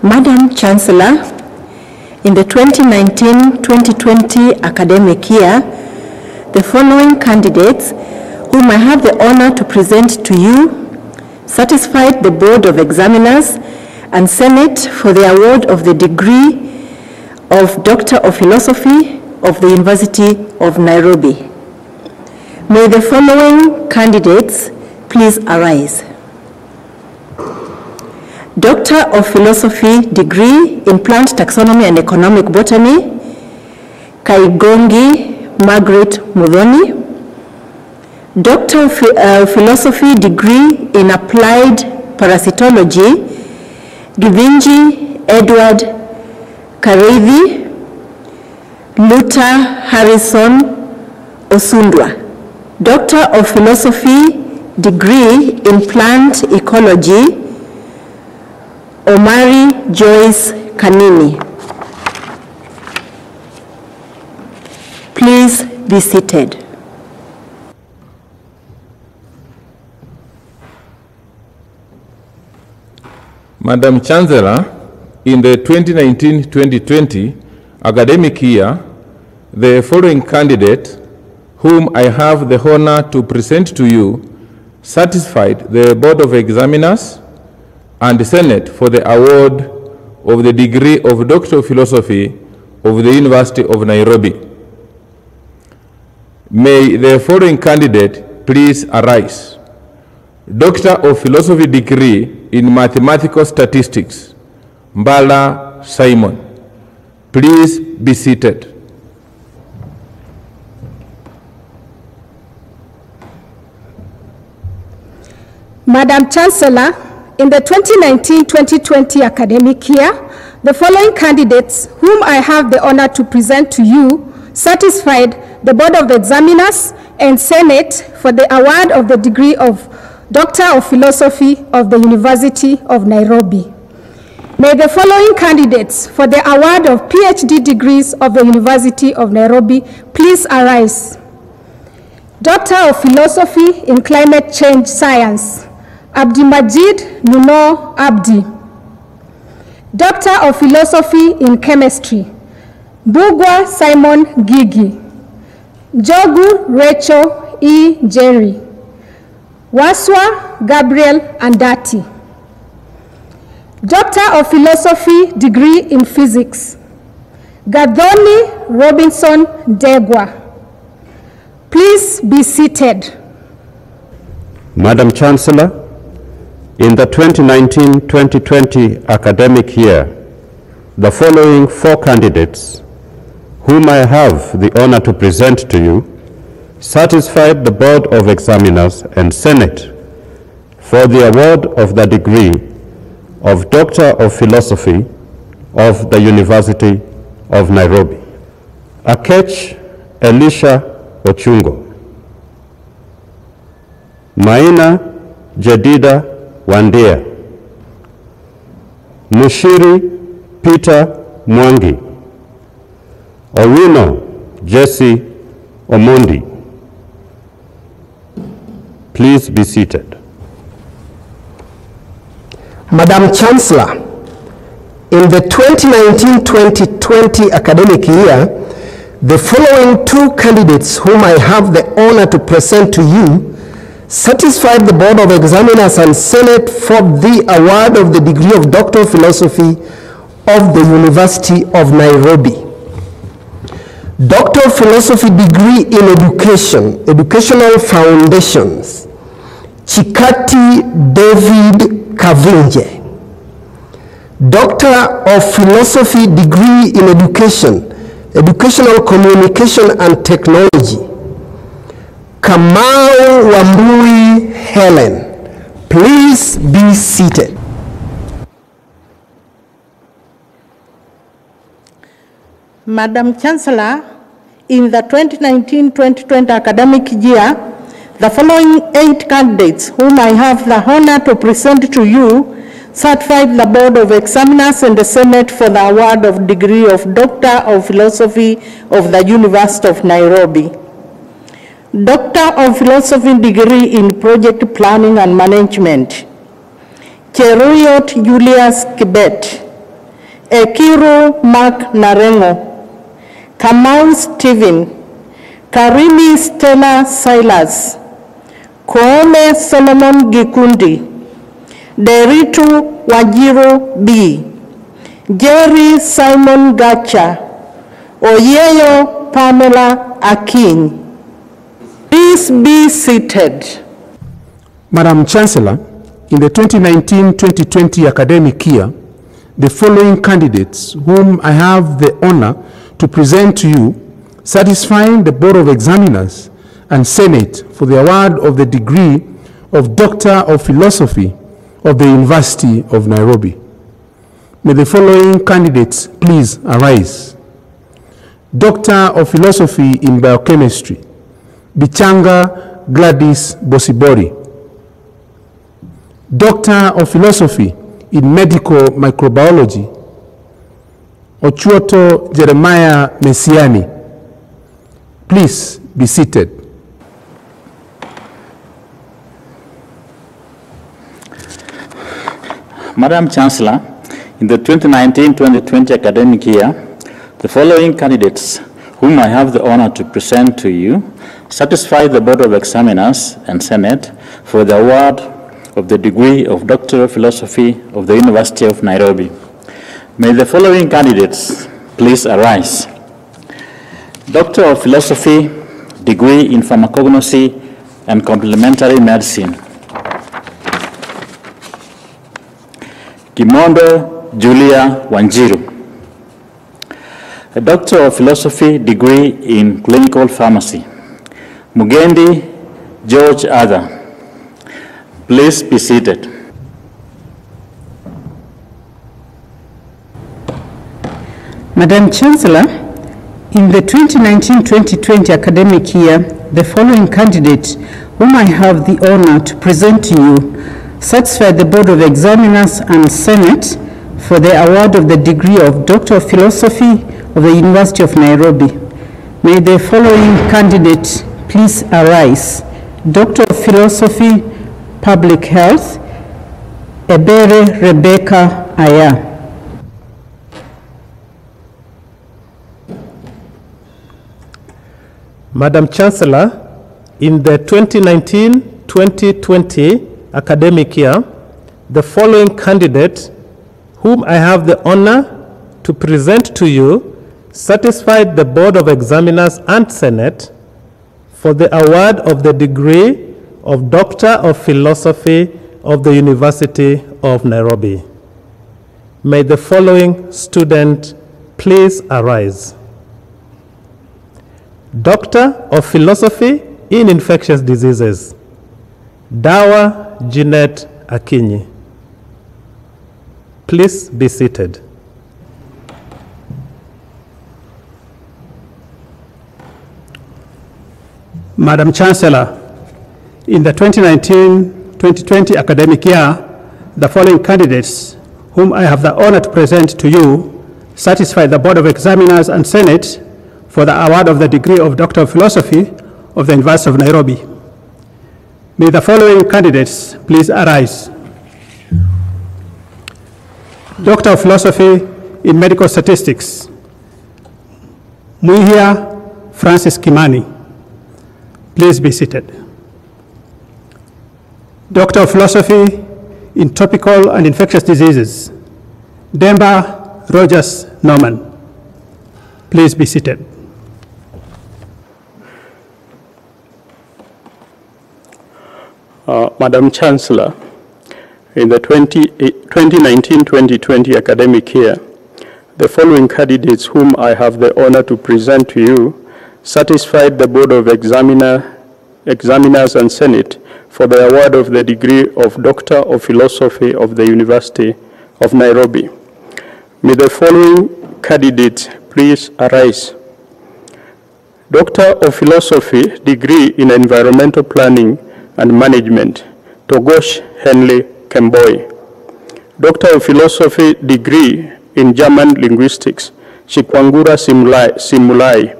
Madam Chancellor, in the 2019-2020 academic year, the following candidates, whom I have the honor to present to you, satisfied the Board of Examiners and Senate for the award of the degree of Doctor of Philosophy of the University of Nairobi. May the following candidates please arise. Doctor of Philosophy degree in Plant Taxonomy and Economic Botany, Kaigongi Margaret Mudhoni. Doctor of Philosophy degree in Applied Parasitology, Givinji Edward Kareithi, Luther Harrison Osundwa. Doctor of Philosophy degree in Plant Ecology, Omari Joyce Kanini. Please be seated. Madam Chancellor, in the 2019-2020 academic year, the following candidate, whom I have the honor to present to you, satisfied the Board of Examiners and the Senate for the award of the degree of Doctor of Philosophy of the University of Nairobi. May the following candidate please arise. Doctor of Philosophy degree in Mathematical Statistics, Mbala Simon. Please be seated. Madam Chancellor, in the 2019-2020 academic year, the following candidates, whom I have the honor to present to you, satisfied the Board of Examiners and Senate for the award of the degree of Doctor of Philosophy of the University of Nairobi. May the following candidates for the award of PhD degrees of the University of Nairobi please arise. Doctor of Philosophy in Climate Change Science, Abdimajid Nuno Abdi. Doctor of Philosophy in Chemistry, Bugwa Simon Gigi. Jogu Rachel E. Jerry. Waswa Gabriel Andati. Doctor of Philosophy degree in Physics, Gadhoni Robinson Degwa. Please be seated. Madam Chancellor, in the 2019-2020 academic year, the following 4 candidates, whom I have the honor to present to you, satisfied the Board of Examiners and Senate for the award of the degree of Doctor of Philosophy of the University of Nairobi. Akech Elisha Ochungo. Maina Jedida Wandia. Mushiri Peter Mwangi. Owino Jesse Omondi. Please be seated. Madam Chancellor, in the 2019-2020 academic year, the following 2 candidates whom I have the honor to present to you satisfied the Board of Examiners and Senate for the award of the degree of Doctor of Philosophy of the University of Nairobi. Doctor of Philosophy degree in Education, Educational Foundations, Chikati David Kavinje. Doctor of Philosophy degree in Education, Educational Communication and Technology, Kamau Wambui Helen. Please be seated. Madam Chancellor, in the 2019-2020 academic year, the following 8 candidates whom I have the honor to present to you certified the Board of Examiners and the Senate for the award of degree of Doctor of Philosophy of the University of Nairobi. Doctor of Philosophy degree in Project Planning and Management, Cheruyot Julius Kibet. Ekiru Mark Narengo. Kamau Stephen. Karimi Stella Silas. Koome Solomon Gikundi. Deritu Wajiro B. Jerry Simon Gacha. Oyeyo Pamela Akin. Please be seated. Madam Chancellor, in the 2019-2020 academic year, the following candidates whom I have the honor to present to you, satisfying the Board of Examiners and Senate for the award of the degree of Doctor of Philosophy of the University of Nairobi. May the following candidates please arise. Doctor of Philosophy in Biochemistry, Bichanga Gladys Bosibori. Doctor of Philosophy in Medical Microbiology, Ochuoto Jeremiah Messiani. Please be seated. Madam Chancellor, in the 2019-2020 academic year, the following candidates whom I have the honor to present to you satisfy the Board of Examiners and Senate for the award of the degree of Doctor of Philosophy of the University of Nairobi. May the following candidates please arise. Doctor of Philosophy, degree in Pharmacognosy and Complementary Medicine, Kimondo Julia Wanjiru. A Doctor of Philosophy, degree in Clinical Pharmacy, Mugendi George Adha. Please be seated. Madam Chancellor, in the 2019-2020 academic year, the following candidates whom I have the honor to present to you satisfied the Board of Examiners and Senate for the award of the degree of Doctor of Philosophy of the University of Nairobi. May the following candidates please arise. Doctor of Philosophy, Public Health, Ebere Rebecca Aya. Madam Chancellor, in the 2019-2020 academic year, the following candidate, whom I have the honor to present to you, satisfied the Board of Examiners and Senate for the award of the degree of Doctor of Philosophy of the University of Nairobi. May the following student please arise. Doctor of Philosophy in Infectious Diseases, Dawa Jeanette Akinyi. Please be seated. Madam Chancellor, in the 2019-2020 academic year, the following candidates, whom I have the honor to present to you, satisfy the Board of Examiners and Senate for the award of the degree of Doctor of Philosophy of the University of Nairobi. May the following candidates please arise. Doctor of Philosophy in Medical Statistics, Muihia Francis Kimani. Please be seated. Doctor of Philosophy in Tropical and Infectious Diseases, Demba Rogers Norman. Please be seated. Madam Chancellor, in the 2019-2020 academic year, the following candidates whom I have the honor to present to you satisfied the Board of Examiners and Senate for the award of the degree of Doctor of Philosophy of the University of Nairobi. May the following candidates please arise. Doctor of Philosophy, degree in Environmental Planning and Management, Togosh Henley Kemboi. Doctor of Philosophy, degree in German Linguistics, Shikwangura Simulai.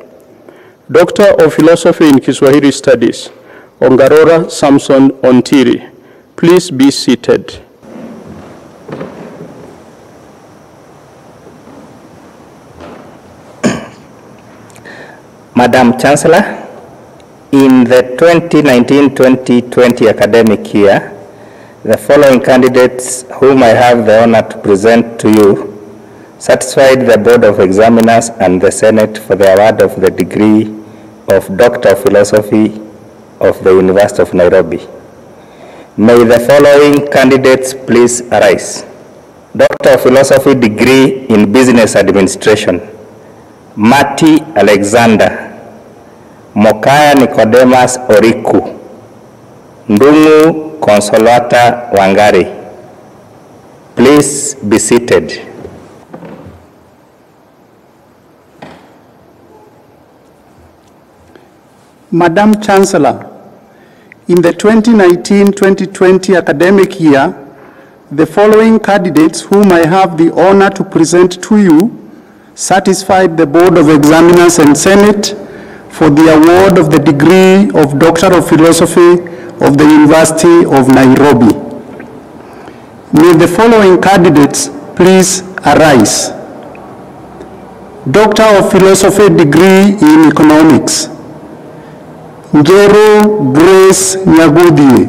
Doctor of Philosophy in Kiswahili Studies, Ongarora Samson Ontiri. Please be seated. Madam Chancellor, in the 2019-2020 academic year, the following candidates whom I have the honor to present to you satisfied the Board of Examiners and the Senate for the award of the degree of Doctor of Philosophy of the University of Nairobi. May the following candidates please arise. Doctor of Philosophy, degree in Business Administration, Mati Alexander. Mokaya Nicodemus Oriku, Ndungu Consolata Wangari. Please be seated. Madam Chancellor, in the 2019-2020 academic year, the following candidates whom I have the honor to present to you satisfied the Board of Examiners and Senate for the award of the degree of Doctor of Philosophy of the University of Nairobi. May the following candidates please arise. Doctor of Philosophy, degree in Economics, Njeru Grace Nyagudie,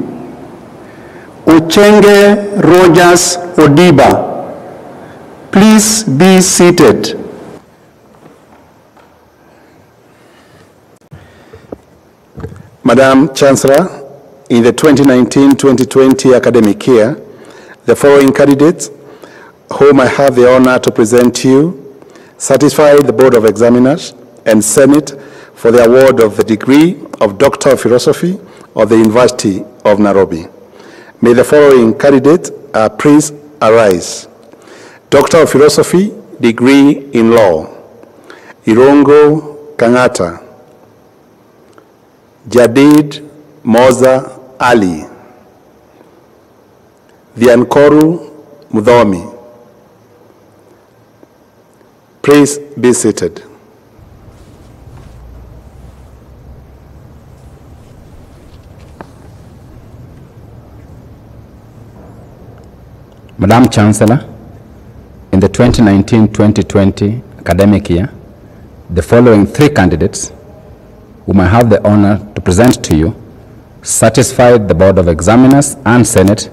Ochenge Rogers Odiba. Please be seated. Madam Chancellor, in the 2019-2020 academic year, the following candidates, whom I have the honor to present to you, satisfy the Board of Examiners and Senate for the award of the degree of Doctor of Philosophy of the University of Nairobi. May the following candidates please arise. Doctor of Philosophy, degree in Law, Irongo Kangata, Jadid Moza Ali, Viankoru Mudhomi. Please be seated. Madam Chancellor, in the 2019-2020 academic year, the following 3 candidates, whom I have the honor to present to you, satisfied the Board of Examiners and Senate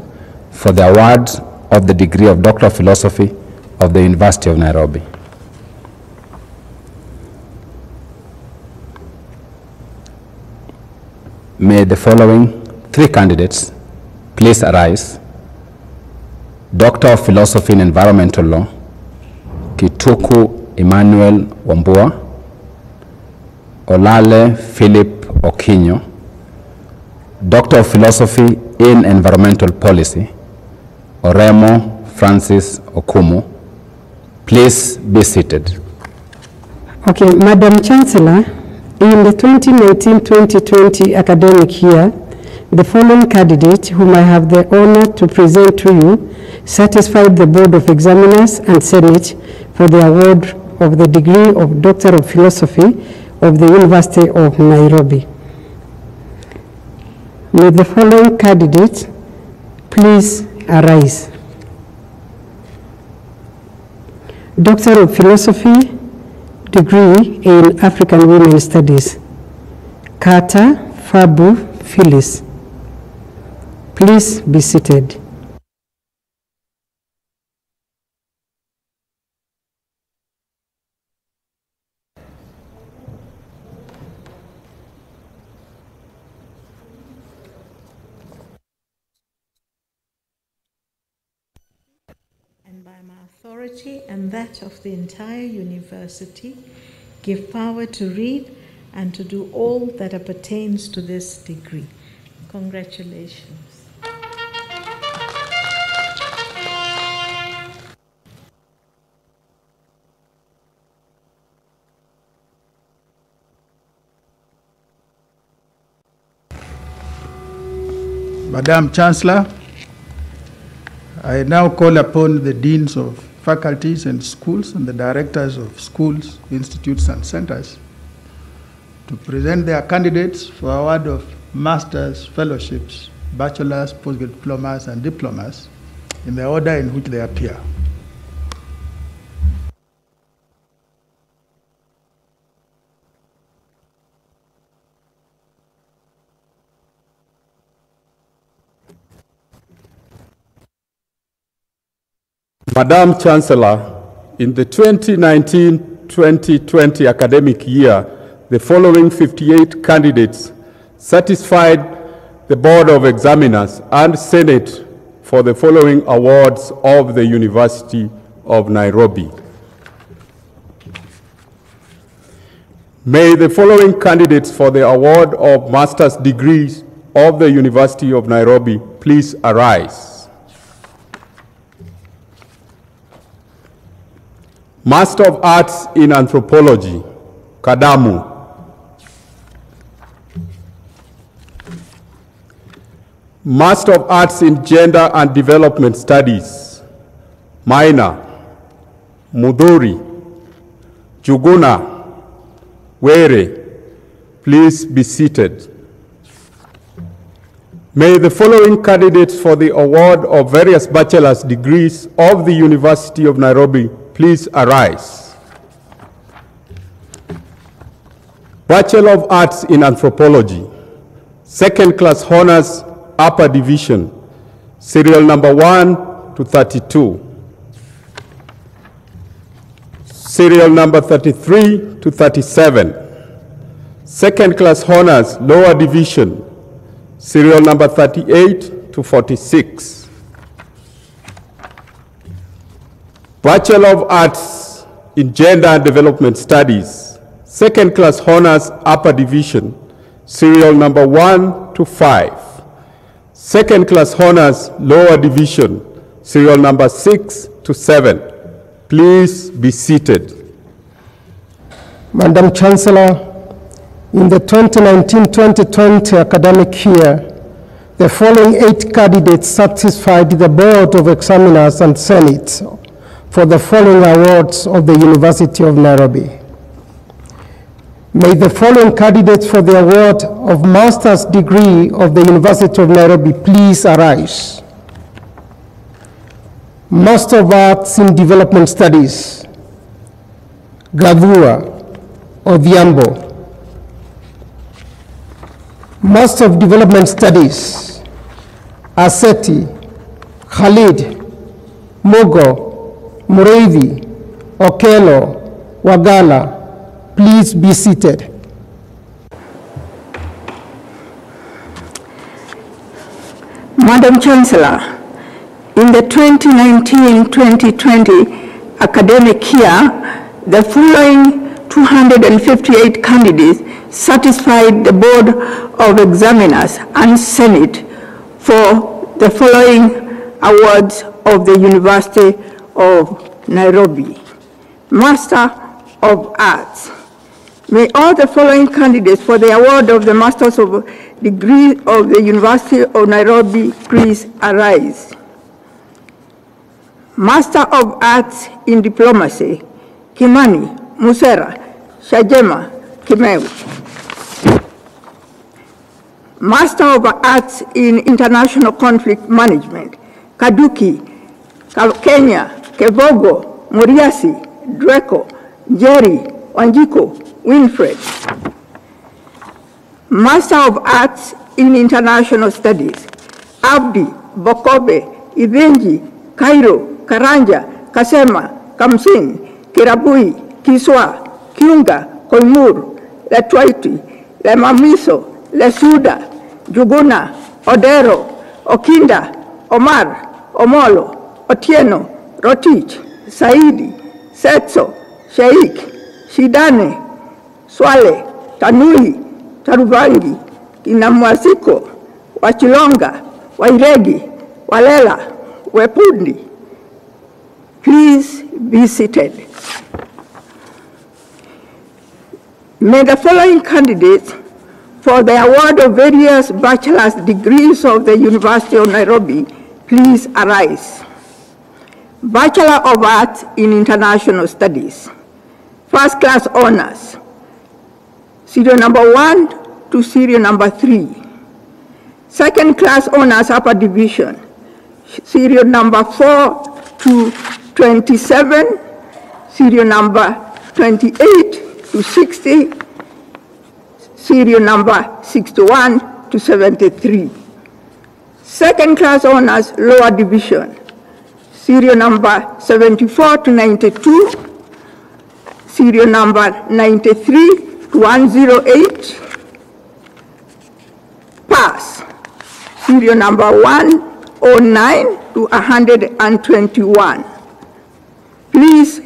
for the award of the degree of Doctor of Philosophy of the University of Nairobi. May the following 3 candidates please arise. Doctor of Philosophy in Environmental Law, Kituku Emmanuel Wambua, Olale Philip Okinyo, Doctor of Philosophy in Environmental Policy, Oremo Francis Okumu. Please be seated. Okay, Madam Chancellor, in the 2019-2020 academic year, the following candidates, whom I have the honor to present to you, satisfied the Board of Examiners and Senate for the award of the degree of Doctor of Philosophy of the University of Nairobi. May the following candidates please arise. Doctor of Philosophy, degree in African Women Studies, Carter Fabu Phyllis. Please be seated. And by my authority and that of the entire university, give power to read and to do all that appertains to this degree. Congratulations. Madam Chancellor, I now call upon the deans of faculties and schools and the directors of schools, institutes, and centers to present their candidates for award of master's fellowships, bachelor's, postdiplomas, and diplomas in the order in which they appear. Madam Chancellor, in the 2019-2020 academic year, the following 58 candidates satisfied the Board of Examiners and Senate for the following awards of the University of Nairobi. May the following candidates for the award of master's degrees of the University of Nairobi please arise. Master of Arts in Anthropology, Kadamu. Master of Arts in Gender and Development Studies, Maina, Mudhuri, Juguna, Were. Please be seated. May the following candidates for the award of various bachelor's degrees of the University of Nairobi please arise. Bachelor of Arts in Anthropology, second class honors, upper division, serial number 1 to 32, serial number 33 to 37, second class honors, lower division, serial number 38 to 46. Bachelor of Arts in Gender and Development Studies, second class honors, upper division, serial number 1 to 5. Second class honors, lower division, serial number 6 to 7. Please be seated. Madam Chancellor, in the 2019-2020 academic year, the following 8 candidates satisfied the Board of Examiners and Senate for the following awards of the University of Nairobi. May the following candidates for the award of Master's degree of the University of Nairobi please arise. Master of Arts in Development Studies, Gavua Odhiambo. Master of Development Studies, Aseti Khalid Mogo Mureithi Okelo Wagala. Please be seated. Madam Chancellor, in the 2019-2020 academic year, the following 258 candidates satisfied the Board of Examiners and Senate for the following awards of the University of Nairobi. Master of Arts. May all the following candidates for the award of the Master's of Degree of the University of Nairobi please arise. Master of Arts in Diplomacy, Kimani Musera Shajema Kimeu. Master of Arts in International Conflict Management, Kaduki Kenya Kevogo Muriasi Draco Jerry Wanjiko Winfred. Master of Arts in International Studies, Abdi Bokobe Ivenji Cairo Karanja Kasema Kamsin Kirabui Kiswa Kiunga Koimur Letwaiti Lemamiso Lesuda Juguna Odero Okinda Omar Omolo Otieno Rotich Saidi Setso Sheikh Shidane Swale Tanui Taruvangi Inamwasiko Wachilonga Wairegi Walela Wepundi. Please be seated. May the following candidates for the award of various bachelor's degrees of the University of Nairobi please arise. Bachelor of Arts in International Studies, first class honors, serial number 1 to serial number 3. Second class honors upper division, serial number 4 to 27, serial number 28 to 60, serial number 61 to 73. Second class honors lower division, serial number 74 to 92, serial number 93 to 108, pass, serial number 109 to 121. Please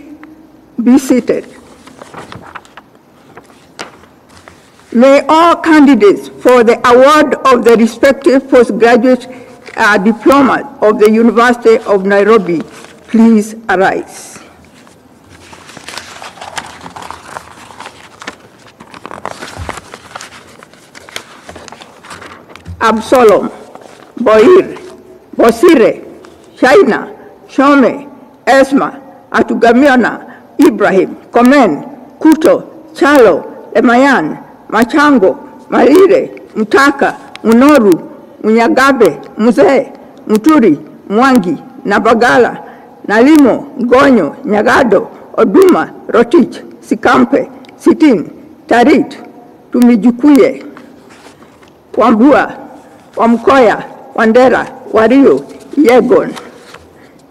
be seated. May all candidates for the award of the respective postgraduate diploma of the University of Nairobi please arise. Absalom, Boir, Bosire, Shaina, Shome, Esma, Atugamiona, Ibrahim, Komen, Kuto, Chalo, Emayan, Machango, Marire, Mutaka, Munoru, Munyagabe, Muzee, Muturi, Mwangi, Nabagala, Nalimo, Gonyo, Nyagado, Oduma, Rotich, Sikampe, Sitin, Tarit, Tumijukuye, Wambua, Wamkoya, Wandera, Wario, Yegon.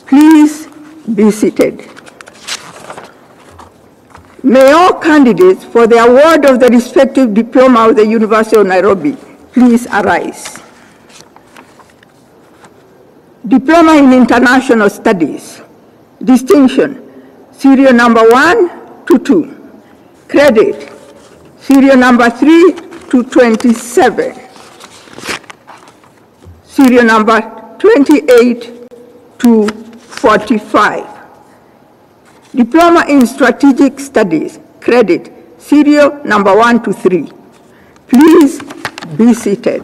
Please be seated. May all candidates for the award of the respective diploma of the University of Nairobi please arise. Diploma in International Studies, distinction, serial number 1 to 2. Credit, serial number 3 to 27. Serial number 28 to 45. Diploma in Strategic Studies, credit, serial number 1 to 3. Please be seated.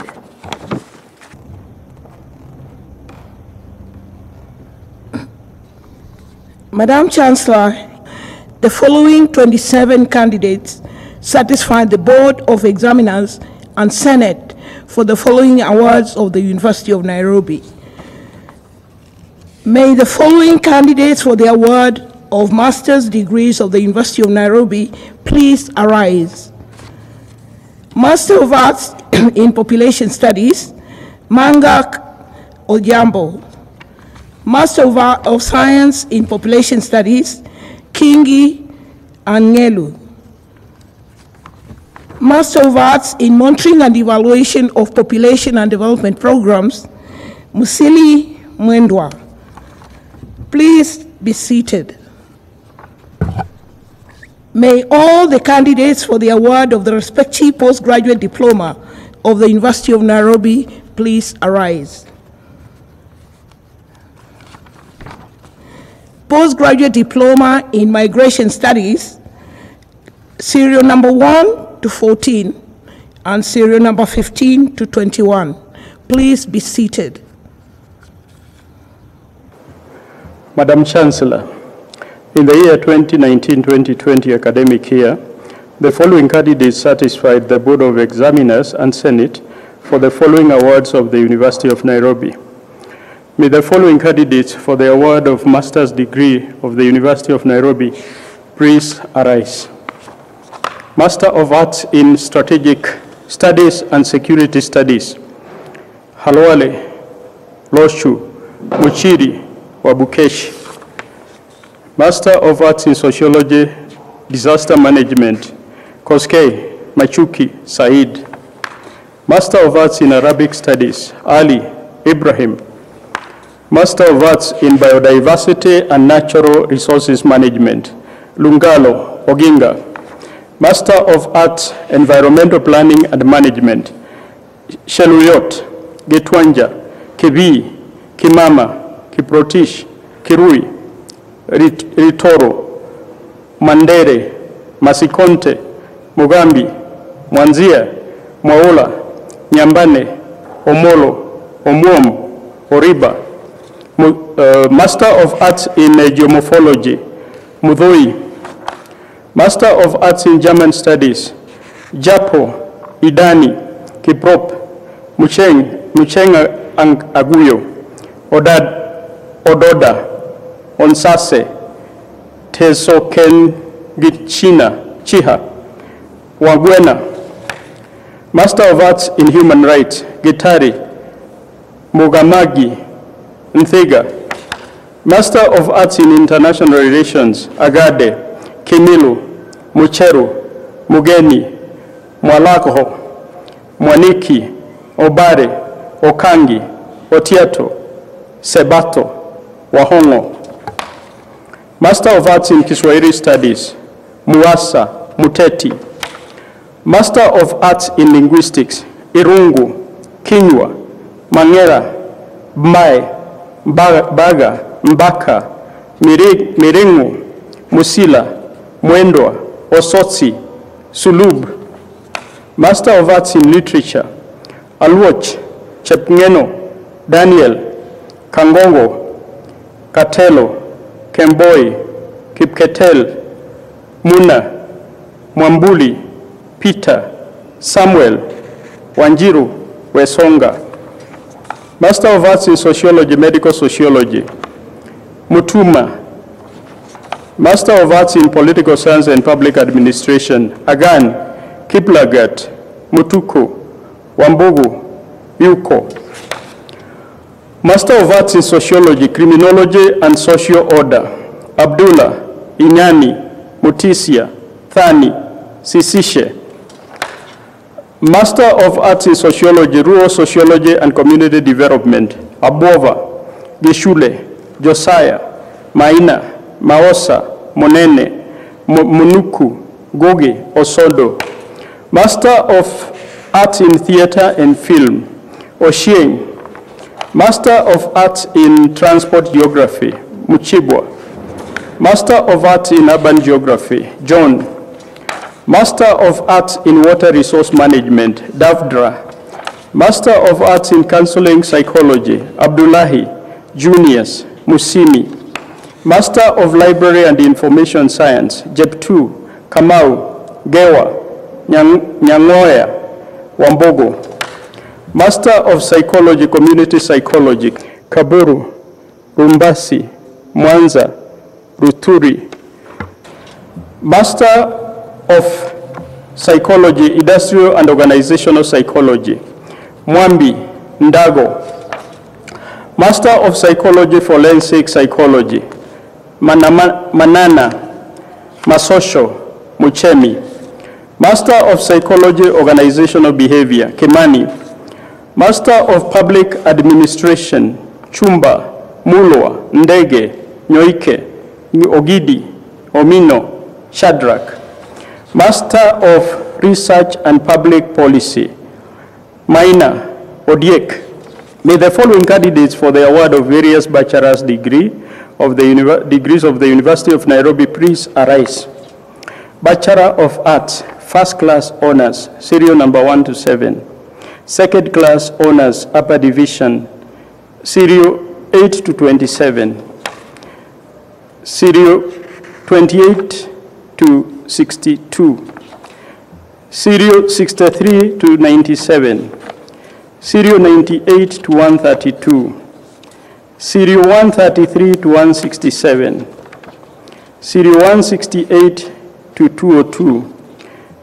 Madam Chancellor, the following 27 candidates satisfy the Board of Examiners and Senate for the following awards of the University of Nairobi. May the following candidates for the award of master's degrees of the University of Nairobi please arise. Master of Arts in Population Studies, Mangak Ojambo. Master of Science in Population Studies, Kingi Angelu. Master of Arts in Monitoring and Evaluation of Population and Development Programs, Musili Mwendwa. Please be seated. May all the candidates for the award of the respective postgraduate diploma of the University of Nairobi please arise. Postgraduate diploma in Migration Studies, serial number 1 to 14 and serial number 15 to 21. Please be seated. Madam Chancellor, in the year 2019-2020 academic year, the following candidates satisfied the Board of Examiners and Senate for the following awards of the University of Nairobi. May the following candidates for the award of master's degree of the University of Nairobi please arise. Master of Arts in Strategic Studies and Security Studies, Halwale Loshu Muchiri Wabukeshi. Master of Arts in Sociology, Disaster Management, Koskei Machuki Said. Master of Arts in Arabic Studies, Ali Ibrahim. Master of Arts in Biodiversity and Natural Resources Management, Lungalo Oginga. Master of Arts, Environmental Planning and Management, Sheluyot Getwanja, Kibi, Kimama, Kiprotish, Kirui, Ritoro, Mandere, Masikonte, Mugambi, Mwanzia, Mwaula, Nyambane, Omolo, Omuom, Oriba. Master of Arts in Geomorphology, Mudhui. Master of Arts in German Studies, Japo, Idani, Kiprop, Mucheng Aguyo, Ododa, Onsase, Tesoken Gichina, Chiha, Wagwena. Master of Arts in Human Rights, Gitari, Mugamagi, Nthiga. Master of Arts in International Relations, Agade, Kimilu, Mucheru, Mugeni, Mwalakoho, Mwaniki, Obare, Okangi, Otiato, Sebato, Wahongo. Master of Arts in Kiswahili Studies, Muasa, Muteti. Master of Arts in Linguistics, Irungu, Kinywa, Mangera, Mbae, Baga, Mbaka, Miringu, Musila, Mwendwa, Osotsi, Sulub. Master of Arts in Literature, Alwoch, Chepngeno, Daniel, Kangongo, Katelo, Kemboi, Kipketel, Muna, Mwambuli, Peter, Samuel, Wanjiru, Wesonga. Master of Arts in Sociology, Medical Sociology, Mutuma. Master of Arts in Political Science and Public Administration, Agan, Kiplagat, Mutuku, Wambugu, Yuko. Master of Arts in Sociology, Criminology and Social Order, Abdullah, Inyani, Mutisia, Thani, Sisishe. Master of Arts in Sociology, Rural Sociology and Community Development, Abova, Gishule, Josiah, Maina, Maosa, Monene, Munuku, Gogi, Osodo. Master of Arts in Theater and Film, Oshieng. Master of Arts in Transport Geography, Muchibwa. Master of Arts in Urban Geography, John. Master of Arts in Water Resource Management, Davdra. Master of Arts in Counseling Psychology, Abdullahi, Junius, Musimi. Master of Library and Information Science, Jeptu, Kamau, Gewa, Nyangoya, Wambogo. Master of Psychology, Community Psychology, Kaburu, Rumbasi, Mwanza, Ruturi. Master of Psychology, Industrial and Organizational Psychology, Mwambi, Ndago. Master of Psychology, Forensic Psychology, Manana, Masosho, Muchemi. Master of Psychology, Organizational Behavior, Kimani. Master of Public Administration, Chumba, Mulwa, Ndege, Nyoike, Ogidi, Omino, Shadrach. Master of Research and Public Policy, Maina, Odiek. May the following candidates for the award of various bachelor's degrees of the University of Nairobi please arise. Bachelor of Arts, First Class Honors, serial number 1 to 7. Second Class Honors, Upper Division, serial 8 to 27. Serial 28 to 62. Serial 63 to 97. Serial 98 to 132. Serial 133 to 167. Serial 168 to 202.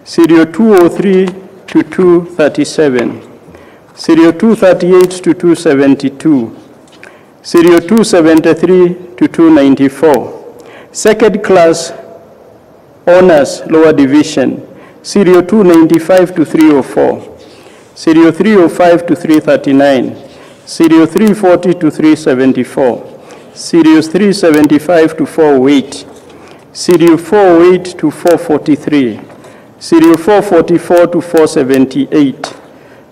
Serial 203 to 237. Serial 238 to 272. Serial 273 to 294. Second Class Honors, Lower Division, Serial 295 to 304. Serial 305 to 339. Serial 340 to 374. Serial 375 to 408. Serial 408 to 443. Serial 444 to 478.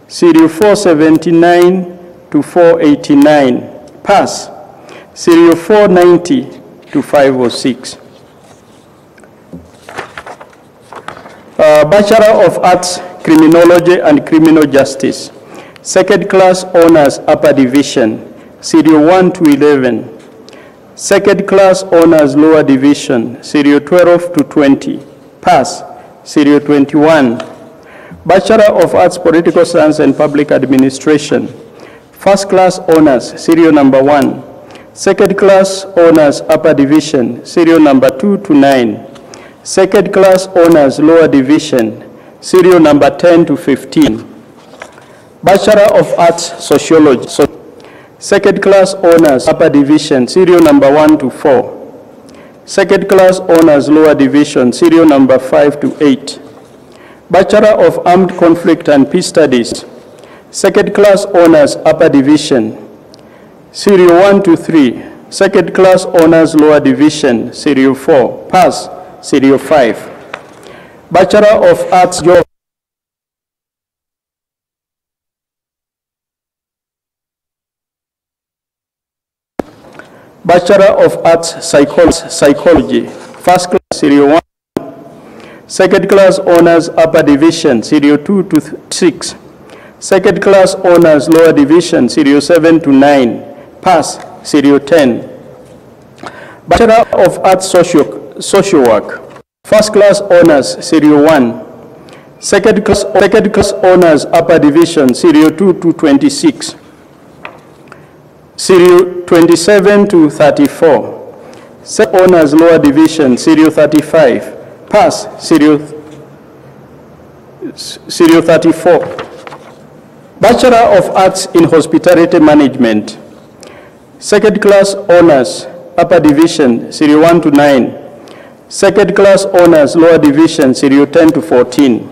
Serial 479 to 489. Pass. Serial 490 to 506. Bachelor of Arts, Criminology and Criminal Justice. Second Class Honors, Upper Division, Serial 1 to 11. Second Class Honors, Lower Division, Serial 12 to 20. Pass, Serial 21. Bachelor of Arts, Political Science and Public Administration. First Class Honors, Serial number 1. Second Class Honors, Upper Division, Serial number 2 to 9. Second Class Honors, Lower Division, Serial number 10 to 15. Bachelor of Arts, Sociology. Second Class Honors, Upper Division, Serial number 1 to 4. Second Class Honors, Lower Division, Serial number 5 to 8. Bachelor of Armed Conflict and Peace Studies. Second Class Honors, Upper Division, Serial 1 to 3. Second Class Honors, Lower Division, Serial 4. Pass, Serial 5. Bachelor of Arts, Bachelor of Arts, Psychology. First Class, Serial 1. Second Class Honors, Upper Division, Serial 2 to 6. Second Class Honors, Lower Division, Serial 7 to 9. Pass, Serial 10. Bachelor of Arts, Social Work. First Class Honors, Serial 1. Second Class Honors, Upper Division, Serial 2 to 26. Serial 27 to 34. Second Honors, Lower Division, Serial 35. Pass, Serial 34. Bachelor of Arts in Hospitality Management. Second Class Honors, Upper Division, Serial 1 to 9. Second Class Honors, Lower Division, Serial 10 to 14.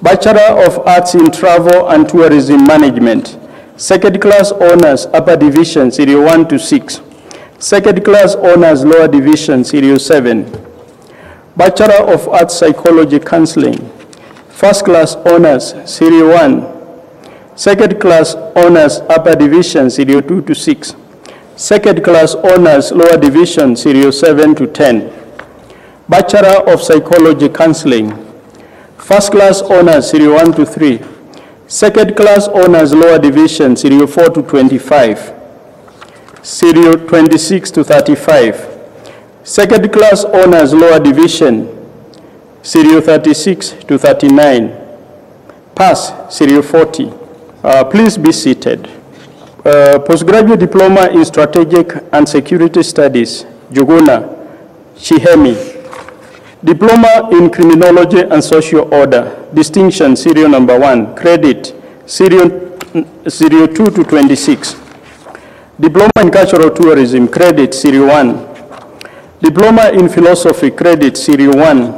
Bachelor of Arts in Travel and Tourism Management. Second Class Honors, Upper Division, Serial 1 to 6. Second Class Honors, Lower Division, Serial 7. Bachelor of Arts Psychology Counseling. First Class Honors, Serial 1. Second Class Honors, Upper Division, Serial 2 to 6. Second Class Honors, Lower Division, Serial 7 to 10. Bachelor of Psychology Counseling. First class honors, Serial 1 to 3. Second class honors, lower division, Serial 4 to 25. Serial 26 to 35. Second class honors, lower division, Serial 36 to 39. Pass, Serial 40. Please be seated. Postgraduate Diploma in Strategic and Security Studies, Juguna, Shihemi. Diploma in Criminology and Social Order, distinction, Serial number 1, credit, Serial 2 to 26. Diploma in Cultural Tourism, credit, Serial 1. Diploma in Philosophy, credit, Serial 1.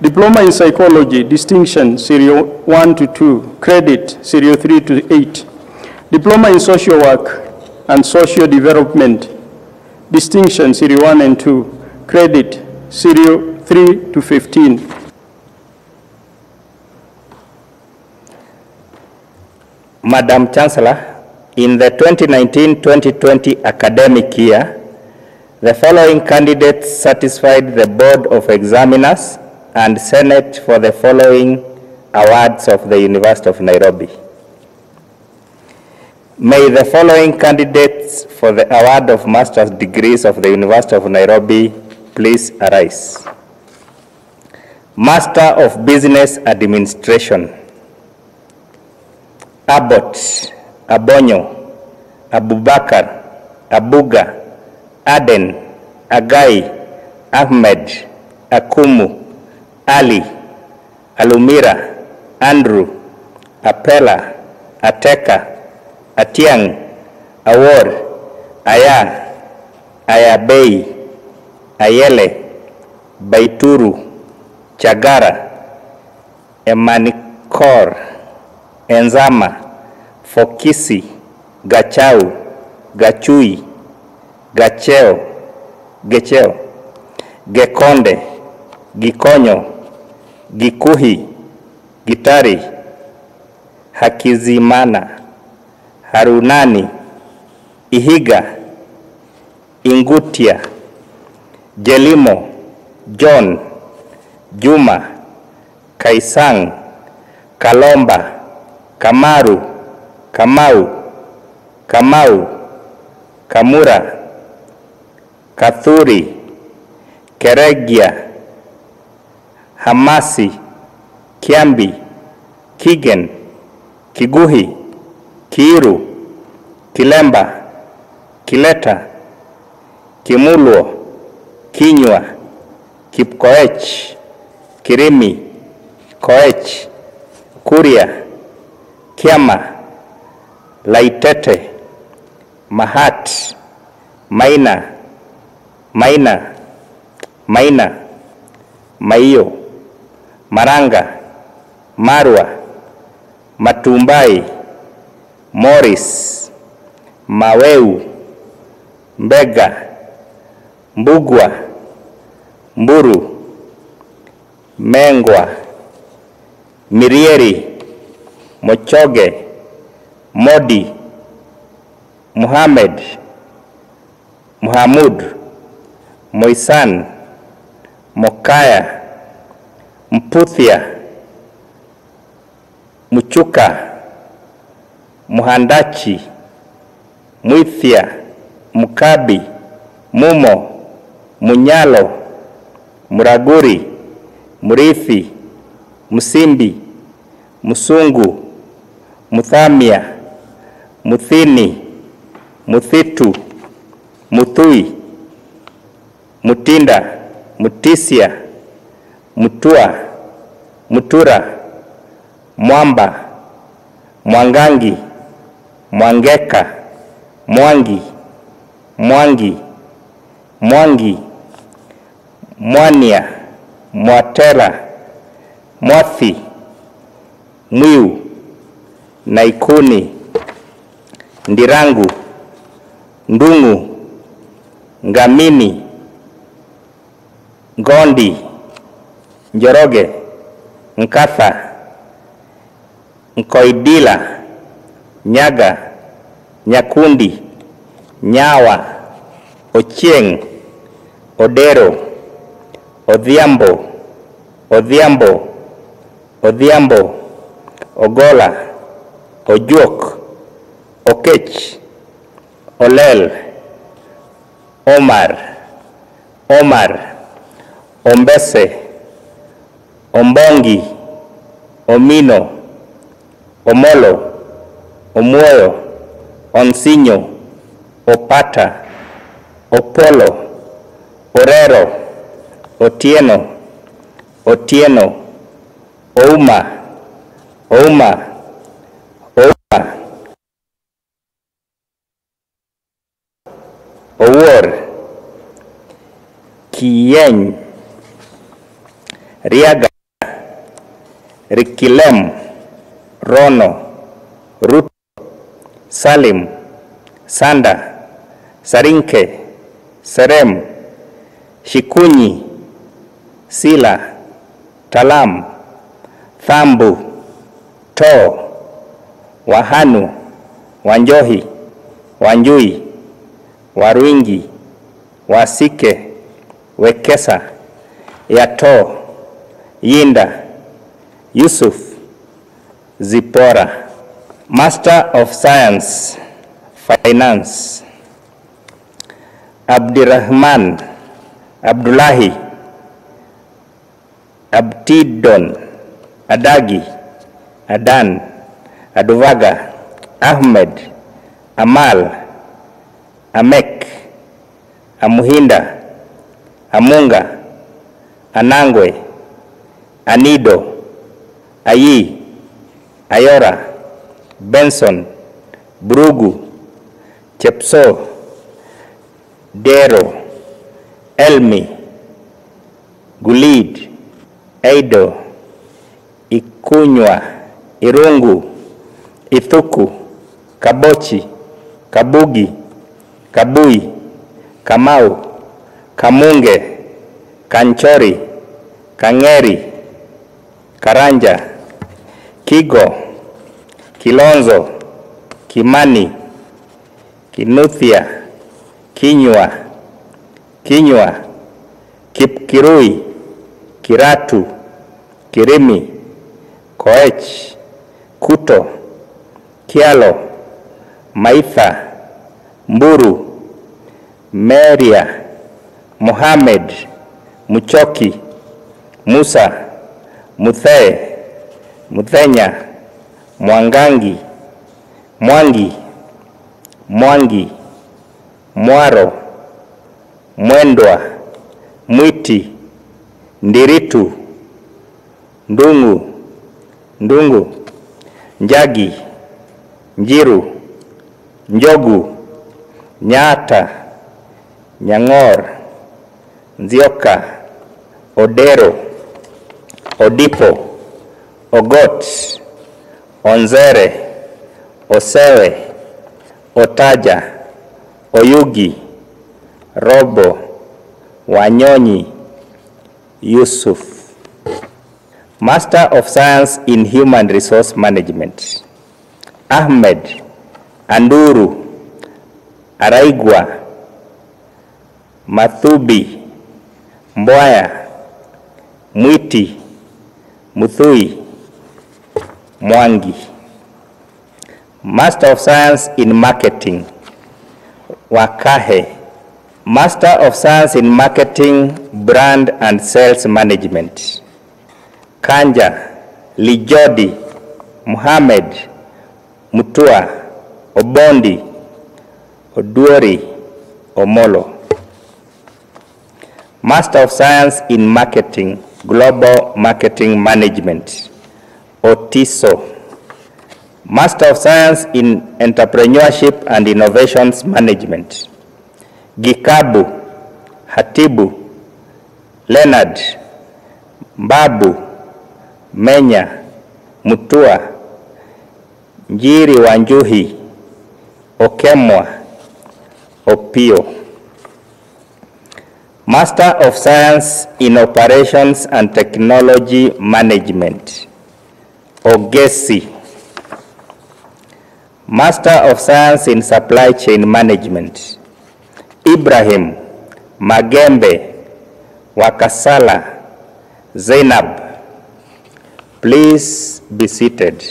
Diploma in Psychology, distinction, Serial 1 to 2, credit, Serial 3 to 8. Diploma in Social Work and Social Development, distinction, Serial 1 and 2, credit, Serial 3 to 15. Madam Chancellor, in the 2019-2020 academic year, the following candidates satisfied the Board of Examiners and Senate for the following awards of the University of Nairobi. May the following candidates for the award of master's degrees of the University of Nairobi please arise. Master of Business Administration, Abbott, Abonyo, Abubakar, Abuga, Aden, Agai, Ahmed, Akumu, Ali, Alumira, Andrew, Apela, Ateka, Atiang, Awor, Aya, Ayabei, Ayele, Baituru, Chagara, Emanikor, Enzama, Fokisi, Gachau, Gachui, Gacheo, Gecheo, Gekonde, Gikonyo, Gikuhi, Gitari, Hakizimana, Harunani, Ihiga, Ingutia, Jelimo, John, Juma, Kaisang, Kalomba, Kamaru, Kamau, Kamau, Kamura, Kathuri, Keregia, Hamasi, Kiambi, Kigen, Kiguhi, Kiiru, Kilemba, Kileta, Kimulwo, Kinywa, Kipkoech, Kirimi, Koech, Kuria, Kiama, Laitete, Mahat, Maina, Maina, Maina, Maiyo, Maranga, Marwa, Matumbai, Morris, Maweu, Mbega, Mbugwa, Mburu, Mengwa, Mirieri, Mochoge, Modi, Muhammad, Muhamud, Moisan, Mokaya, Mputhia, Muchuka, Muhandachi, Muithia, Mukabi, Mumo, Munyalo, Muraguri, Murithi, Musimbi, Musungu, Muthamia, Muthini, Muthitu, Muthui, Mutinda, Mutisia, Mutua, Mutura, Mwamba, Mwangangi, Mwangeka, Mwangi, Mwangi, Mwangi, Mwania, Mwatera, Mwathi, Mwiu, Naikuni, Ndirangu, Ndungu, Ngamini, Ngondi, Njoroge, Nkatha, Nkoidila, Nyaga, Nyakundi, Nyawa, Ochieng, Odero, Odhiambo, Odhiambo, Odhiambo, Ogola, Ojuok, Okech, Olel, Omar, Ombese, Ombongi, Omino, Omolo, Omoyo, Onsinyo, Opata, Opolo, Orero, Otieno, Ouma, Owor, Kiyeny, Riaga, Rikilem, Rono, Ruto, Salim, Sanda, Sarinke, Serem, Shikunyi, Sila, Talam, Thambu, To, Wahanu, Wanjohi, Wanjui, Warwingi, Wasike, Wekesa, Yato, Yinda, Yusuf, Zipora. Master of Science, Finance, Abdirahman, Abdullahi, Abtidon, Adagi, Adan, Aduvaga, Ahmed, Amal, Amek, Amuhinda, Amunga, Anangwe, Anido, Ayi, Ayora, Benson, Brugu, Chepso, Dero, Elmi, Gulid, Eido, Ikunywa, Irungu, Ithuku, Kabochi, Kabugi, Kabui, Kamau, Kamunge, Kanchori, Kangeri, Karanja, Kigo, Kilonzo, Kimani, Kinuthia, Kinywa, Kipkirui, Kiratu, Kirimi, Koech, Kuto, Kialo, Maitha, Mburu, Meria, Mohamed, Muchoki, Musa, Muthee, Muthenya, Mwangangi, Mwangi, Mwaro, Mwendwa, Mwiti, Ndiritu, Ndungu, Njagi, Njiru, Njogu, Nyata, Nyang'or, Nzioka, Odero, Odipo, Ogot, Onzere, Osewe, Otaja, Oyugi, Robo, Wanyonyi, Yusuf. Master of Science in Human Resource Management, Ahmed, Anduru, Araigwa, Mathubi, Mbwaya, Mwiti, Muthui, Mwangi. Master of Science in Marketing, Wakahe. Master of Science in Marketing, Brand and Sales Management, Kanja, Lijodi, Muhammad, Mutua, Obondi, Oduori, Omolo. Master of Science in Marketing, Global Marketing Management, Otiso. Master of Science in Entrepreneurship and Innovations Management, Gikabu, Hatibu, Leonard, Mbabu, Menya, Mutua, Njiri Wanjuhi, Okemwa, Opio. Master of Science in Operations and Technology Management, Ogesi. Master of Science in Supply Chain Management, Ibrahim, Magembe, Wakasala, Zainab. Please be seated.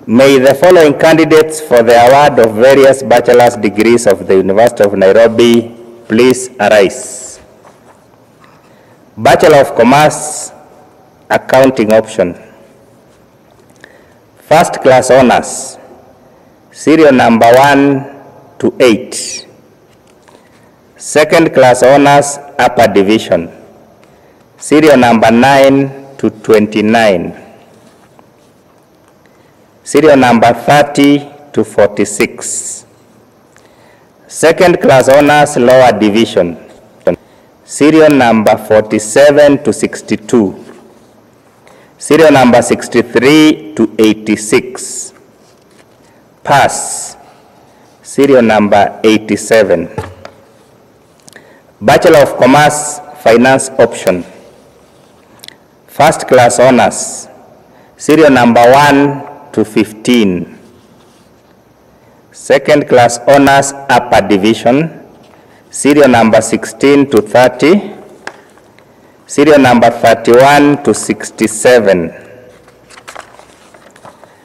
May the following candidates for the award of various bachelor's degrees of the University of Nairobi please arise. Bachelor of Commerce, Accounting option. First class honors, serial number 1 to 8. Second class honors, upper division, serial number 9 to 29. Serial number 30 to 46. Second class honors, lower division, serial number 47 to 62. Serial number 63 to 86. Pass, serial number 87. Bachelor of Commerce, Finance option. First class honors, serial number 1 to 15. Second class honors, upper division, serial number 16 to 30. Serial number 31 to 67.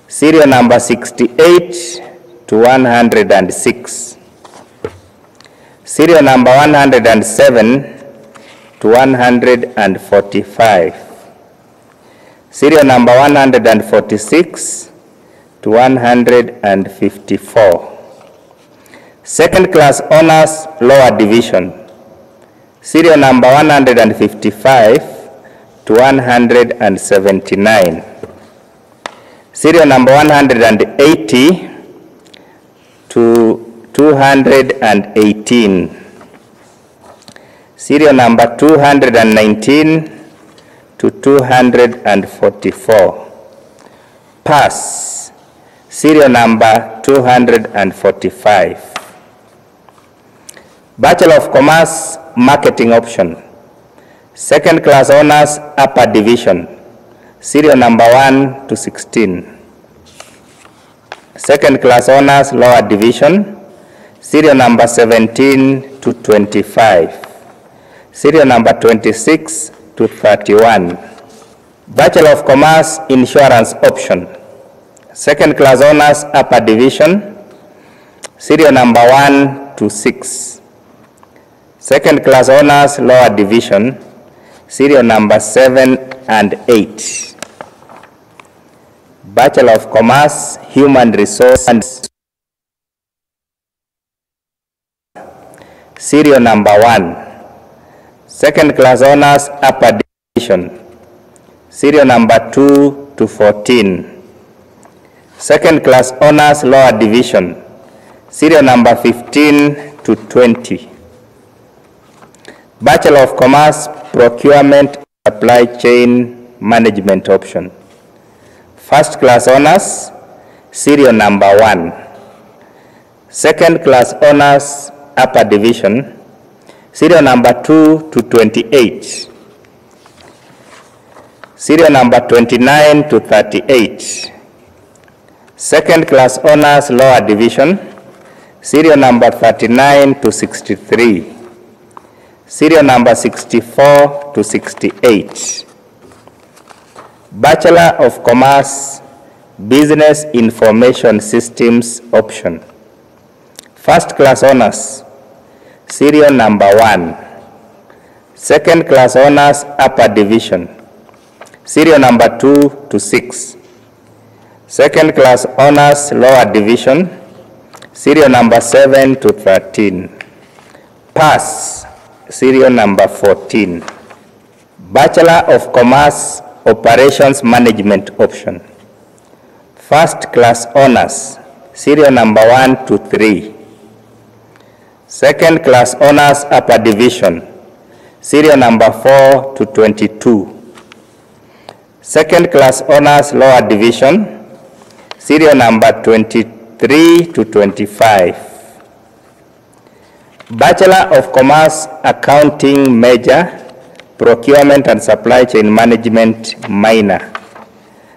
Serial number 68 to 106. Serial number 107 to 145. Serial number 146 to 154. Second class honors, lower division, serial number 155 to 179. Serial number 180 to 218. Serial number 219 to 244. Pass, serial number 245. Bachelor of Commerce, Marketing option. Second class honors, upper division, serial number 1 to 16. Second class honors, lower division, serial number 17 to 25. Serial number 26 to 31. Bachelor of Commerce, Insurance option. Second class honors, upper division, serial number 1 to 6. Second class honors, lower division, serial number 7 and 8. Bachelor of Commerce, Human Resources, serial number 1. Second class honors, upper division, serial number 2 to 14. Second class honors, lower division, serial number 15 to 20. Bachelor of Commerce, Procurement, Supply Chain Management option. First class honors, serial number 1. Second class honors, upper division, serial number 2 to 28. Serial number 29 to 38. Second class honors, lower division, serial number 39 to 63. Serial number 64 to 68. Bachelor of Commerce, Business Information Systems option. First class honors, serial number 1. Second class honors, upper division, serial number 2 to 6. Second class honors, lower division, serial number 7 to 13. Pass, serial number 14. Bachelor of Commerce, Operations Management option. First class honors, serial number 1 to 3. Second class honors, upper division, serial number 4 to 22. Second class honors, lower division, serial number 23 to 25. Bachelor of Commerce, Accounting major, Procurement and Supply Chain Management minor.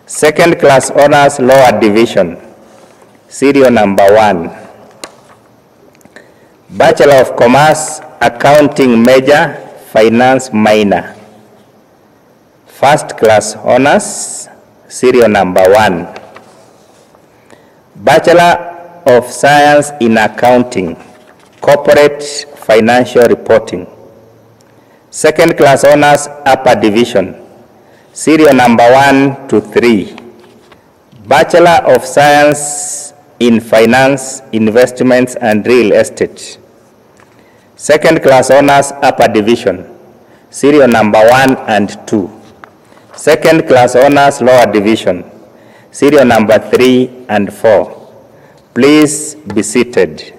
Second class honors, lower division, serial number 1. Bachelor of Commerce, Accounting major, Finance minor. First class honors, serial number 1. Bachelor of Science in Accounting, Corporate Financial Reporting. Second class honors, upper division, serial number 1 to 3. Bachelor of Science in Finance, Investments and Real Estate. Second class honors, upper division, serial number 1 and 2. Second class honors, lower division, serial number 3 and 4. Please be seated.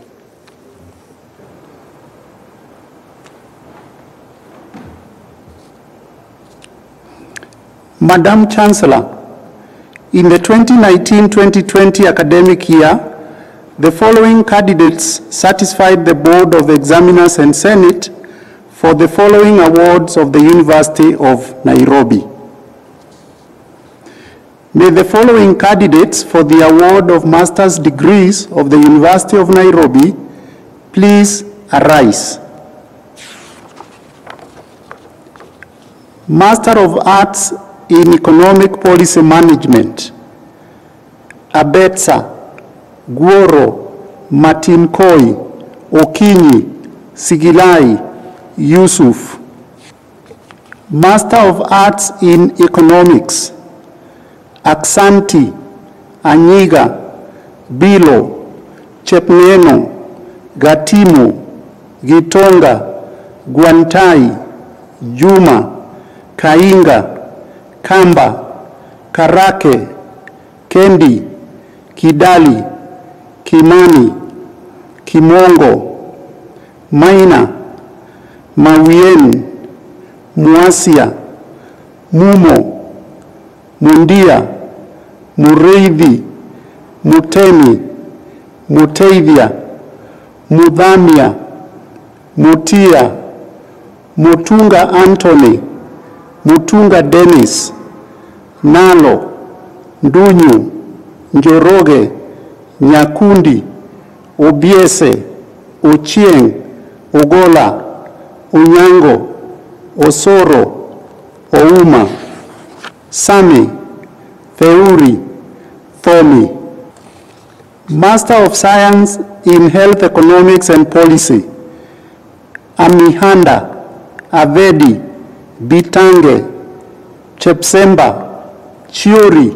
Madam Chancellor, in the 2019-2020 academic year, the following candidates satisfied the Board of Examiners and Senate for the following awards of the University of Nairobi. May the following candidates for the award of master's degrees of the University of Nairobi please arise. Master of Arts in Economic Policy Management, Abetsa, Guoro, Martin Koi, Okinyi, Sigilai, Yusuf. Master of Arts in Economics, Aksanti, Anyiga, Bilo, Chepneno, Gatimu, Gitonga, Guantai, Juma, Kainga, Kamba, Karake, Kendi, Kidali, Kimani, Kimongo, Maina, Mawien, Muasia, Mumo, Mundia, Mureithi, Mutemi, Muteithia, Mudhamia, Mutia, Mutunga Anthony, Mutunga Dennis, Nalo, Ndunyu, Njoroge, Nyakundi, Obiese, Ochieng, Ogola, Onyango, Osoro, Ouma, Sami, Theuri, Thomi. Master of Science in Health Economics and Policy, Amihanda, Avedi, Bitange, Chepsemba, Chiori,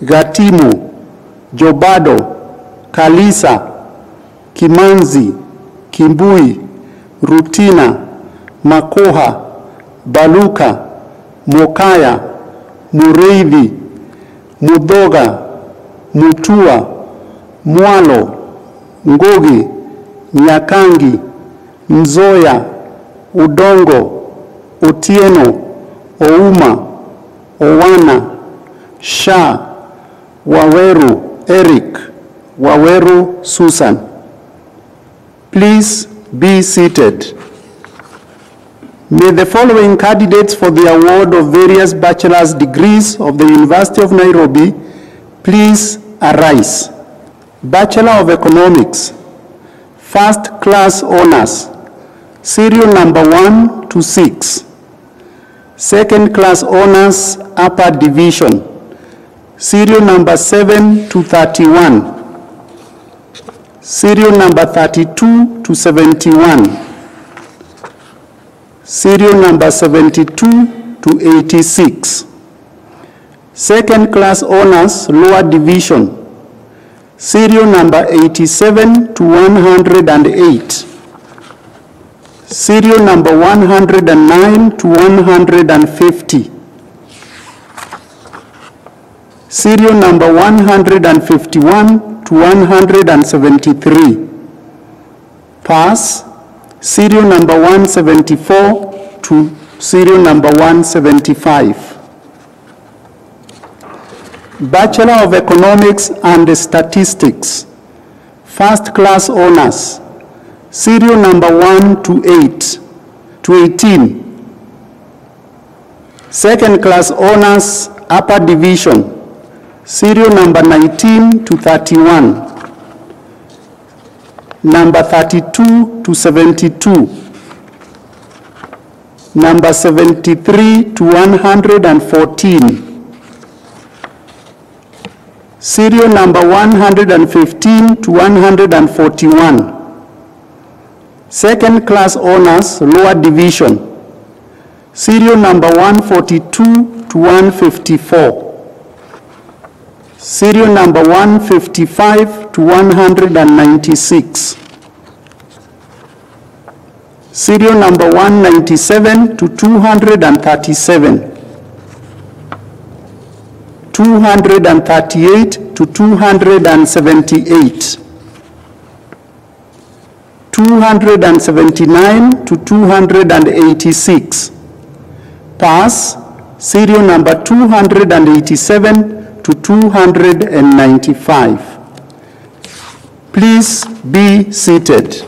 Gatimu, Jobado, Kalisa, Kimanzi, Kimbui, Rutina, Makoha, Baluka, Mokaya, Mureithi, Mudoga, Mutua, Mwalo, Ngogi, Nyakangi, Nzoya, Udongo, Otieno, Ouma, Owana, Shah, Waweru, Eric, Waweru, Susan. Please be seated. May the following candidates for the award of various bachelor's degrees of the University of Nairobi please arise. Bachelor of Economics, First Class Honors, serial number 1 to 6. Second Class Honors, Upper Division, serial number 7 to 31. Serial number 32 to 71. Serial number 72 to 86. Second Class Honors, Lower Division, serial number 87 to 108. Serial number 109 to 150. Serial number 151 to 173. Pass. Serial number 174 to serial number 175. Bachelor of Economics and Statistics, First Class Honors, serial number 1 to 18. Second Class Honors, Upper Division, serial number 19 to 31. Number 32 to 72. number 73 to 114. Serial number 115 to 141. Second class honors, lower division. Serial number 142 to 154. Serial number 155 to 196. Serial number 197 to 237. 238 to 278. 279 to 286. Pass, serial number 287 to 295. Please be seated.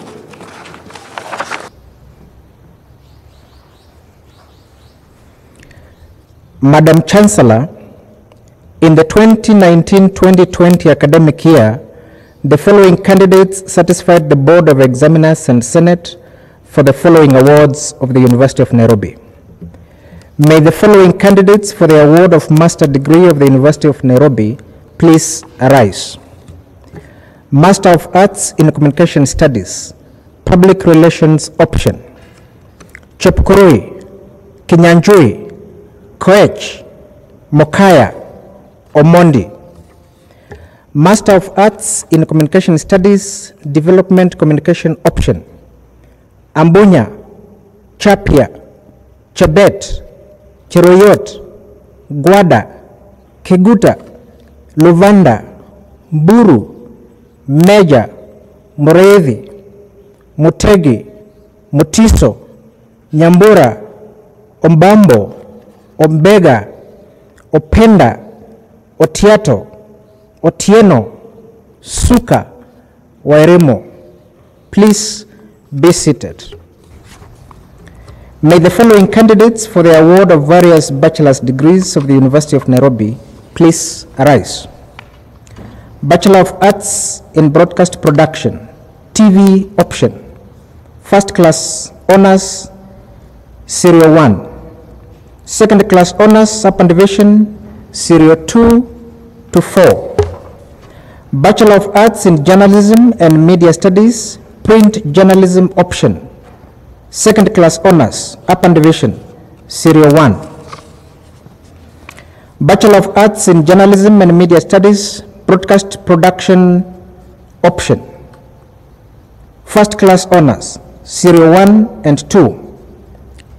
Madam Chancellor, in the 2019-2020 academic year, the following candidates satisfied the Board of Examiners and Senate for the following awards of the University of Nairobi. May the following candidates for the award of Master Degree of the University of Nairobi please arise. Master of Arts in Communication Studies, Public Relations option. Chepkurui, Kinyanjui, Koech, Mokaya, Omondi. Master of Arts in Communication Studies, Development Communication option. Ambunya, Chapia, Chebet, Cheroyot, Gwada, Keguta, Luvanda, Mburu, Meja, Mureithi, Mutegi, Mutiso, Nyambura, Ombambo, Ombega, Openda, Otiato, Otieno, Suka, Wairemo. Please be seated. May the following candidates for the award of various bachelor's degrees of the University of Nairobi please arise. Bachelor of Arts in Broadcast Production, TV option. First class honors, serial 1. Second class honors, upper division, serial 2 to 4. Bachelor of Arts in Journalism and Media Studies, print journalism option. Second class honors, upper division, serial 1. Bachelor of Arts in Journalism and Media Studies, broadcast production option. First class honors, serial 1 and 2.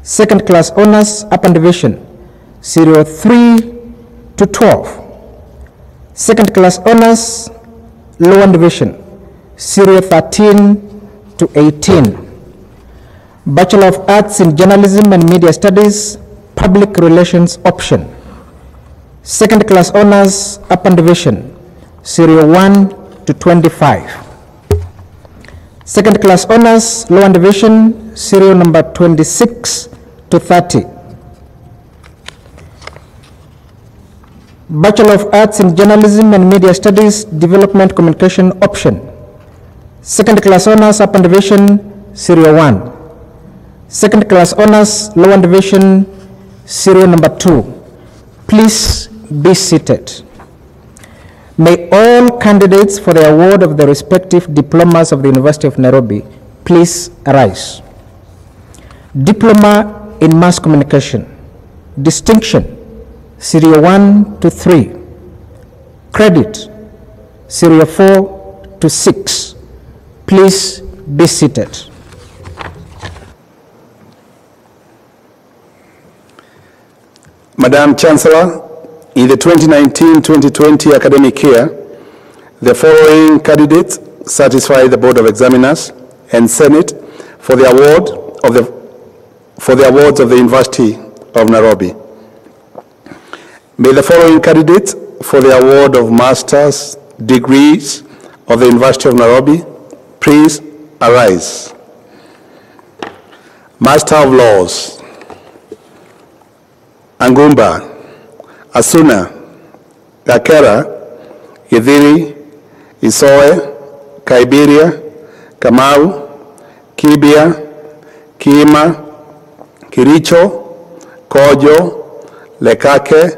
Second class honors, upper division, serial 3 to 12. Second class honors, lower division, serial 13 to 18. Bachelor of Arts in Journalism and Media Studies, Public Relations option. Second class honors, upper division, serial 1 to 25. Second class honors, lower division, serial number 26 to 30. Bachelor of Arts in Journalism and Media Studies, Development Communication option. Second class honors, upper division, serial 1. Second class honors, lower division, serial number 2. Please be seated. May all candidates for the award of the respective diplomas of the University of Nairobi please arise. Diploma in Mass Communication, distinction, serial 1 to 3. Credit, serial 4 to 6. Please be seated. Madam Chancellor, in the 2019-2020 academic year, the following candidates satisfy the Board of Examiners and Senate for the awards of the University of Nairobi. May the following candidates for the award of master's degrees of the University of Nairobi please arise. Master of Laws, Angumba, Asuna, Gakera, Githiri, Isoe, Kaibiria, Kamau, Kibia, Kima, Kiricho, Kojo, Lekake,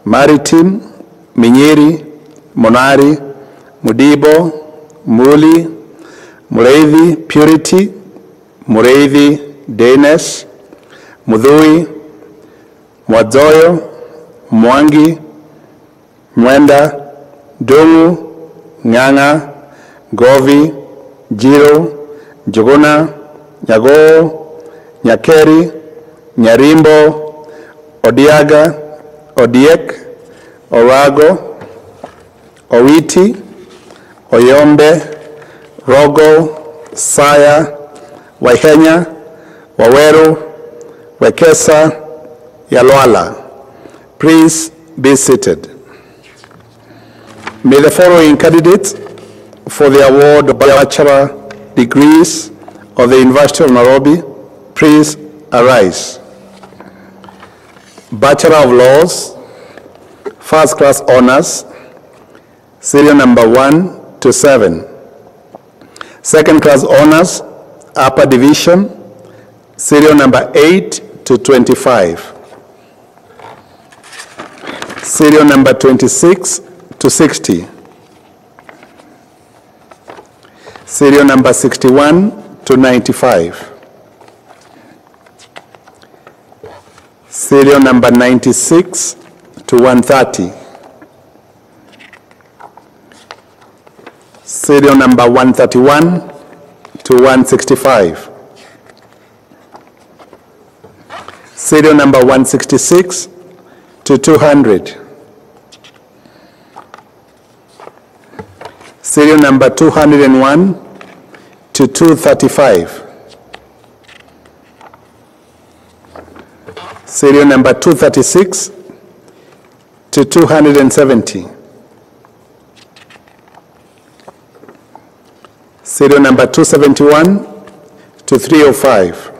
Maritime, Minyiri, Monari, Mudibo, Muli, Mureithi, Purity, Mureithi, Danes, Mudhui, Mwadzoyo, Mwangi, Mwenda, Dungu, Ng'ang'a, Govi, Jiro, Njuguna, Nyagoo, Nyakeri, Nyarimbo, Odiaga, Odiek, Orago, Owiti, Oyombe, Rogo, Saya, Waihenya, Waweru, Wekesa, Yalwala. Please be seated. May the following candidates for the award of bachelor degrees of the University of Nairobi please arise. Bachelor of Laws, first class honors, serial number 1 to 7. Second class honors, upper division, serial number 8 to 25. Serial number 26 to 60. Serial number 61 to 95. Serial number 96 to 130. Serial number 131 to 165. Serial number 166 to 200. Serial number 201 to 235. Serial number 236 to 270. Serial number 271 to 305.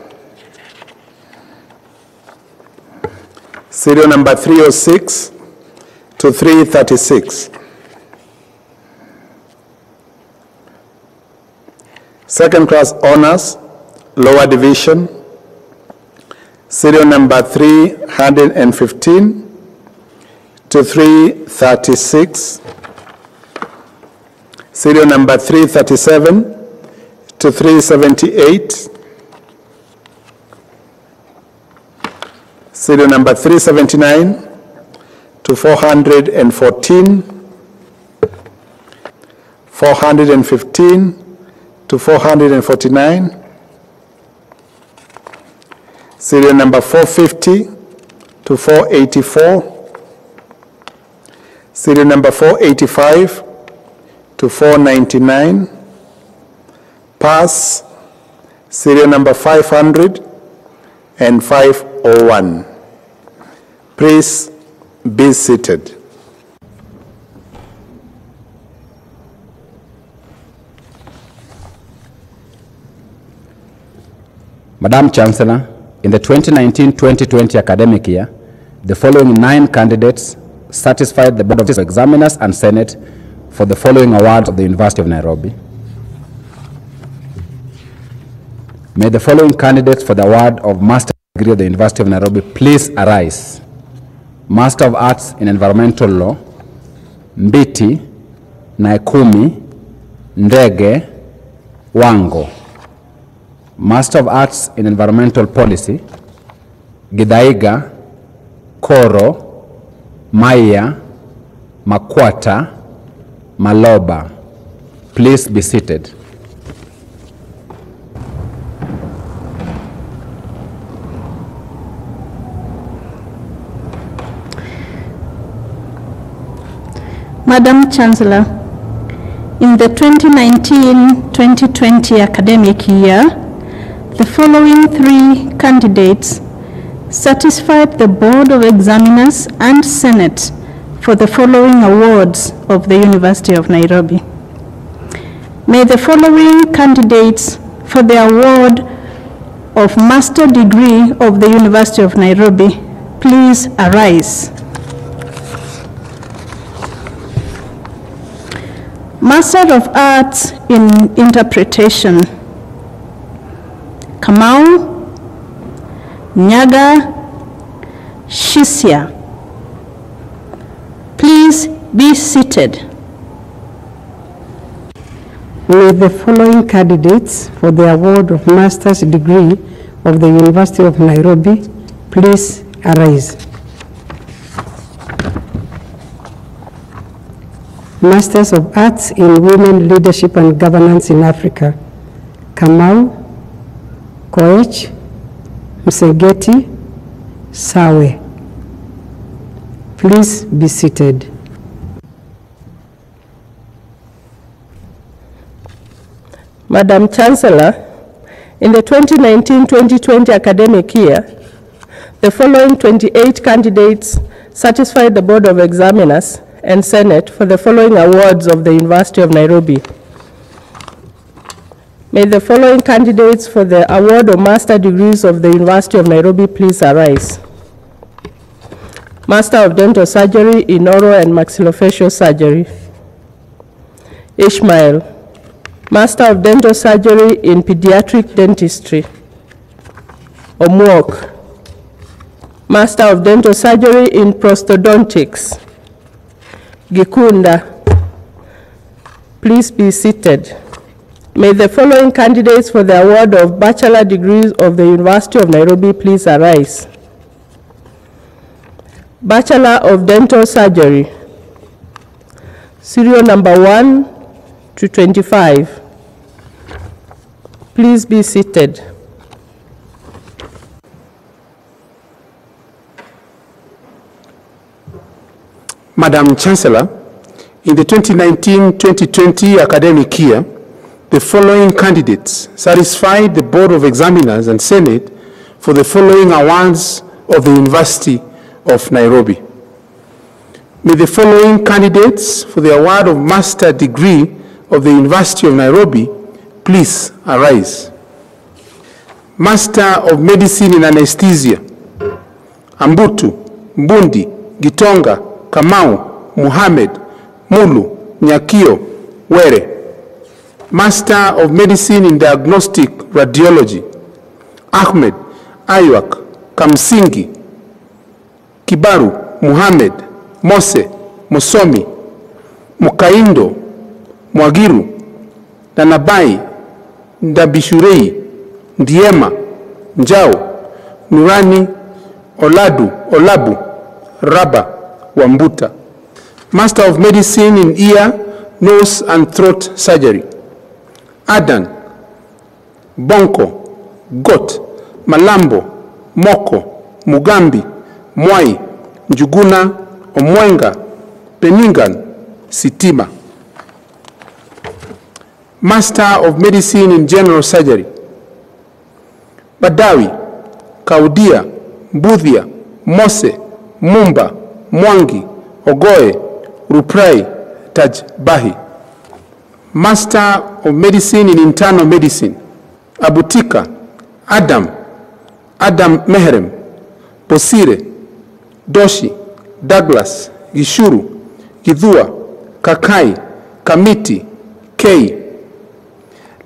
Serial number 306 to 336. Second class honors, lower division, serial number 315 to 336. Serial number 337 to 378. Serial number 379 to 414. 415 to 449. Serial number 450 to 484. Serial number 485 to 499. Pass serial number 500 and 501. Please be seated. Madam Chancellor, in the 2019-2020 academic year, the following 9 candidates satisfied the Board of Examiners and Senate for the following awards of the University of Nairobi. May the following candidates for the award of Master degree of the University of Nairobi please arise. Master of Arts in Environmental Law, Mbiti, Naikumi, Ndege, Wango. Master of Arts in Environmental Policy, Gidaiga, Koro, Maya, Makwata, Maloba. Please be seated. Madam Chancellor, in the 2019-2020 academic year, the following 3 candidates satisfied the Board of Examiners and Senate for the following awards of the University of Nairobi. May the following candidates for the award of Master degree of the University of Nairobi please arise. Master of Arts in Interpretation, Kamau, Nyaga Shisia. Please be seated. May the following candidates for the award of master's degree of the University of Nairobi please arise. Masters of Arts in Women Leadership and Governance in Africa, Kamau, Koech, Msegeti, Sawe. Please be seated. Madam Chancellor, in the 2019-2020 academic year, the following 28 candidates satisfied the Board of Examiners and Senate for the following awards of the University of Nairobi. May the following candidates for the award of master degrees of the University of Nairobi please arise. Master of Dental Surgery in Oral and Maxillofacial Surgery. Ishmael, Master of Dental Surgery in Pediatric Dentistry. Omwok, Master of Dental Surgery in Prosthodontics. Gikunda, please be seated. May the following candidates for the award of bachelor degrees of the University of Nairobi please arise. Bachelor of Dental Surgery, serial number 1 to 25. Please be seated. Madam Chancellor, in the 2019-2020 academic year, the following candidates satisfied the Board of Examiners and Senate for the following awards of the University of Nairobi. May the following candidates for the award of master degree of the University of Nairobi please arise. Master of Medicine in Anesthesia, Ambutu, Mbundi, Gitonga, Kamau, Muhammad, Mulu, Nyakio, Were. Master of Medicine in Diagnostic Radiology, Ahmed, Aywak, Kamsingi, Kibaru, Muhammad, Mose, Musomi, Mukaindo, Mwagiru, Nanabai, Ndabishurei, Ndiema, Njao, Nurani, Oladu, Olabu, Raba, Wambuta. Master of Medicine in Ear, Nose and Throat Surgery, Adan, Bonko, Got, Malambo, Moko, Mugambi, Mwai, Njuguna, Omwenga, Peningan, Sitima. Master of Medicine in General Surgery, Badawi, Kaudia, Mbudhia, Mose, Mumba, Mwangi, Ogoe, Ruprai, Tajbahi. Master of Medicine in Internal Medicine, Abutika, Adam Meherem, Posire, Doshi, Douglas, Gishuru, Gidhua, Kakai, Kamiti, Kei,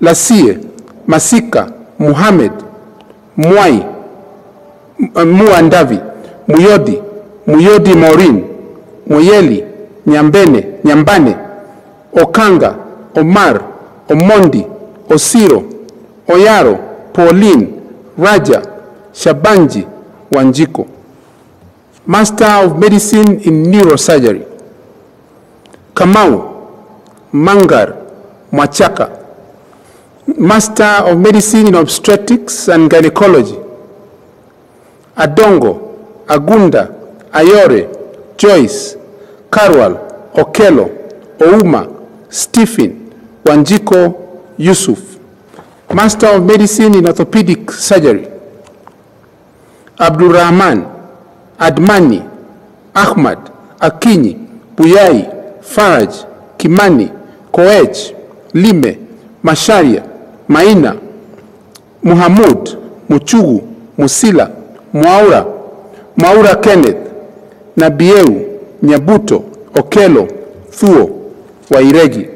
Lasie, Masika, Muhammad, Mwai, Muandavi, Muyodi Maureen, Moyeli, Nyambane, Okanga, Omar, Omondi, Osiro, Oyaro, Pauline, Raja, Shabanji, Wanjiko. Master of Medicine in Neurosurgery, Kamau, Mangar, Mwachaka. Master of Medicine in Obstetrics and Gynecology, Adongo, Agunda, Ayore, Joyce, Karwal, Okelo, Ouma, Stephen, Wanjiko, Yusuf. Master of Medicine in Orthopedic Surgery, Abdul Rahman, Admani, Ahmad, Akinyi, Buyai, Faraj, Kimani, Koech, Lime, Masharia, Maina, Muhammad, Muchugu, Musila, Mwaura Kenneth, Nabieu, Nyabuto, Okelo, Thuo, Wairegi.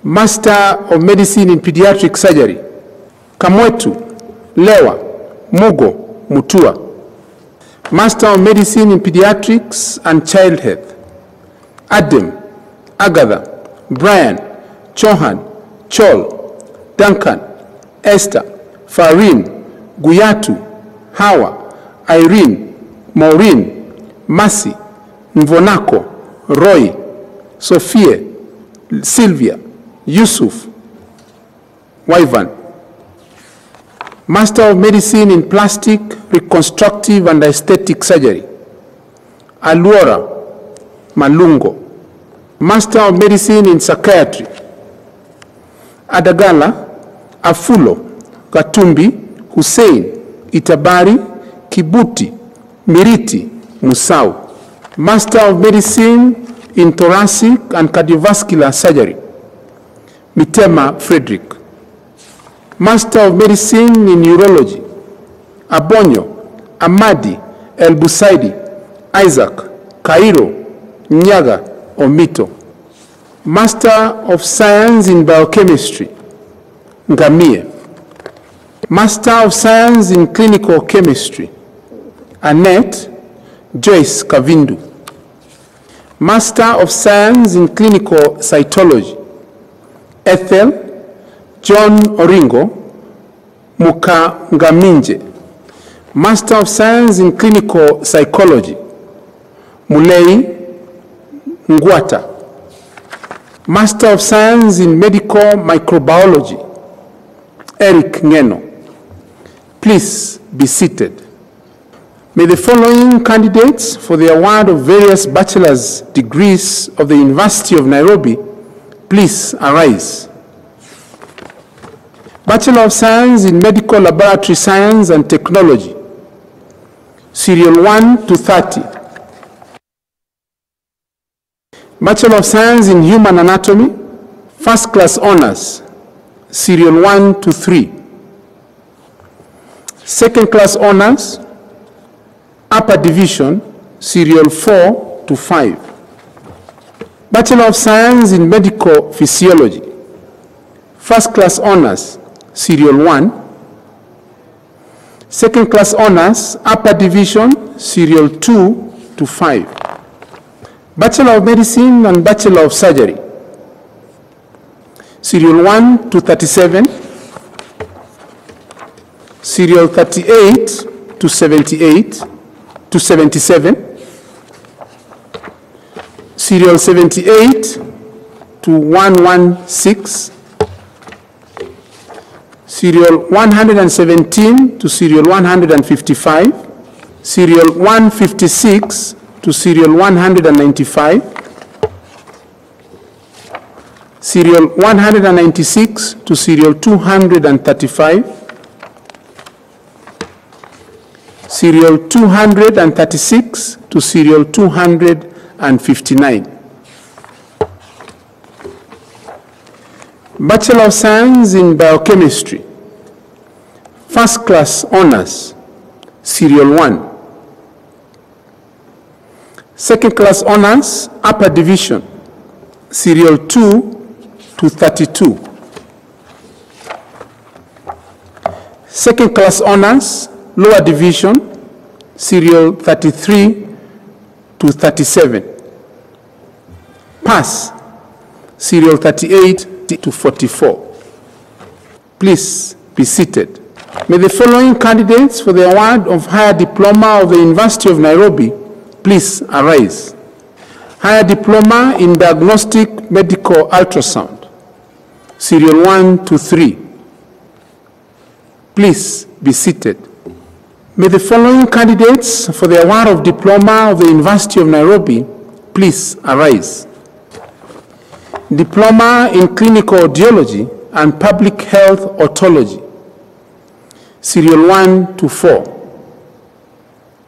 Master of Medicine in Pediatric Surgery, Kamwetu, Lewa, Mugo, Mutua. Master of Medicine in Pediatrics and Child Health. Adam, Agatha, Brian, Chohan, Chol, Duncan, Esther, Farin, Guyatu, Hawa, Irene, Maureen, Mercy, Mvonako, Roy, Sophia, Sylvia, Yusuf, Wyvan. Master of Medicine in Plastic, Reconstructive and Aesthetic Surgery. Aluora, Malungo. Master of Medicine in Psychiatry. Adagala, Afulo, Katumbi, Hussein, Itabari, Kibuti, Miriti, Musau. Master of Medicine in Thoracic and Cardiovascular Surgery. Mitema Frederick. Master of Medicine in Urology. Abonyo, Amadi, El Busaidi, Isaac, Cairo, Nyaga, Omito. Master of Science in Biochemistry. Ngamie. Master of Science in Clinical Chemistry. Annette Joyce Kavindu. Master of Science in Clinical Cytology. Ethel John Oringo Mukangaminje. Master of Science in Clinical Psychology. Mulei Ngwata. Master of Science in Medical Microbiology. Eric Ngeno. Please be seated. May the following candidates for the award of various bachelor's degrees of the University of Nairobi please arise. Bachelor of Science in Medical Laboratory Science and Technology, Serial 1 to 30. Bachelor of Science in Human Anatomy, First Class Honors, Serial 1 to 3. Second Class Honors, Upper Division, Serial 4 to 5. Bachelor of Science in Medical Physiology, First Class Honors, Serial 1. Second Class Honors, Upper Division, Serial 2 to 5. Bachelor of Medicine and Bachelor of Surgery, Serial 1 to 37, Serial 38 to 78 to 77, Serial 78 to 116, Serial 117 to Serial 155, Serial 156 to Serial 195, Serial 196 to Serial 235, Serial 236 to Serial 259. Bachelor of Science in Biochemistry, First Class Honors, Serial 1. Second Class Honors, Upper Division, Serial 2 to 32. Second Class Honors, Lower Division, Serial 33 to 37. Pass, Serial 38 to 44. Please be seated. May the following candidates for the award of Higher Diploma of the University of Nairobi please arise. Higher Diploma in Diagnostic Medical Ultrasound, Serial 1 to 3. Please be seated. May the following candidates for the award of Diploma of the University of Nairobi please arise. Diploma in Clinical Audiology and Public Health Otology, Serial 1 to 4.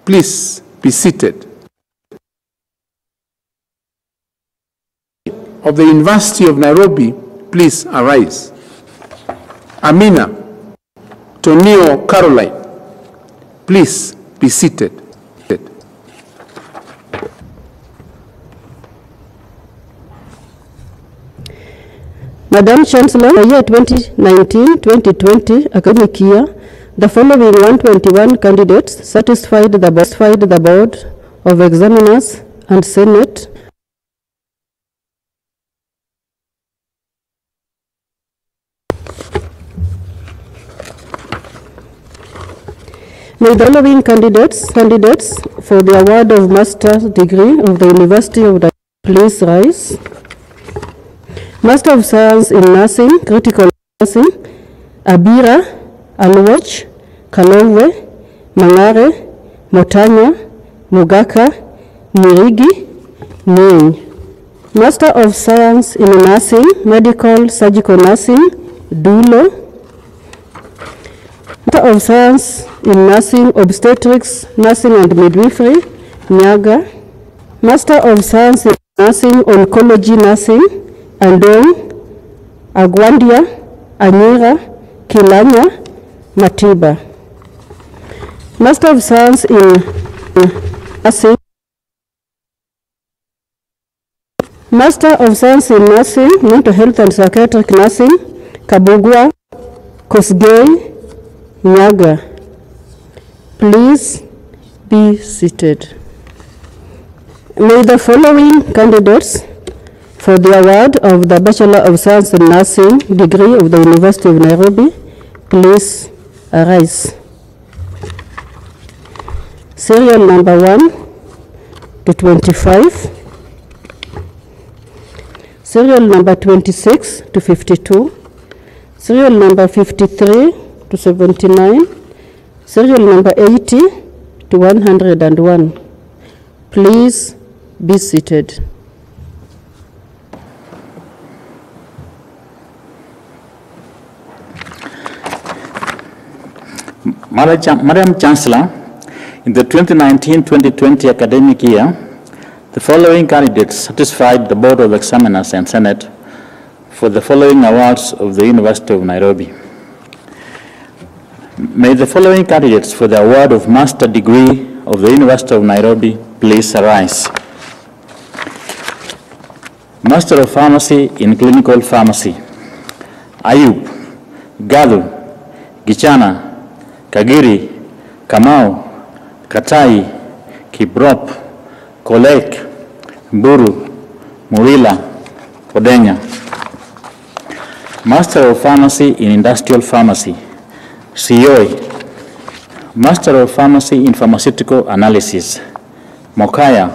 Please be seated. Of the University of Nairobi, please arise. Amina Tonio Caroline, please be seated. Madam Chancellor, the year 2019-2020 academic year, The following 121 candidates satisfied the Board of Examiners and Senate. May the following candidates for the award of master's degree of the University of Nairobi please rise. Master of Science in Nursing, Critical Nursing, Abira, Alwach, Kalove, Mangare, Motanya, Mugaka, Mirigi, Ning. Master of Science in Nursing, Medical Surgical Nursing, Dulo. Master of Science in Nursing, Obstetrics, Nursing and Midwifery, Nyaga. Master of Science in Nursing, Oncology Nursing, Andong, Agwandia, Anyira, Kilanya, Matiba. Master of Science in Nursing. Master of Science in Nursing, Mental Health and Psychiatric Nursing, Kabugwa, Kosgei, Nyaga. Please be seated. May the following candidates for the award of the Bachelor of Science in Nursing degree of the University of Nairobi please arise. Serial number 1 to 25. Serial number 26 to 52. Serial number 53 to 79. Serial number 80 to 101. Please be seated. Madam Chancellor, in the 2019-2020 academic year, the following candidates satisfied the Board of Examiners and Senate for the following awards of the University of Nairobi. May the following candidates for the award of Master Degree of the University of Nairobi please arise. Master of Pharmacy in Clinical Pharmacy, Ayub, Gadu, Gichana, Kagiri, Kamau, Katai, Kiprop, Kolek, Mburu, Murila, Odenya. Master of Pharmacy in Industrial Pharmacy, Sioi. Master of Pharmacy in Pharmaceutical Analysis, Mokaya,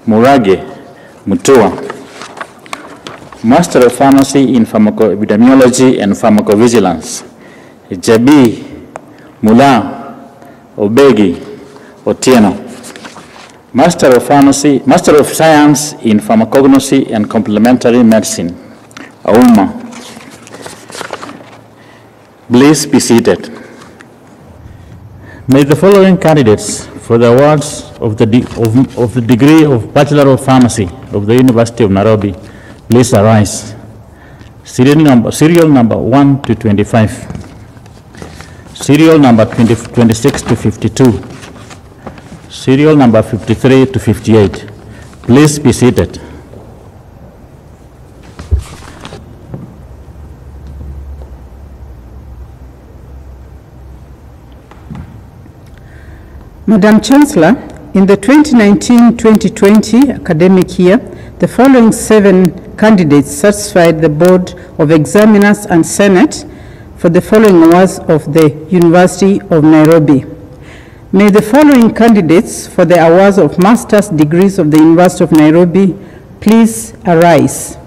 Murage, Mutua. Master of Pharmacy in Pharmacoepidemiology and Pharmacovigilance, Jabi, Mula, Obegi, Otieno. Master of Science in Pharmacognosy and Complementary Medicine, Auma. Please be seated. May the following candidates for the awards of the degree of Bachelor of Pharmacy of the University of Nairobi please arise. Serial number 1 to 25. Serial number 26 to 52. Serial number 53 to 58. Please be seated. Madam Chancellor, in the 2019-2020 academic year, the following 7 candidates satisfied the Board of Examiners and Senate for the following awards of the University of Nairobi. May the following candidates for the awards of master's degrees of the University of Nairobi please arise.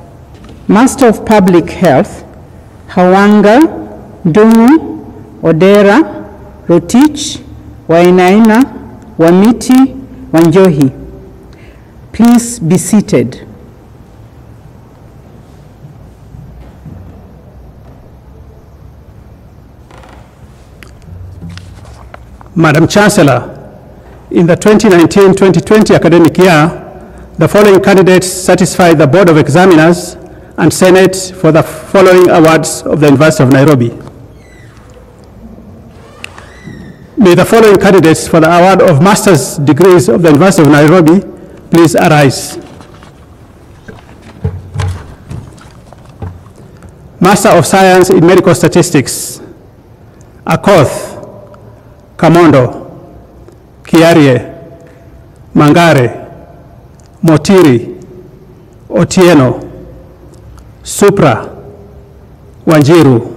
Master of Public Health, Hawanga, Dungu, Odera, Rotich, Wainaina, Wamiti, Wanjohi. Please be seated. Madam Chancellor, in the 2019-2020 academic year, the following candidates satisfy the Board of Examiners and Senate for the following awards of the University of Nairobi. May the following candidates for the award of master's degrees of the University of Nairobi please arise. Master of Science in Medical Statistics, Akoth, Kamondo, Kiarie, Mangare, Motiri, Otieno, Supra, Wanjiru,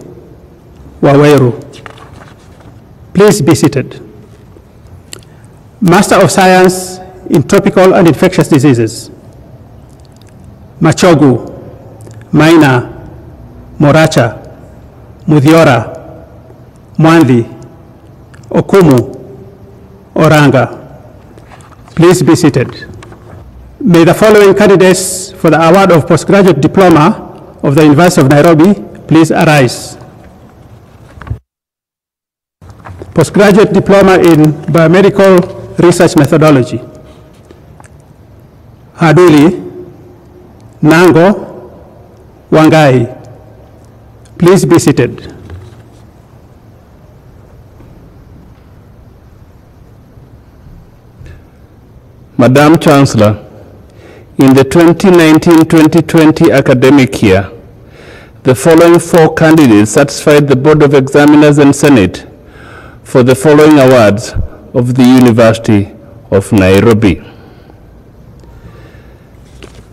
Waweru. Please be seated. Master of Science in Tropical and Infectious Diseases, Machogu, Maina, Moracha, Mudhiora, Mwandhi, Okumu, Oranga. Please be seated. May the following candidates for the award of postgraduate diploma of the University of Nairobi please arise. Postgraduate diploma in biomedical research methodology. Haduli, Nango, Wangai. Please be seated. Madam Chancellor, in the 2019-2020 academic year, the following 4 candidates satisfied the Board of Examiners and Senate for the following awards of the University of Nairobi.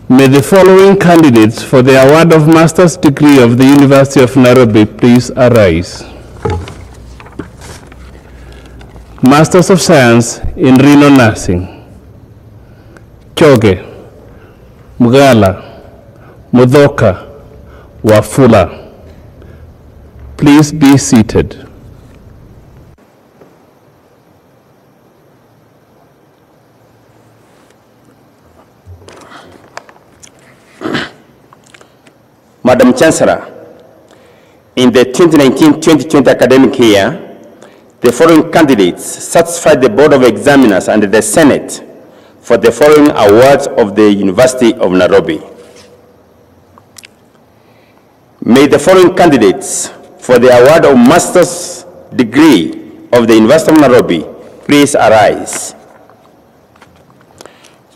May the following candidates for the award of master's degree of the University of Nairobi please arise. Masters of Science in Renal Nursing. Choge, Mugala, Mudhoka, Wafula. Please be seated. Madam Chancellor, in the 2019-2020 academic year, the following candidates satisfied the Board of Examiners and the Senate for the following awards of the University of Nairobi. May the following candidates for the award of master's degree of the University of Nairobi please arise.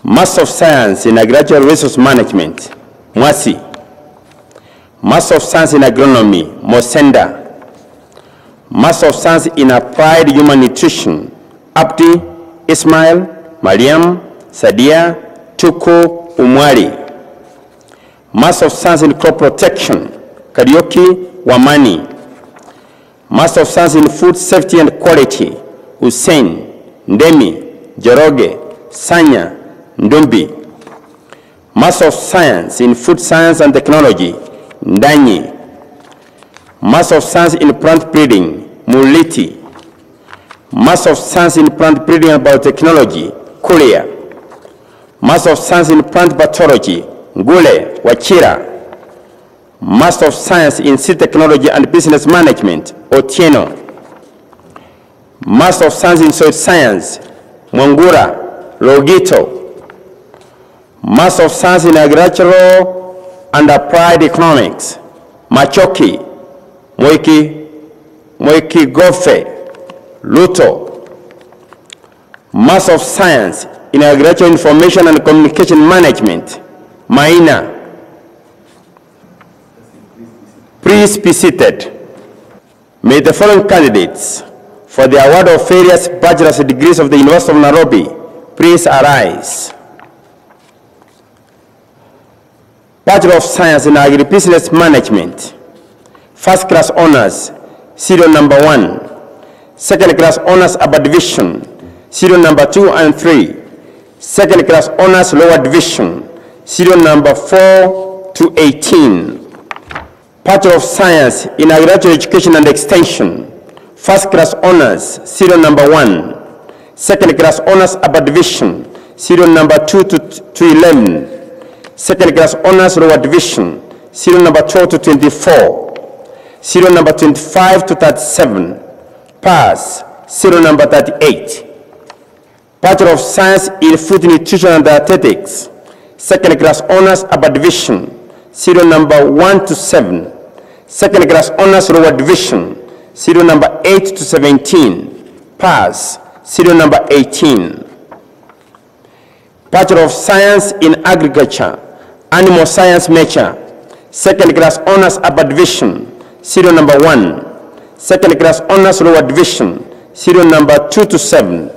Master of Science in Agricultural Resource Management, Mwasi. Master of Science in Agronomy, Mosenda. Master of Science in Applied Human Nutrition, Abdi, Ismail, Mariam, Sadia, Tuko, Umwari. Master of Science in Crop Protection, Karioki, Wamani. Master of Science in Food Safety and Quality, Hussein, Ndemi, Joroge, Sanya, Ndumbi. Master of Science in Food Science and Technology, Ndanyi. Master of Science in Plant Breeding, Muliti. Master of Science in Plant Breeding and Biotechnology, Kuria. Master of Science in Plant Pathology, Ngule, Wachira. Master of Science in Seed Technology and Business Management, Otieno. Master of Science in Soil Science, Mwangura, Logito. Master of Science in Agricultural and Applied Economics, Machoki, Moiki Gofe, Luto. Master of Science in Agricultural Information and Communication Management, Maina. Please be seated. May the following candidates for the award of various bachelor's degrees of the University of Nairobi please arise. Bachelor of Science in Agribusiness Management, First Class Honors, Serial Number 1, Second Class Honors Upper Division, Serial Number 2 and 3, Second Class Honors Lower Division, Serial Number 4 to 18, Bachelor of Science in Agricultural Education and Extension, First Class Honors, Serial Number 1, Second Class Honors Upper Division, Serial Number 2 to 11, Second Class Honors Lower Division, Serial Number 12 to 24, Serial Number 25 to 37, Pass, Serial Number 38. Bachelor of Science in Food Nutrition and Dietetics, Second Class Honors Upper Division, Serial Number 1 to 7, Second Class Honors Lower Division, Serial Number 8 to 17, Pass, Serial Number 18. Bachelor of Science in Agriculture, Animal Science Nature, Second Class Honors Upper Division, Serial Number 1, Second Class Honors Lower Division, serial number 2 to 7,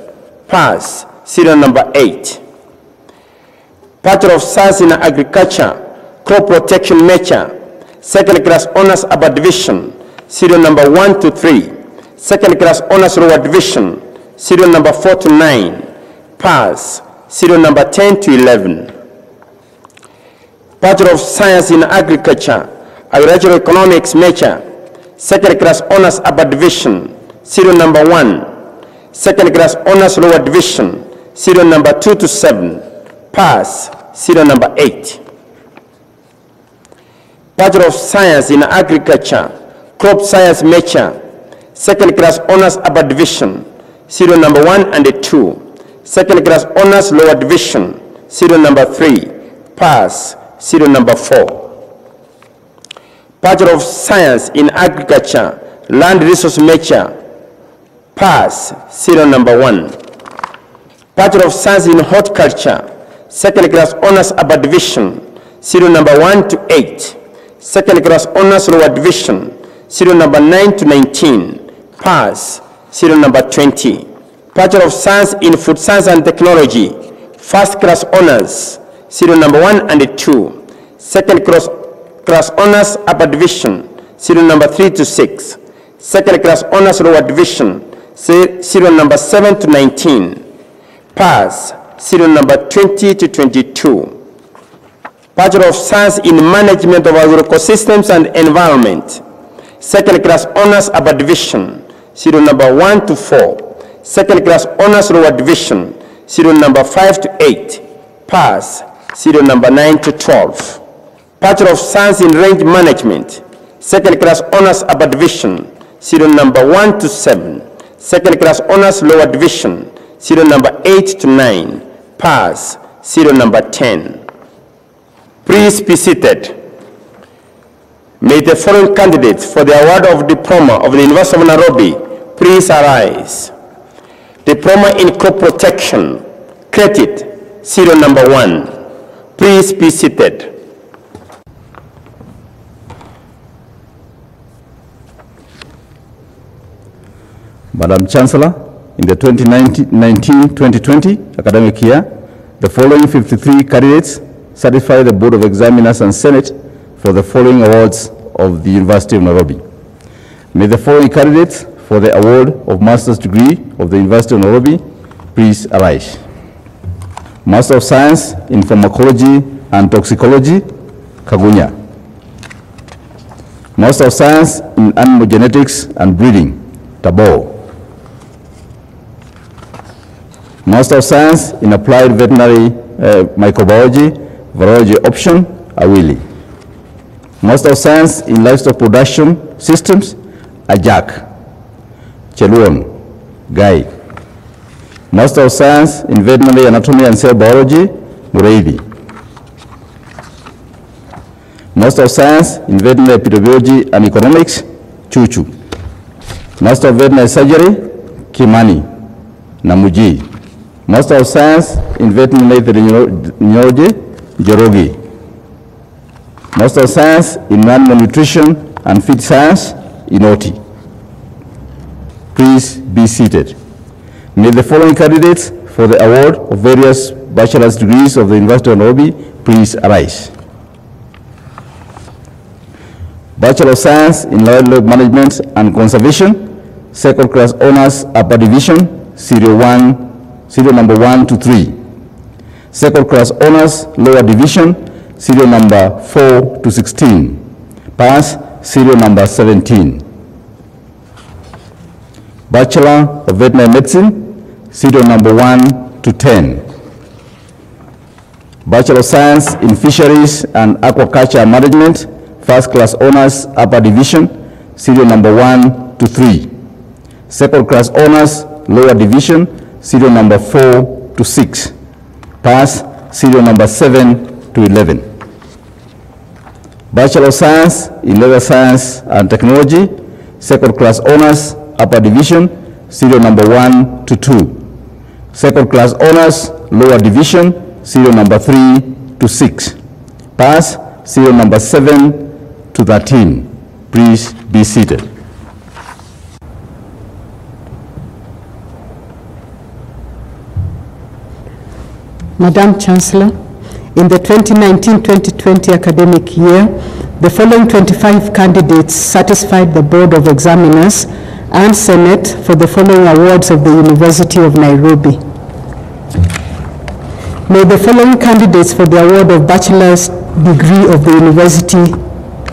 pass, serial number 8. Bachelor of Science in Agriculture, Crop Protection Measure, second class honors upper division, serial number 1 to 3, second class honors lower division, serial number 4 to 9, pass, serial number 10 to 11. Bachelor of Science in Agriculture, Agricultural Economics Measure, second class honors upper division, serial number 1, second class honors lower division, serial number 2 to 7, pass, serial number 8. Bachelor of Science in Agriculture, Crop Science Measure, second class honors upper division, serial number 1 and 2, second class honors lower division, serial number 3, pass, serial number 4. Bachelor of Science in Agriculture, Land Resource Measure, pass, serial number 1. Bachelor of Science in Horticulture, second class honors upper division, serial number 1 to 8, second class honors lower division, serial number 9 to 19, pass, serial number 20. Bachelor of Science in Food Science and Technology, first class honors, serial number 1 and 2, second class honors upper division, serial number 3 to 6, second class honors lower division, serial number 7 to 19, pass, serial number 20 to 22. Bachelor of Science in Management of Agroecosystems and Environment, second class honors upper division, serial number 1 to 4, second class honors lower division, serial number 5 to 8, pass, serial number 9 to 12. Bachelor of Science in Range Management, second class honors upper division, serial number 1 to 7, second class honors lower division, serial number 8 to 9, pass, serial number 10. Please be seated. May the following candidates for the award of diploma of the University of Nairobi please arise. Diploma in Crop Protection, credit, serial number 1. Please be seated. Madam Chancellor, in the 2019-2020 academic year, the following 53 candidates satisfy the Board of Examiners and Senate for the following awards of the University of Nairobi. May the following candidates for the award of Master's degree of the University of Nairobi please arise. Master of Science in Pharmacology and Toxicology, Kagunya. Master of Science in Animal Genetics and Breeding, Tabor. Master of Science in Applied Veterinary Microbiology, Virology option, Awili. Master of Science in Livestock Production Systems, Ajak. Cheluon, Gai. Master of Science in Veterinary Anatomy and Cell Biology, Mureithi. Master of Science in Veterinary Epidemiology and Economics, Chuchu. Master of Veterinary Surgery, Kimani, Namuji. Master of Science in Veterinary Epidemiology, Jorogi. Master of Science in Animal Nutrition and Feed Science, Inoti. Please be seated. May the following candidates for the award of various bachelor's degrees of the University of Nairobi please arise. Bachelor of Science in Wildlife Management and Conservation, second class honors upper division, serial number 1 to 3. Second class honors lower division, serial number 4 to 16. Pass, serial number 17. Bachelor of Veterinary Medicine, serial number 1 to 10. Bachelor of Science in Fisheries and Aquaculture Management, first class honors upper division, serial number 1 to 3. Second class honors lower division, serial number 4 to 6. Pass, serial number 7 to 11. Bachelor of Science in Leather Science and Technology, second class honors upper division, serial number 1 to 2. Second class honors lower division, serial number 3 to 6. Pass, serial number 7 to 13. Please be seated. Madam Chancellor, in the 2019-2020 academic year, the following 25 candidates satisfied the Board of Examiners and Senate for the following awards of the University of Nairobi. May the following candidates for the award of bachelor's degree of the University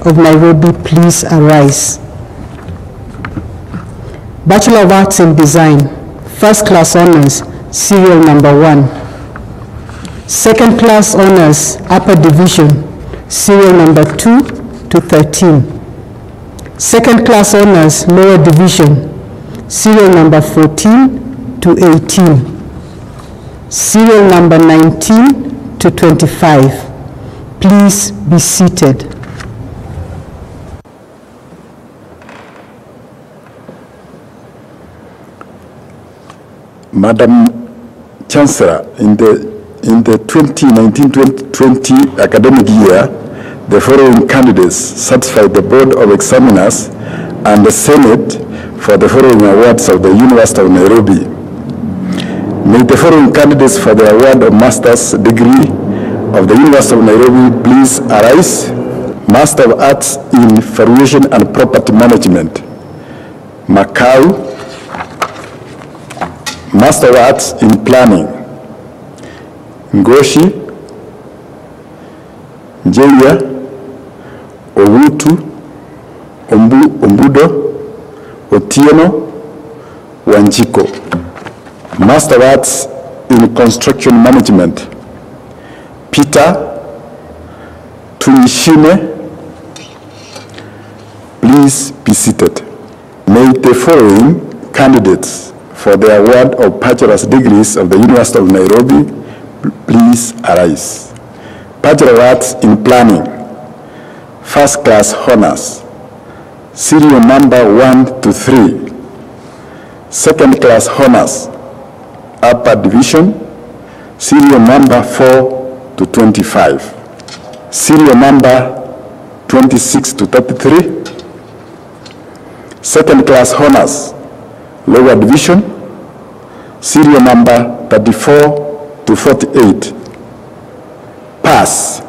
of Nairobi please arise. Bachelor of Arts in Design, First Class Honors, Serial Number 1. Second Class Honors, Upper Division, Serial Number 2 to 13. Second Class Honors, Lower Division, Serial Number 14 to 18. Serial Number 19 to 25. Please be seated. Madam Chancellor, in the 2019-2020 academic year, the following candidates satisfied the Board of Examiners and the Senate for the following awards of the University of Nairobi. May the following candidates for the award of Master's degree of the University of Nairobi please arise. Master of Arts in Valuation and Property Management, Macau. Master of Arts in Planning, Ngoshi, Njelia, Owutu, Ombudo, Otieno, Wanjiko. Master of Arts in Construction Management, Peter Tunishime. Please be seated. May the following candidates for the award of bachelor's degrees of the University of Nairobi please arise. Bachelor of Arts in Planning, First Class Honors, Serial Number 1 to 3. Second Class Honors, Upper Division, Serial Number 4 to 25. Serial Number 26 to 33. Second Class Honors, Lower Division, Serial Number 34 to 48. Pass,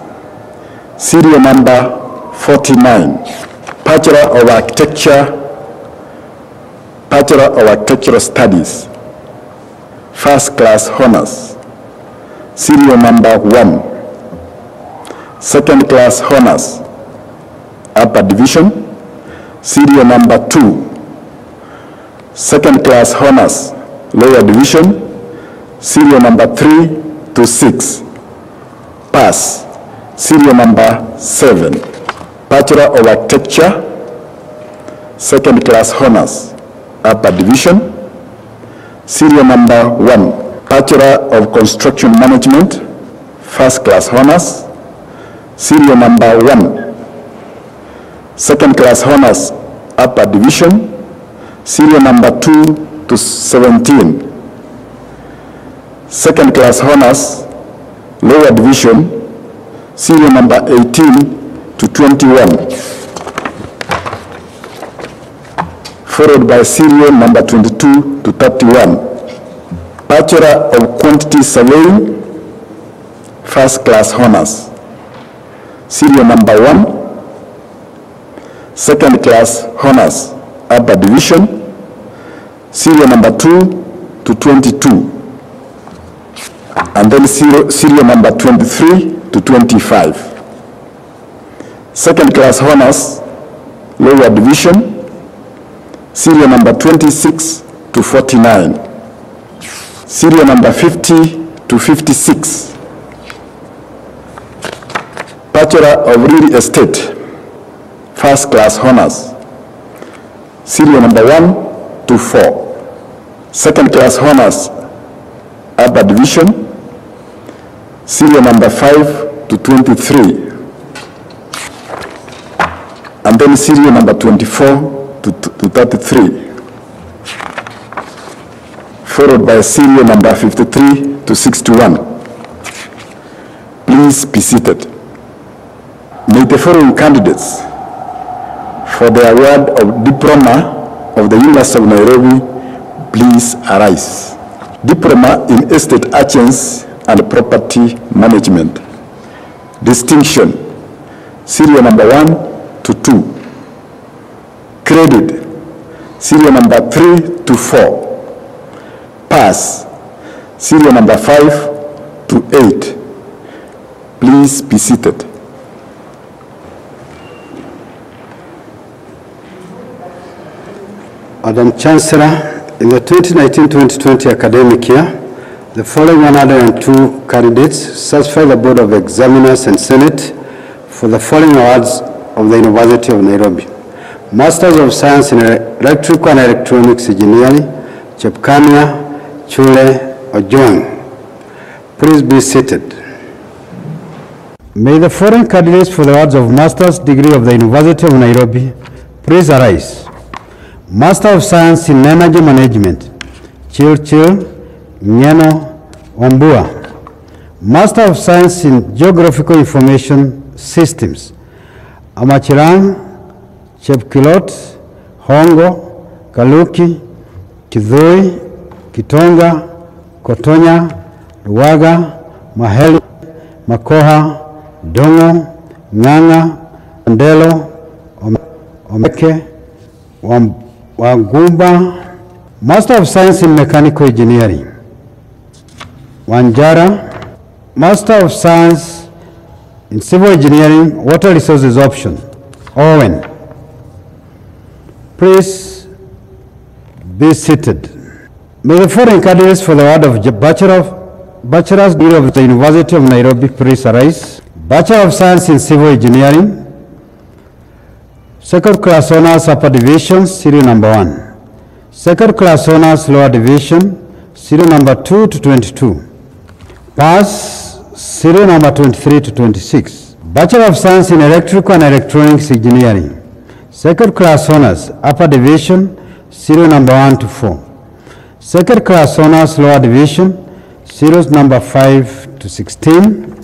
Serial Number 49. Bachelor of Architectural Studies, First Class Honors, Serial Number 1. Second Class Honors, Upper Division, Serial Number 2. Second Class Honors, Lower Division, Serial Number 3 to 6. Pass, Serial Number 7. Bachelor of Architecture, Second Class Honors, Upper Division, Serial Number 1. Bachelor of Construction Management, First Class Honors, Serial Number 1. Second Class Honors, Upper Division, Serial Number 2 to 17. Second Class Honors, Lower Division, Serial Number 18 to 21. Followed by Serial Number 22 to 31. Bachelor of Quantity Surveying, First Class Honors, Serial Number 1. Second Class Honors, Upper Division, Serial Number 2 to 22. And then serial Number 23 to 25. Second Class Honors, Lower Division, Serial Number 26 to 49. Serial Number 50 to 56. Bachelor of Real Estate, First Class Honors, Serial Number 1 to 4. Second Class Honors, Upper Division, Serial Number 5 to 23. And then Serial Number 24 to 33. Followed by Serial Number 53 to 61. Please be seated. May the following candidates for the award of Diploma of the University of Nairobi please arise. Diploma in Estate Agents and Property Management. Distinction, serial number 1 to 2. Credit, serial number 3 to 4. Pass, serial number 5 to 8. Please be seated. Madam Chancellor, in the 2019-2020 academic year, the following 102 candidates satisfy the Board of Examiners and Senate for the following awards of the University of Nairobi. Masters of Science in Electrical and Electronics Engineering, Chepkania Chule Ojwang. Please be seated. May the following candidates for the awards of Master's degree of the University of Nairobi please arise. Master of Science in Energy Management, Chilchil Ngeno Wambua. Master of Science in Geographical Information Systems, Amachirang Chepkilot, Hongo, Kaluki, Kidhui, Kitonga, Kotonya, Ruaga, Maheli, Makoha, Dongo, Nganga, Mandelo, Omeke, Wagumba. Master of Science in Mechanical Engineering, Wanjara. Master of Science in Civil Engineering, Water Resources Option, Owen. Please be seated. May the following candidates for the award of Bachelor's degree of the University of Nairobi please arise. Bachelor of Science in Civil Engineering, Second Class Honors Upper Division, Serial number 1. Second Class Honors Lower Division, Serial number 2 to 22. Pass, Serial number 23 to 26. Bachelor of Science in Electrical and Electronics Engineering, Second Class Honors Upper Division, Serial number 1 to 4. Second Class Honors Lower Division, Serials number 5 to 16.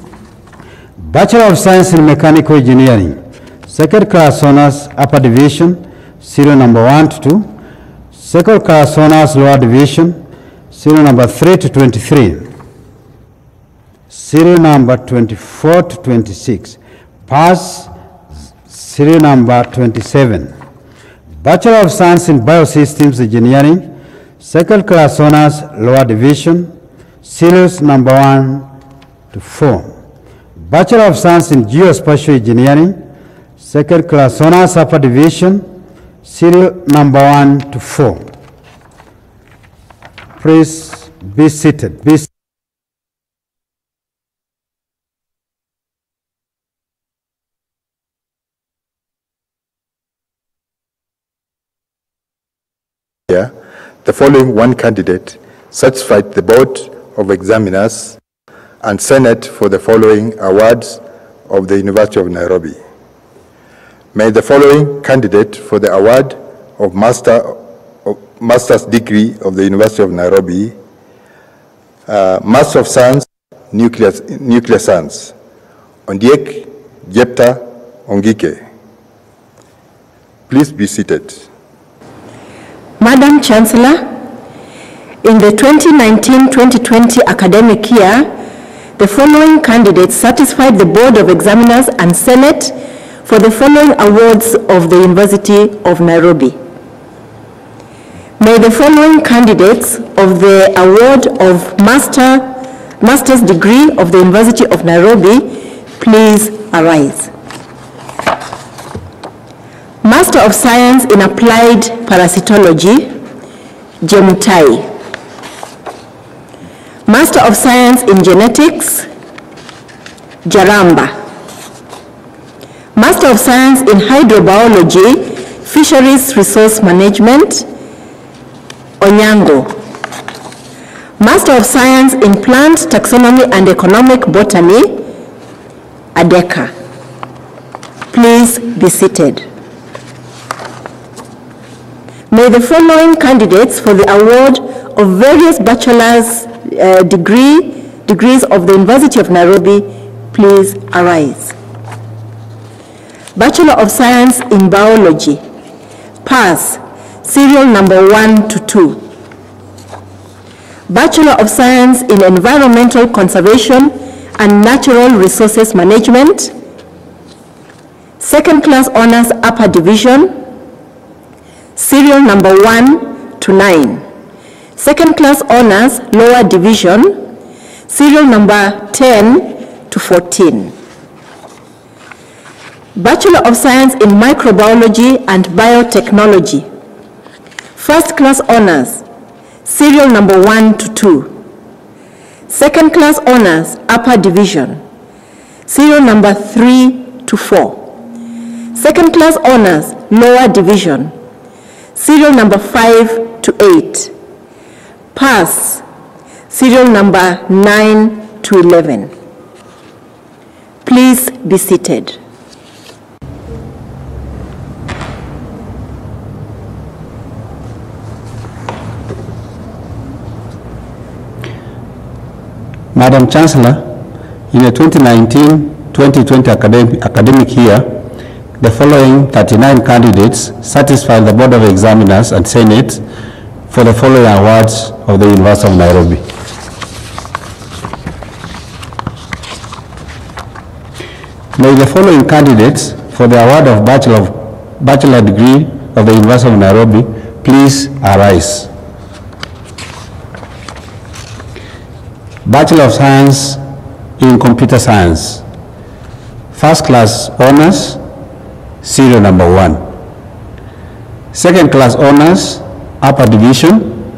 Bachelor of Science in Mechanical Engineering, Second Class Honors Upper Division, Serial number 1 to 2. Second Class Honors Lower Division, Serial number 3 to 23. Serial number 24 to 26. Pass, Serial number 27. Bachelor of Science in Biosystems Engineering, Second Class Honors Lower Division, Serials number 1 to 4. Bachelor of Science in Geospatial Engineering, Second Class Honors Upper Division, Serial number 1 to 4. Please be seated. The following one candidate satisfied the Board of Examiners and Senate for the following awards of the University of Nairobi. May the following candidate for the award of Master's degree of the University of Nairobi, Master of Science, Nuclear Science, Ondiek Jepta Ongike. Please be seated. Madam Chancellor, in the 2019-2020 academic year, the following candidates satisfied the Board of Examiners and Senate for the following awards of the University of Nairobi. May the following candidates of the award of Master's degree of the University of Nairobi please arise. Master of Science in Applied Parasitology, Jemutai. Master of Science in Genetics, Jaramba. Master of Science in Hydrobiology, Fisheries Resource Management, Onyango. Master of Science in Plant Taxonomy and Economic Botany, Adeka. Please be seated. May the following candidates for the award of various bachelor's degrees of the University of Nairobi please arise. Bachelor of Science in Biology, Pass, Serial number 1 to 2. Bachelor of Science in Environmental Conservation and Natural Resources Management, second class honors upper division, serial number 1 to 9. Second class honors lower division, serial number 10 to 14. Bachelor of Science in Microbiology and Biotechnology, first class honors, serial number 1 to 2. Second class honors upper division, serial number 3 to 4. Second class honors lower division, serial number 5 to 8. Pass, serial number 9 to 11. Please be seated. Madam Chancellor, in the 2019-2020 academic year, the following 39 candidates satisfy the Board of Examiners and Senate for the following awards of the University of Nairobi. May the following candidates for the award of bachelor degree of the University of Nairobi please arise. Bachelor of Science in Computer Science, first class honors, serial number 1. Second class honors, upper division,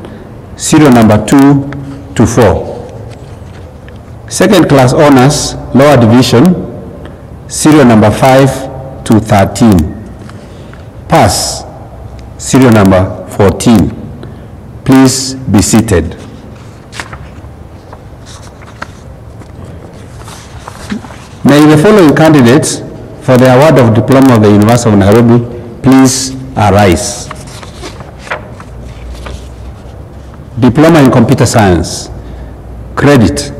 serial number 2 to 4. Second class honors, lower division, serial number 5 to 13. Pass, serial number 14. Please be seated. May the following candidates for the award of Diploma of the University of Nairobi please arise. Diploma in Computer Science, credit,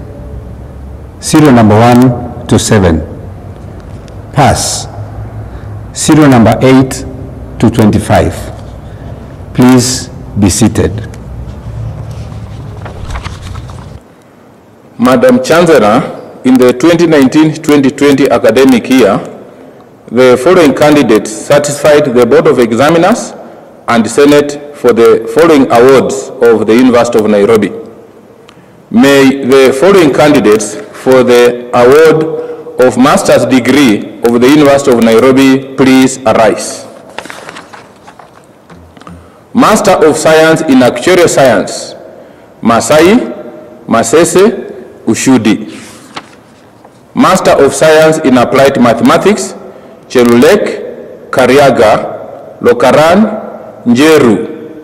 serial number 1 to 7. Pass, serial number 8 to 25. Please be seated. Madam Chancellor, in the 2019-2020 academic year, the following candidates satisfied the Board of Examiners and Senate for the following awards of the University of Nairobi. May the following candidates for the award of Master's degree of the University of Nairobi please arise. Master of Science in Actuarial Science, Masai Masese Ushudi. Master of Science in Applied Mathematics, Chelulek Kariaga Lokaran Njeru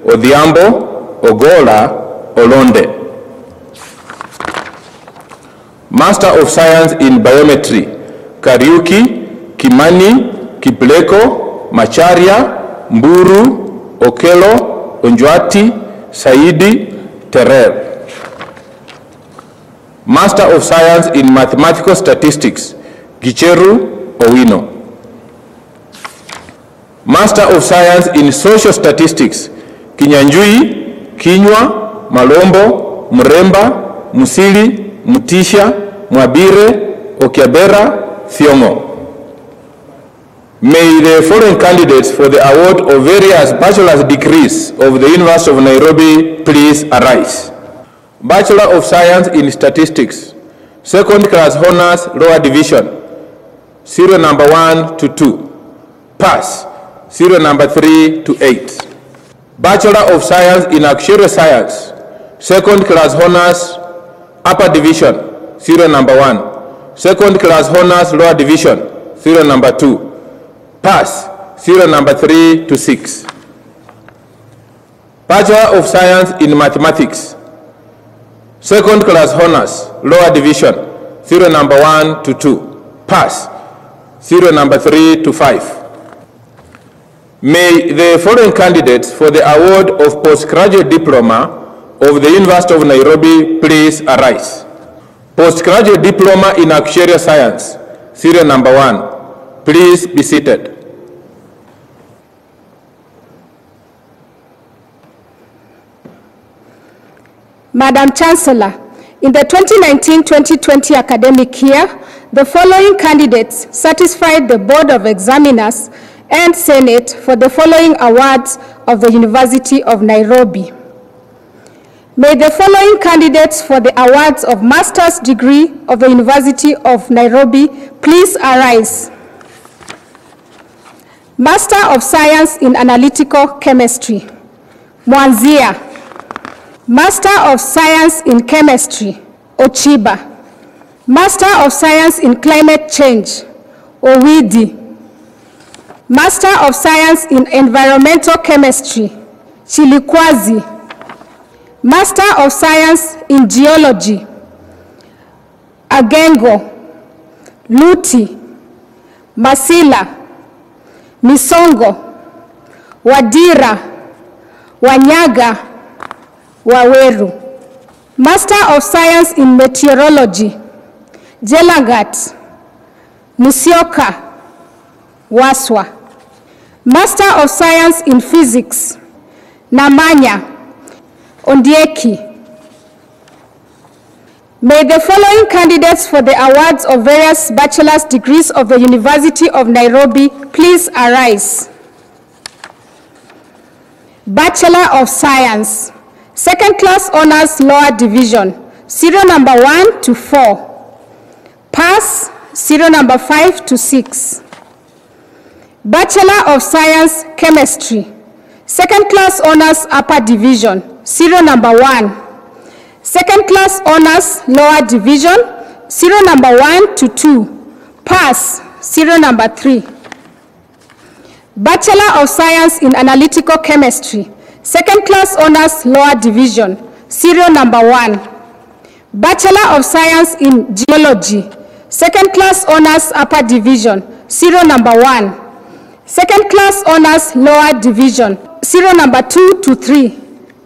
Odhiambo Ogola Olonde. Master of Science in Biometry, Kariuki Kimani Kipleko Macharia Mburu Okelo Onjwati Saidi Terer. Master of Science in Mathematical Statistics, Gicheru Owino. Master of Science in Social Statistics, Kinyanjui, Kinywa, Malombo, Mremba, Musili, Mutisha, Mwabire, Okiabera, Thiongo. May the following candidates for the award of various bachelor's degrees of the University of Nairobi please arise. Bachelor of Science in Statistics, second class honors lower division, serial number 1 to 2. Pass, serial number 3 to 8. Bachelor of Science in Actuarial Science, second class honors upper division, serial number 1. Second class honors lower division, serial number 2. Pass, serial number 3 to 6. Bachelor of Science in Mathematics, second class honors lower division, serial number 1 to 2. Pass, serial number 3 to 5. May the following candidates for the award of postgraduate diploma of the University of Nairobi please arise. Postgraduate diploma in Actuarial Science, serial number 1. Please be seated. Madam Chancellor, in the 2019-2020 academic year, the following candidates satisfied the Board of Examiners and Senate for the following awards of the University of Nairobi. May the following candidates for the awards of master's degree of the University of Nairobi please arise. Master of Science in Analytical Chemistry, Mwanzia. Master of Science in Chemistry, Ochiba. Master of Science in Climate Change, Owidi. Master of Science in Environmental Chemistry, Chilikwazi. Master of Science in Geology, Agengo, Luti, Masila, Misongo, Wadira, Wanyaga, Waweru. Master of Science in Meteorology, Jelagat, Musioka, Waswa. Master of Science in Physics, Namanya, Ondieki. May the following candidates for the awards of various bachelor's degrees of the University of Nairobi please arise. Bachelor of Science, Second Class Honors Lower Division, serial number 1 to 4. Pass, serial number 5 to 6. Bachelor of Science Chemistry, Second Class Honors Upper Division, serial number 1. Second Class Honors Lower Division, serial number 1 to 2. Pass, serial number 3. Bachelor of Science in Analytical Chemistry, Second Class Honors Lower Division, serial number 1. Bachelor of Science in Geology, Second Class Honors Upper Division, serial number 1. Second Class Honors Lower Division, serial number 2 to 3.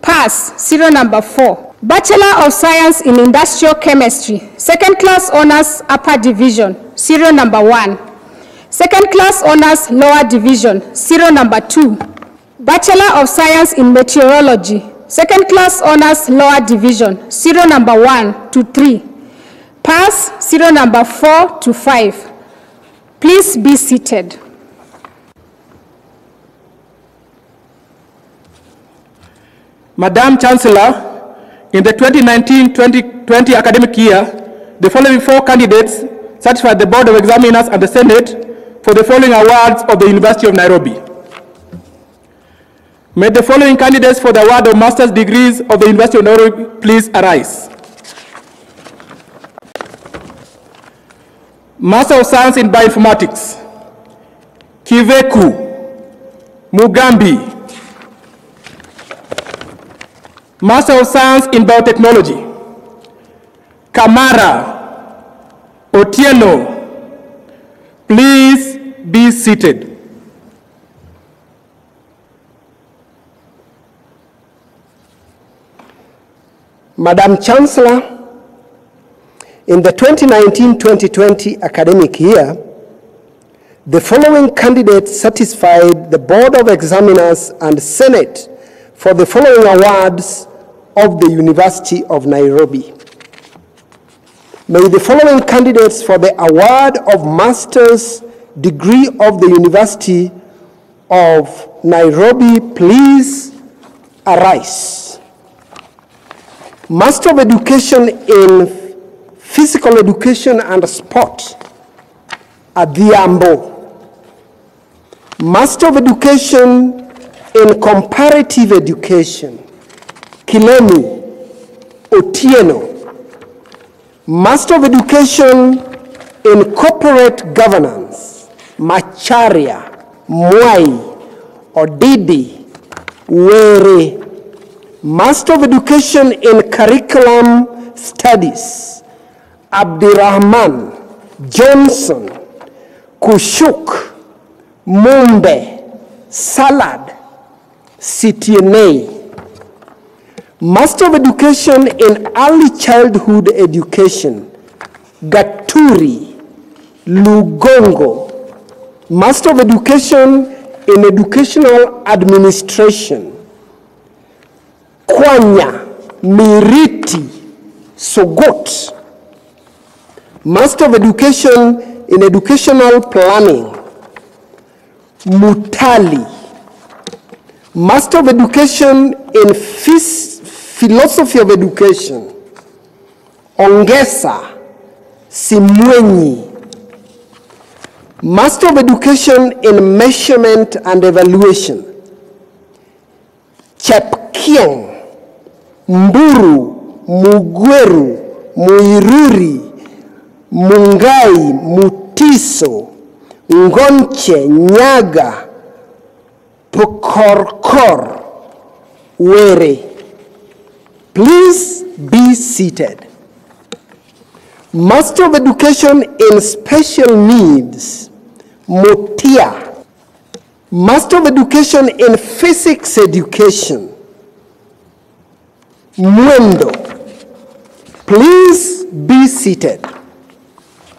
Pass, serial number 4. Bachelor of Science in Industrial Chemistry, Second Class Honors Upper Division, serial number 1. Second Class Honors Lower Division, serial number 2. Bachelor of Science in Meteorology, Second Class Honors Lower Division, serial number 1 to 3. Pass, serial number 4 to 5. Please be seated. Madam Chancellor, in the 2019-2020 academic year, the following 4 candidates satisfied the Board of Examiners and the Senate for the following awards of the University of Nairobi. May the following candidates for the award of master's degrees of the University of Nairobi please arise. Master of Science in Bioinformatics, Kiveku Mugambi. Master of Science in Biotechnology, Kamara Otieno. Please be seated. Madam Chancellor, in the 2019-2020 academic year, the following candidates satisfied the Board of Examiners and Senate for the following awards of the University of Nairobi. May the following candidates for the award of master's degree of the University of Nairobi please arise. Master of Education in Physical Education and Sport, Adhiambo. Master of Education in Comparative Education, Kilemi Otieno. Master of Education in Corporate Governance, Macharia Mwai Odidi Were. Master of Education in Curriculum Studies, Abdirahman Johnson Kushuk Mumbe Salad Sitienei. Master of Education in Early Childhood Education, Gaturi Lugongo. Master of Education in Educational Administration, Kwanya Miriti Sogot, Master of Education in Educational Planning, Mutali, Master of Education in Philosophy of Education, Ongesa Simwenyi, Master of Education in Measurement and Evaluation, Chepkieng, Mburu, Mugweru, Muiruri, Mungai, Mutiso, Ngonche, Nyaga, Pokorkor, Were. Please be seated. Master of Education in Special Needs, Motia. Master of Education in Physics Education, Mwendo. Please be seated.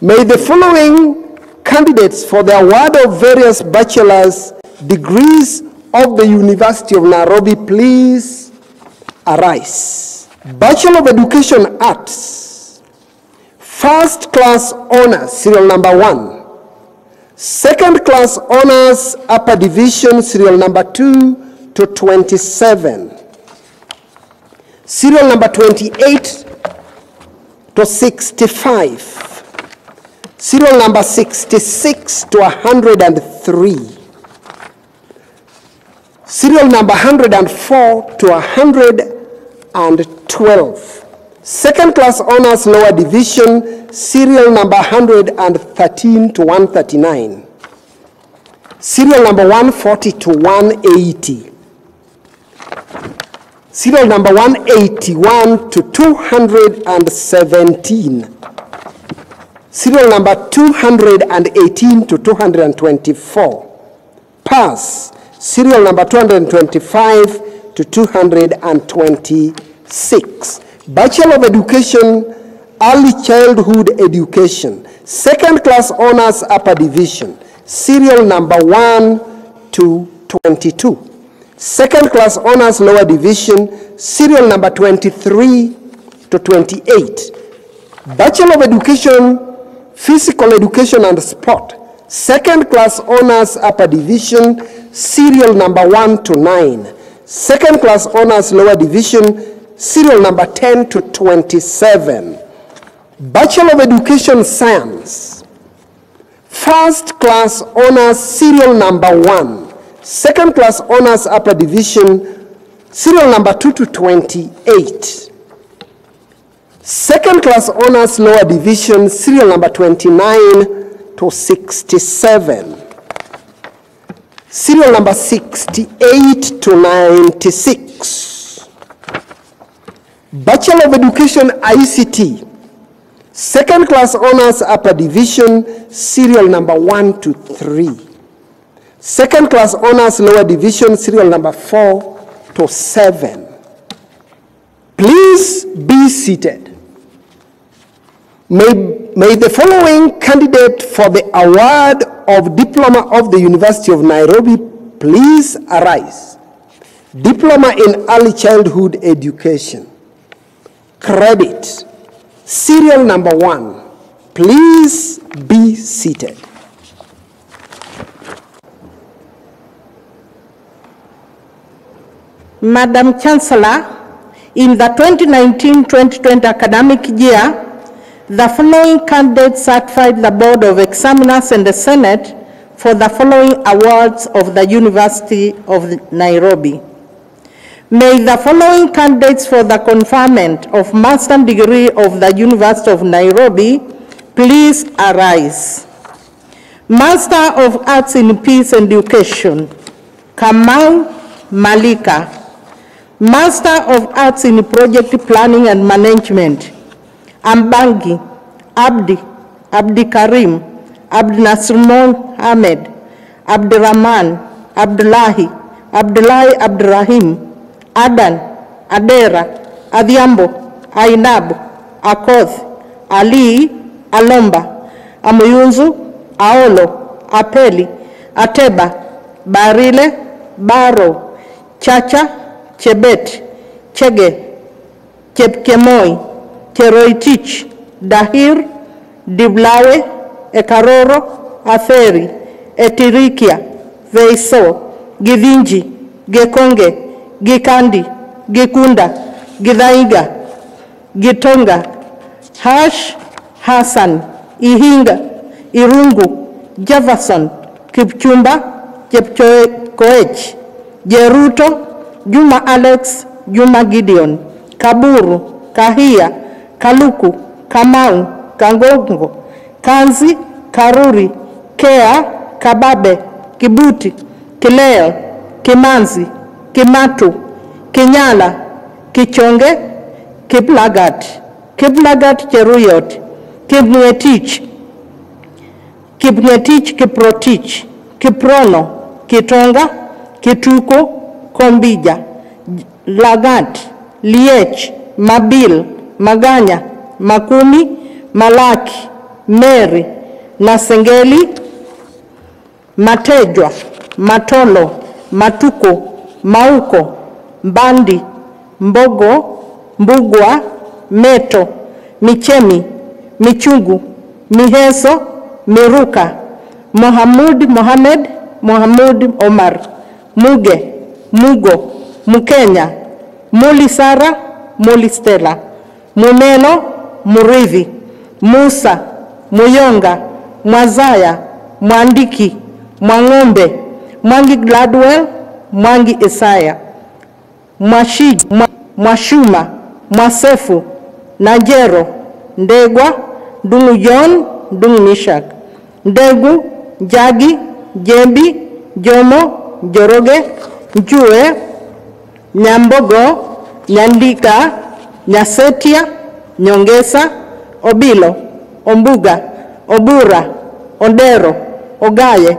May the following candidates for the award of various bachelor's degrees of the University of Nairobi please arise. Bachelor of Education Arts, First Class Honors, serial number 1. Second Class Honors, Upper Division, serial number 2 to 27. Serial number 28 to 65. Serial number 66 to 103. Serial number 104 to 112. Second Class Honors, Lower Division, serial number 113 to 139. Serial number 140 to 180. Serial number 181 to 217. Serial number 218 to 224. Pass. Serial number 225 to 226. Bachelor of Education, Early Childhood Education, Second Class Honors, Upper Division, serial number 1 to 22. Second Class Honors, Lower Division, serial number 23 to 28. Bachelor of Education, Physical Education and Sport, Second Class Honors, Upper Division, serial number 1 to 9. Second Class Honors, Lower Division, serial number 10 to 27. Bachelor of Education Science, First Class Honors, serial number 1. Second Class Honors, Upper Division, serial number 2 to 28. Second Class Honors, Lower Division, serial number 29 to 67. Serial number 68 to 96. Bachelor of Education ICT, Second Class Honors, Upper Division, serial number 1 to 3. Second Class Honors, Lower Division, serial number 4 to 7. Please be seated. May the following candidate for the award of Diploma of the University of Nairobi please arise. Diploma in Early Childhood Education. Credit. Serial number 1. Please be seated. Madam Chancellor, in the 2019-2020 academic year, the following candidates certified the Board of Examiners and the Senate for the following awards of the University of Nairobi. May the following candidates for the conferment of master's degree of the University of Nairobi please arise. Master of Arts in Peace and Education, Kamau Malika. Master of Arts in Project Planning and Management, Ambangi Abdi Karim, Abdi Nasrmon Ahmed, Abdurrahman, Abdullahi Abdurrahim, Adan, Adera, Adhiambo, Ainab, Akoth, Ali, Alomba, Amuyunzu, Aolo, Apeli, Ateba, Barile, Baro, Chacha, Chebet, Chege, Chepkemoi, Cheroitich, Dahir, Diblawe, Ekaroro, Atheri, Etirikia, Veiso, Githinji, Gekonge, Gikandi, Gikunda, Githaiga, Gitonga, Hash, Hassan, Ihinga, Irungu, Jefferson, Kipchumba, Chepkoech, Jeruto, Juma Alex, Juma Gideon, Kaburu, Kahia, Kaluku, Kamau, Kangongo, Kanzi, Karuri, Kea, Kababe, Kibuti, Kileo, Kimanzi, Kimatu, Kinyala, Kichonge, Kiplagat, Kiplagat Cheruyot, Kipngetich, Kipngetich Kiprotich, Kiprono, Kitonga, Kituko, Kombija, Lagat, Liech, Mabil, Maganya, Makumi, Malaki, Mary, Nasengeli, Matejwa, Matolo, Matuko, Mauko, Mbandi, Mbogo, Mbugwa, Meto, Michemi, Michungu, Miheso, Miruka, Mohamed, Omar, Muge, Mugo, Mukenya, Muli Sara, Muli Stella, Mumelo, Murithi, Musa, Muyonga, Mwazaya, Mwandiki, Mwang'ombe, Mwangi Gladwell, Mwangi Isaya, Mwashid, Mwashuma, Mwasefu, Najero, Ndegwa, Dungu John, Dungu Mishak, Ndegu, Jagi, Jembi, Jomo, Joroge, Njue, Nyambogo, Nyandika, Nyasetia, Nyongesa, Obilo, Ombuga, Obura, Ondero, Ogaye,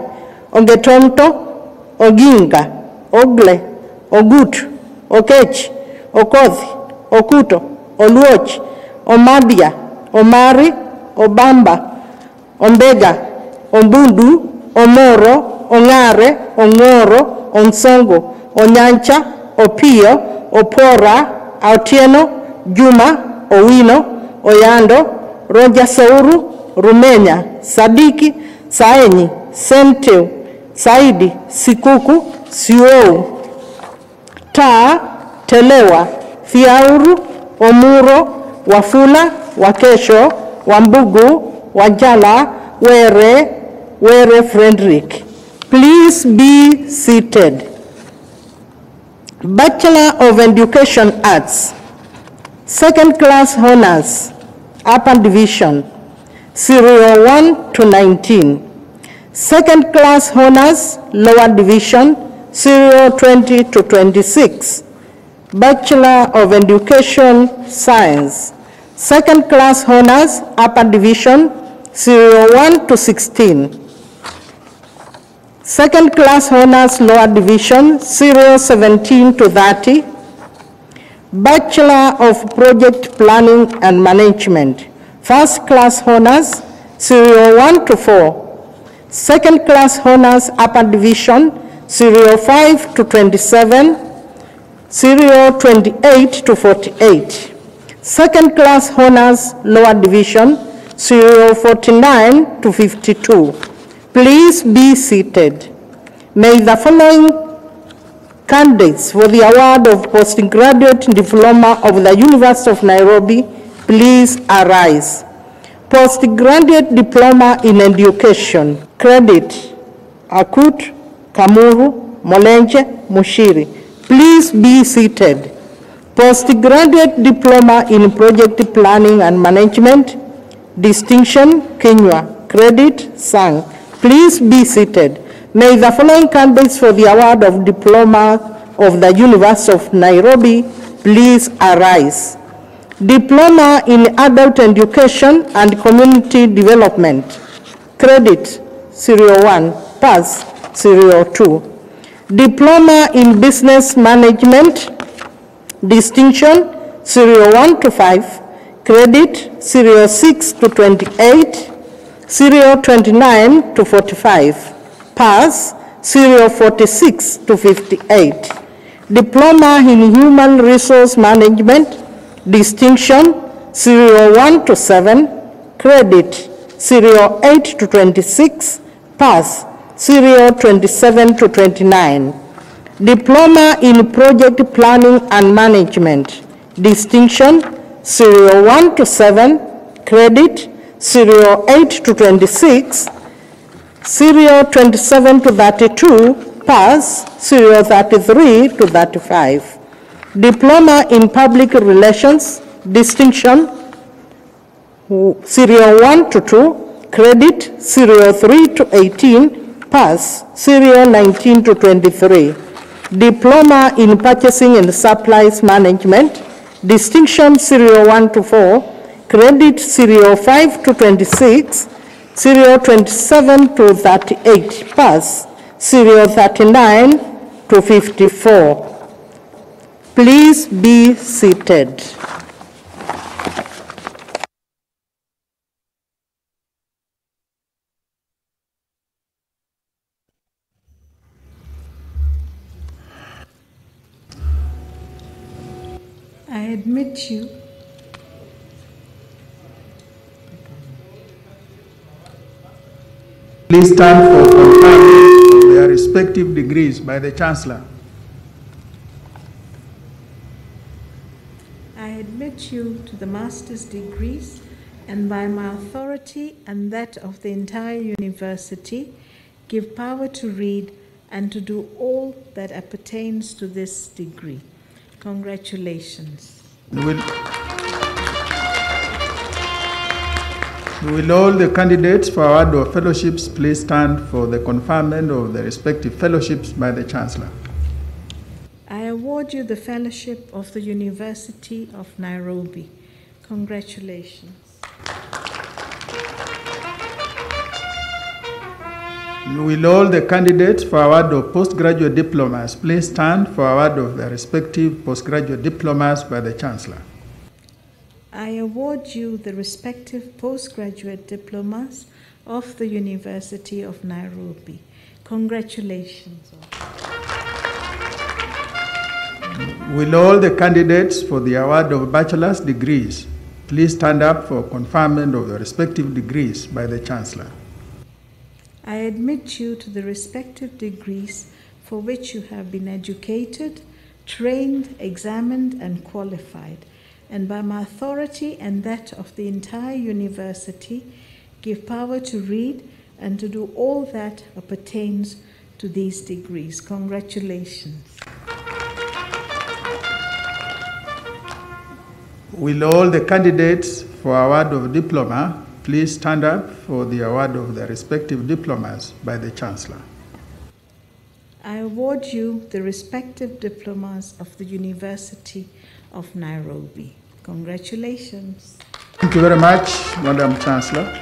Ongetonto, Oginga, Ogle, Ogut, Okech, Okothi, Okuto, Oluoch, Omabia, Omari, Obamba, Ombega, Ombundu, Omoro, Ongare, Ongoro, Onsongo, Onyancha, Opio, Opora, Autieno, Juma, Owino, Oyando, Roja Sauru, Rumenya, Sadiki, Saenyi, Senteu, Saidi, Sikuku, Siou, Ta, Telewa, Fiauru, Omuro, Wafula, Wakesho, Wambugu, Wajala, Were Frederick. Please be seated. Bachelor of Education Arts, Second Class Honors, Upper Division, Serial 1 to 19. Second Class Honors, Lower Division, Serial 20 to 26. Bachelor of Education Science, Second Class Honors, Upper Division, Serial 1 to 16. Second Class Honors, Lower Division, Serial 17 to 30. Bachelor of Project Planning and Management, First Class Honors, Serial 1 to 4. Second Class Honors, Upper Division, Serial 5 to 27. Serial 28 to 48. Second Class Honors, Lower Division, Serial 49 to 52. Please be seated. May the following candidates for the award of Postgraduate Diploma of the University of Nairobi please arise. Postgraduate Diploma in Education, Credit, Akut, Kamuru, Molenje, Mushiri. Please be seated. Postgraduate Diploma in Project Planning and Management, Distinction, Kenya, Credit, Sang. Please be seated. May the following candidates for the award of Diploma of the University of Nairobi please arise. Diploma in Adult Education and Community Development, Credit, Serial 1, Pass, Serial 2. Diploma in Business Management, Distinction, Serial 1 to 5, Credit, Serial 6 to 28, Serial 29 to 45, Pass, Serial 46 to 58. Diploma in Human Resource Management, distinction serial 1 to 7, credit serial 8 to 26, pass serial 27 to 29. Diploma in project planning and management, distinction serial 1 to 7, credit serial 8 to 26, serial 27 to 32, pass serial 33 to 35. Diploma in public relations, distinction serial 1 to 2, credit serial 3 to 18, pass serial 19 to 23. Diploma in purchasing and supplies management, distinction serial 1 to 4, credit serial 5 to 26, serial 27 to 38, pass serial 39 to 54. Please be seated. I admit you. Please stand for conferment of their respective degrees by the Chancellor. I admit you to the master's degrees, and by my authority and that of the entire university, give power to read and to do all that appertains to this degree. Congratulations. Will all the candidates for award of fellowships please stand for the conferment of the respective fellowships by the Chancellor? I award you the fellowship of the University of Nairobi. Congratulations. Will all the candidates for award of postgraduate diplomas please stand for award of their respective postgraduate diplomas by the Chancellor? I award you the respective postgraduate diplomas of the University of Nairobi. Congratulations. Will all the candidates for the award of bachelor's degrees please stand up for conferment of the respective degrees by the Chancellor? I admit you to the respective degrees for which you have been educated, trained, examined, and qualified, and by my authority and that of the entire university, give power to read and to do all that appertains to these degrees. Congratulations. Will all the candidates for award of diploma please stand up for the award of their respective diplomas by the Chancellor? I award you the respective diplomas of the University of Nairobi. Congratulations. Thank you very much, Madam Chancellor.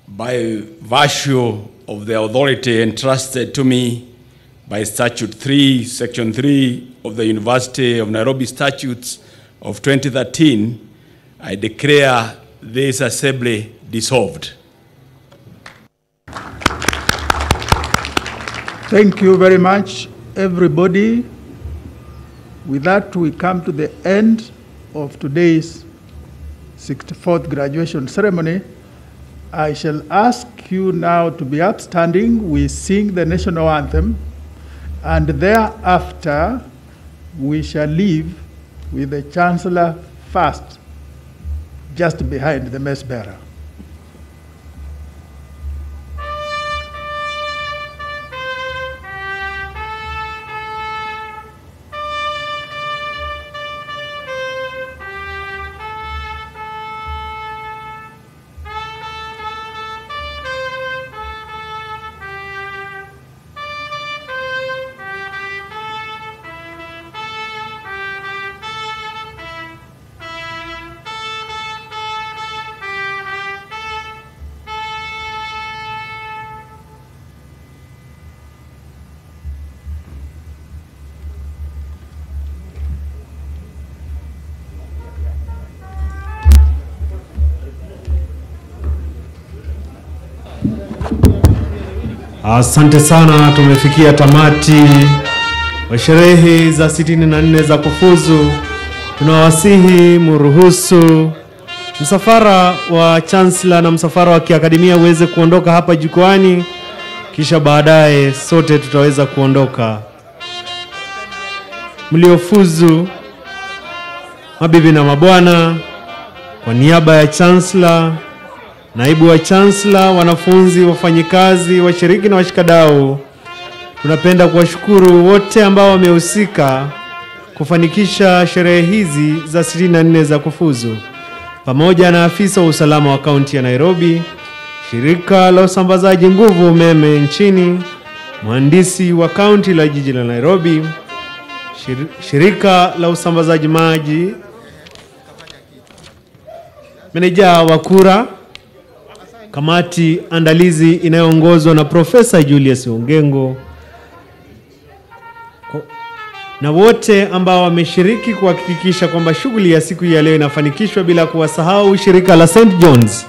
By virtue of the authority entrusted to me by Statute 3, Section 3 of the University of Nairobi Statutes of 2013, I declare this assembly dissolved. Thank you very much, everybody. With that, we come to the end of today's 64th graduation ceremony. I shall ask you now to be upstanding. We sing the national anthem, and thereafter we shall leave with the Chancellor first, just behind the mess bearer. Asante sana, tumefikia tamati wa sherehe za 64 za kufuzu. Tunawasihi muruhusu msafara wa Chancellor na msafara wa kiakademia uweze kuondoka hapa jukwani, kisha baadaye sote tutaweza kuondoka. Mliofuzu, mabibi na mabwana, kwa niaba ya Chancellor, naibu wa Chancellor, wanafunzi, wafanyikazi, washiriki na washikadau, tunapenda kuwashukuru wote ambao wamehusika kufanikisha sherehe hizi za 64 za kufuzu, pamoja na afisa wa usalama wa kaunti ya Nairobi, shirika la usambazaji nguvu umeme nchini, mhandisi wa kaunti la jiji la Nairobi, shirika la usambazaji maji, meneja wa kura, kamati andalizi inayoongozwa na Profesa Julius Ongengo, na wote ambao wameshiriki kuhakikisha kwamba shughuli ya siku ya leo inafanikishwa, bila kuwasahau shirika la St. John's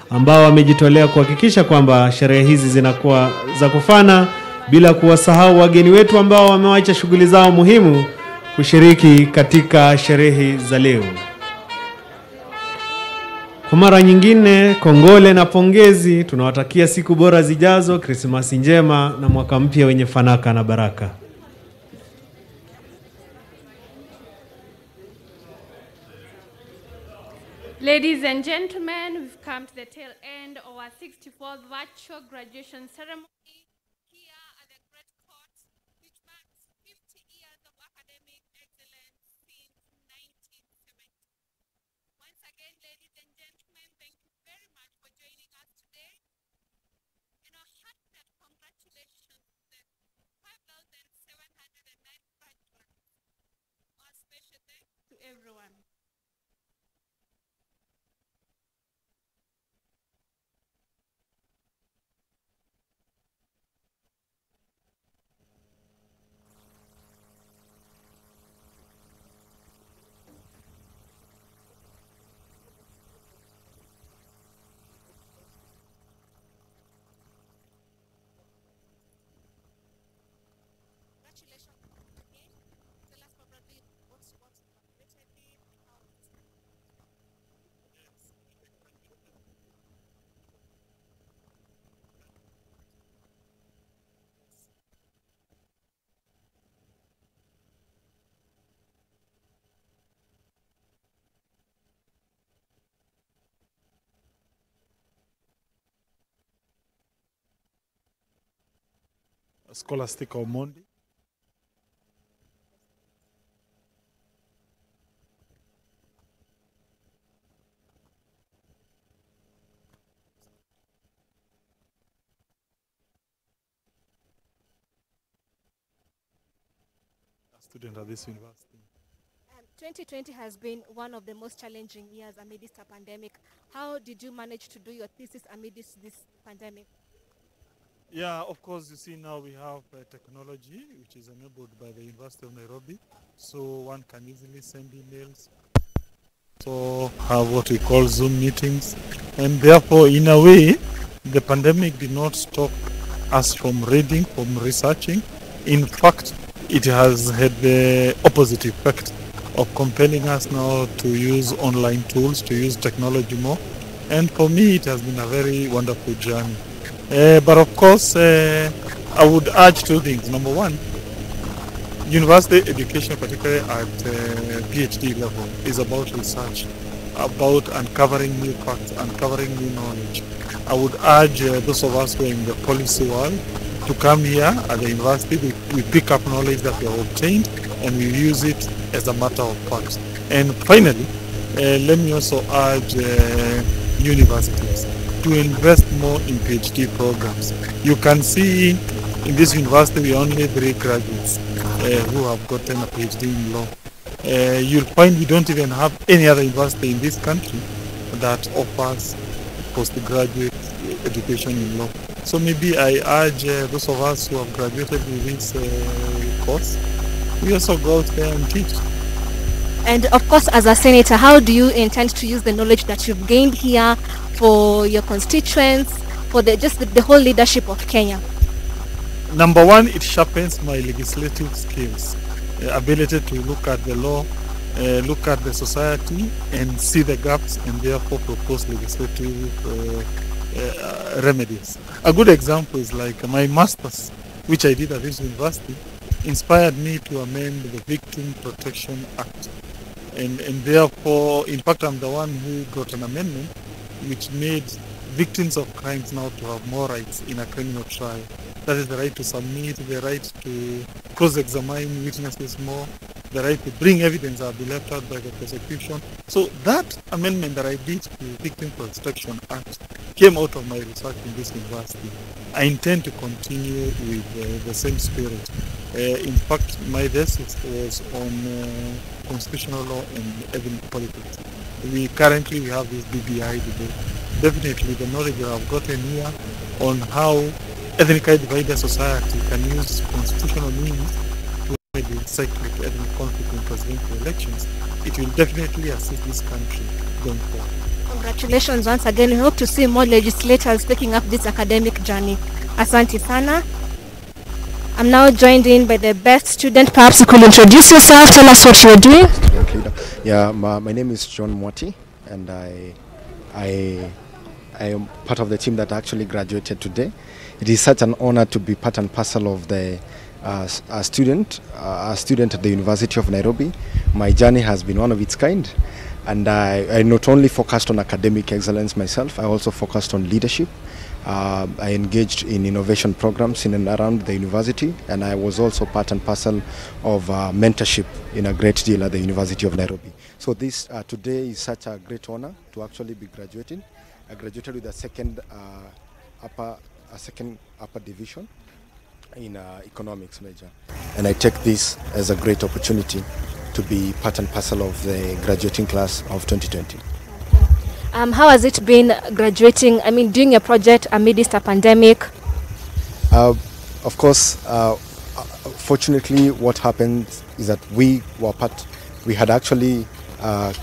ambao wamejitolea kuhakikisha kwamba sherehe hizi zinakuwa za kufana, bila kuwasahau wageni wetu ambao wamewacha shughuli zao muhimu kushiriki katika sherehe za leo. Kwa mara nyingine, kongole na pongezi, tunawatakia siku bora zijazo, Krismasi njema na mwaka mpya wenye fanaka na baraka. Ladies and gentlemen, we've come to the tail end of our 64th virtual graduation ceremony here at the Great Court, which marks 50 years of academic excellence since 1970. Once again, ladies and gentlemen, thank you very much for joining us today. And our heartfelt congratulations to the 5,709 graduates. Our special thanks to everyone. Scholastic Omondi. A student at this university. 2020 has been one of the most challenging years amidst a pandemic. How did you manage to do your thesis amidst this pandemic? Yeah, of course, you see now we have technology which is enabled by the University of Nairobi, so one can easily send emails, so have what we call Zoom meetings, and therefore in a way the pandemic did not stop us from reading, from researching. In fact, it has had the opposite effect of compelling us now to use online tools, to use technology more, and for me it has been a very wonderful journey. But of course, I would urge two things. Number one, university education, particularly at PhD level, is about research, about uncovering new facts, uncovering new knowledge. I would urge those of us who are in the policy world to come here at the university. We pick up knowledge that we have obtained and we use it as a matter of fact. And finally, let me also urge universities to invest more in PhD programs. You can see in this university we are only 3 graduates who have gotten a PhD in law. You'll find we don't even have any other university in this country that offers postgraduate education in law. So maybe I urge those of us who have graduated with this course, we also go out there and teach. And of course, as a senator, how do you intend to use the knowledge that you've gained here for your constituents, for the whole leadership of Kenya? Number one, it sharpens my legislative skills, ability to look at the law, look at the society and see the gaps and therefore propose legislative remedies. A good example is like my master's, which I did at this university, inspired me to amend the Victim Protection Act. And therefore, in fact, I'm the one who got an amendment which made victims of crimes now to have more rights in a criminal trial. That is the right to submit, the right to cross-examine witnesses more, the right to bring evidence that will be left out by the prosecution. So that amendment that I did to the Victim Protection Act came out of my research in this university. I intend to continue with the same spirit. In fact, my thesis was on constitutional law and ethnic politics. We currently have this BBI debate. Definitely the knowledge that I've gotten here on how ethnically divided society can use constitutional means to remedy cyclic ethnic conflict in presidential elections, it will definitely assist this country going forward. Congratulations once again. We hope to see more legislators taking up this academic journey. Asante sana. I'm now joined in by the best student. Perhaps you could introduce yourself, tell us what you're doing. Yeah, my name is John Mwati, and I am part of the team that actually graduated today. It is such an honor to be part and parcel of the a student at the University of Nairobi. My journey has been one of its kind, and I not only focused on academic excellence myself, I also focused on leadership. I engaged in innovation programs in and around the university, and I was also part and parcel of mentorship in a great deal at the University of Nairobi. So this today is such a great honor to actually be graduating. I graduated with a second upper division in economics major, and I take this as a great opportunity to be part and parcel of the graduating class of 2020. How has it been graduating, doing a project amidst a pandemic? Of course, fortunately what happened is that we had actually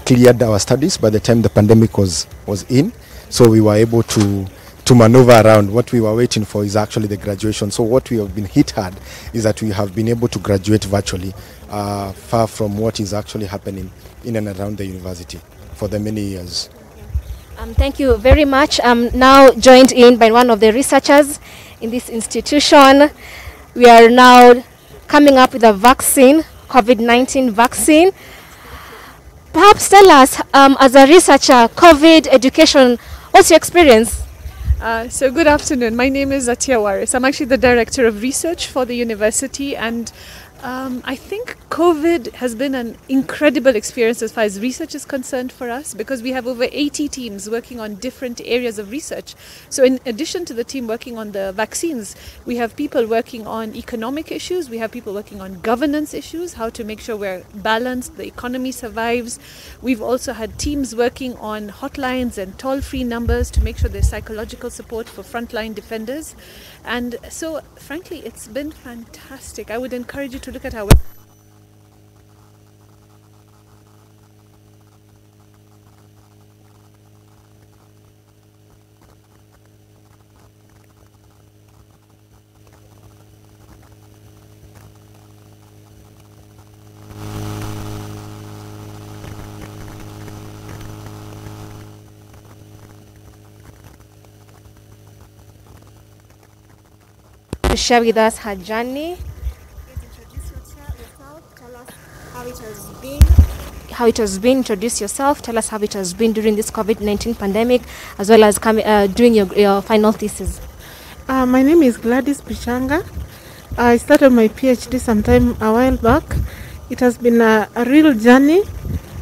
cleared our studies by the time the pandemic was in, so we were able to maneuver around. What we were waiting for is actually the graduation. So what we have been hit hard is that we have been able to graduate virtually, far from what is actually happening in and around the university for the many years. Thank you very much. I'm now joined in by one of the researchers in this institution. We are now coming up with a vaccine, COVID-19 vaccine. Perhaps tell us, as a researcher, COVID education, what's your experience? So good afternoon. My name is Atia Waris. I'm actually the Director of Research for the university, and I think COVID has been an incredible experience as far as research is concerned for us, because we have over 80 teams working on different areas of research. So in addition to the team working on the vaccines, we have people working on economic issues, we have people working on governance issues, how to make sure we're balanced, the economy survives. We've also had teams working on hotlines and toll-free numbers to make sure there's psychological support for frontline defenders. And so, frankly, it's been fantastic. I would encourage you to look at our website. To share with us her journey. How it has been. Introduce yourself. Tell us how it has been during this COVID-19 pandemic, as well as doing your final thesis. My name is Gladys Pichanga. I started my PhD sometime a while back. It has been a real journey,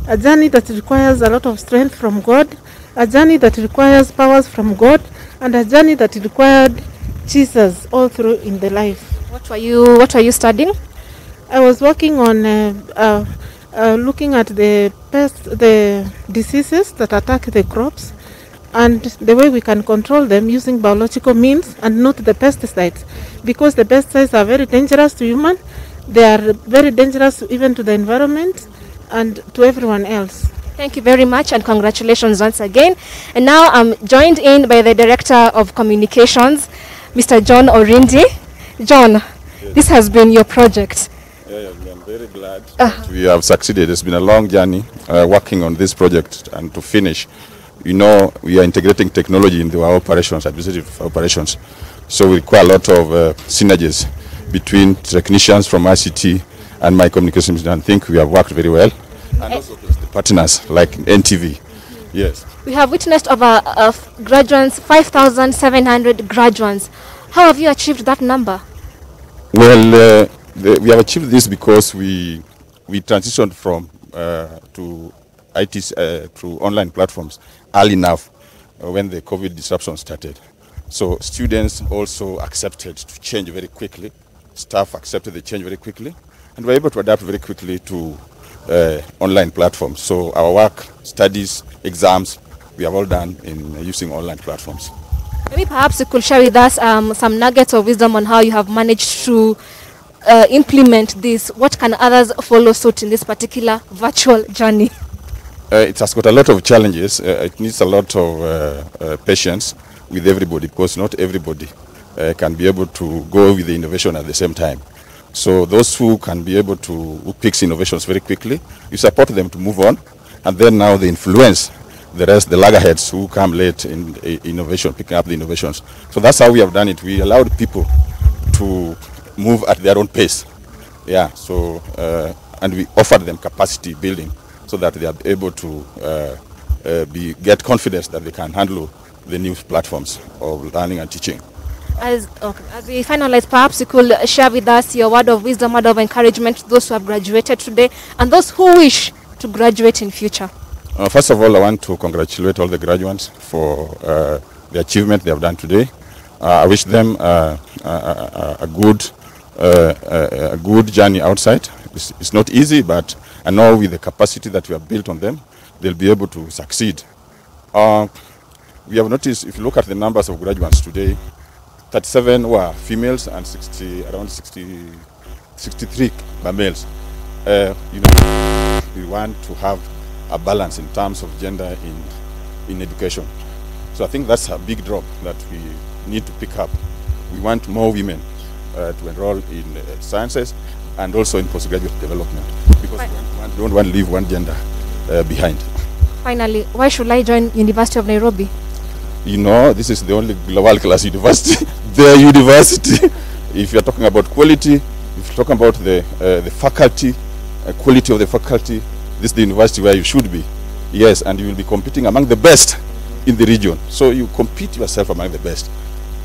a journey that requires a lot of strength from God, a journey that requires powers from God, and a journey that required Jesus all through in the life. What were you studying? I was working on looking at the diseases that attack the crops, and the way we can control them using biological means and not the pesticides, because the pesticides are very dangerous to humans. They are very dangerous even to the environment and to everyone else. Thank you very much, and congratulations once again. And now I'm joined in by the Director of Communications, Mr. John Orindi. John, this has been your project. Yeah, I'm very glad that we have succeeded. It's been a long journey working on this project, and to finish, you know, we are integrating technology into our operations, administrative operations. So we require a lot of synergies between technicians from ICT and my communications, and I think we have worked very well. And also the partners like NTV. Yes. We have witnessed over graduates, 5,700 graduates. How have you achieved that number? Well, we have achieved this because we transitioned from to IT through online platforms early enough when the COVID disruption started. So students also accepted to change very quickly. Staff accepted the change very quickly, and were able to adapt very quickly to online platforms. So our work, studies, exams, we have all done in using online platforms. Maybe perhaps you could share with us some nuggets of wisdom on how you have managed to implement this. What can others follow suit in this particular virtual journey? It has got a lot of challenges. It needs a lot of patience with everybody, because not everybody can be able to go with the innovation at the same time. So those who can be able to, who picks innovations very quickly, you support them to move on, and then now they influence the rest, the laggarheads who come late in innovation, picking up the innovations. So that's how we have done it. We allowed people to move at their own pace. Yeah, so, and we offered them capacity building so that they are able to get confidence that they can handle the new platforms of learning and teaching. As we finalize, perhaps you could share with us your word of wisdom, word of encouragement to those who have graduated today and those who wish to graduate in future. First of all, I want to congratulate all the graduates for the achievement they have done today. I wish them a good journey outside. It's not easy, but I know with the capacity that we have built on them, they'll be able to succeed. We have noticed, if you look at the numbers of graduates today, 37 were females and around 63 were males. You know, we want to have a balance in terms of gender in education. So I think that's a big drop that we need to pick up. We want more women to enroll in sciences and also in postgraduate development, because we don't want to leave one gender behind. Finally, why should I join University of Nairobi? You know, this is the only world-class university. The university, if you're talking about quality, if you're talking about the faculty, quality of the faculty, this is the university where you should be. Yes, and you will be competing among the best in the region. So you compete yourself among the best.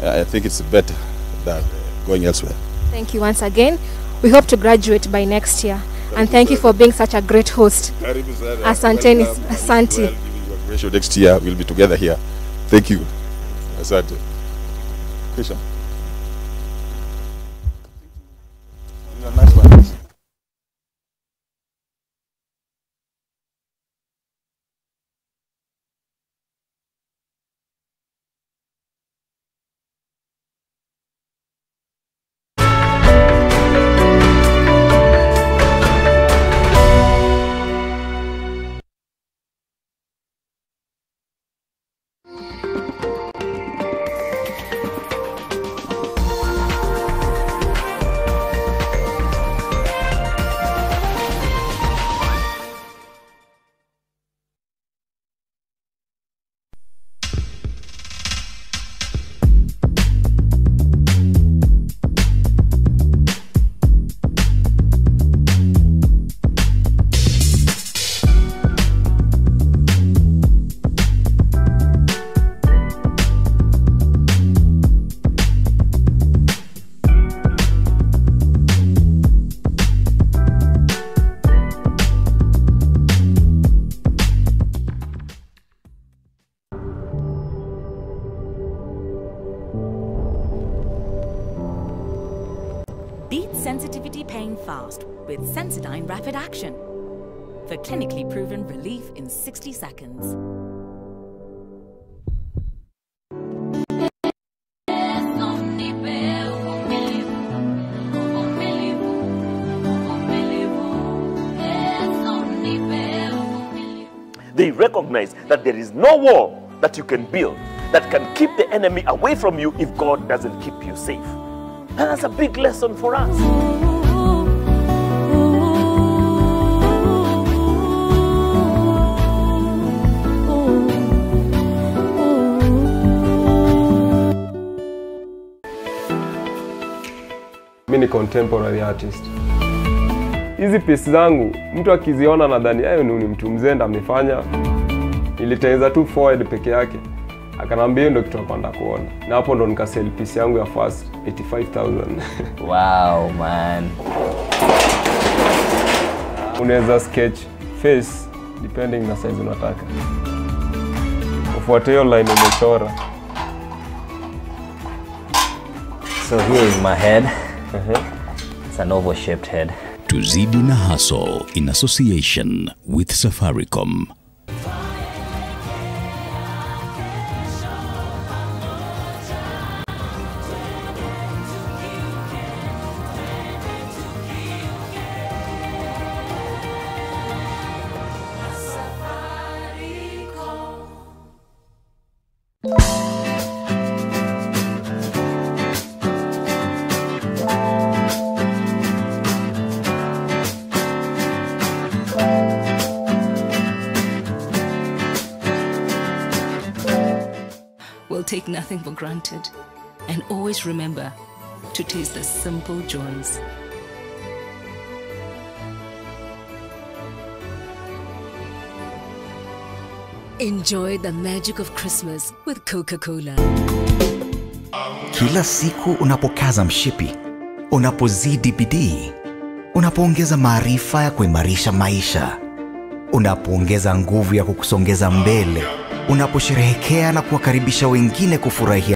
I think it's better than going elsewhere. Thank you once again. We hope to graduate by next year. And thank you for being such a great host. Asanteni, Asante. Graduation next year, we'll be together here. Thank you. Asante. Christian. Nice one. Sensitivity pain fast with Sensodyne Rapid Action for clinically proven relief in 60 seconds. They recognize that there is no wall that you can build that can keep the enemy away from you if God doesn't keep you safe. And that's a big lesson for us. Mimi ni contemporary artist. Hizi piece zangu mtu akiziona nadhani hayo ni mtu mzee ndo amefanya. Nilitengeneza tu forward peke yake. Akanambia ndio kitu napenda kuona. Na hapo ndo nikasell piece yangu ya first 85,000. Wow man. Unaweza sketch face depending na size unataka. Ufuate hiyo line umechora. So here is my head. It's an oval-shaped head. Tuzidi na Hustle in association with Safaricom. We'll take nothing for granted and always remember to taste the simple joys. Enjoy the magic of Christmas with Coca-Cola. Kila siku unapokaza mshipi, unapozidi bidii, unapoongeza maarifa ya kuimarisha maisha, unapoongeza nguvu ya kukusongeza mbele, unaposherehekea na kuwakaribisha wengine kufurahia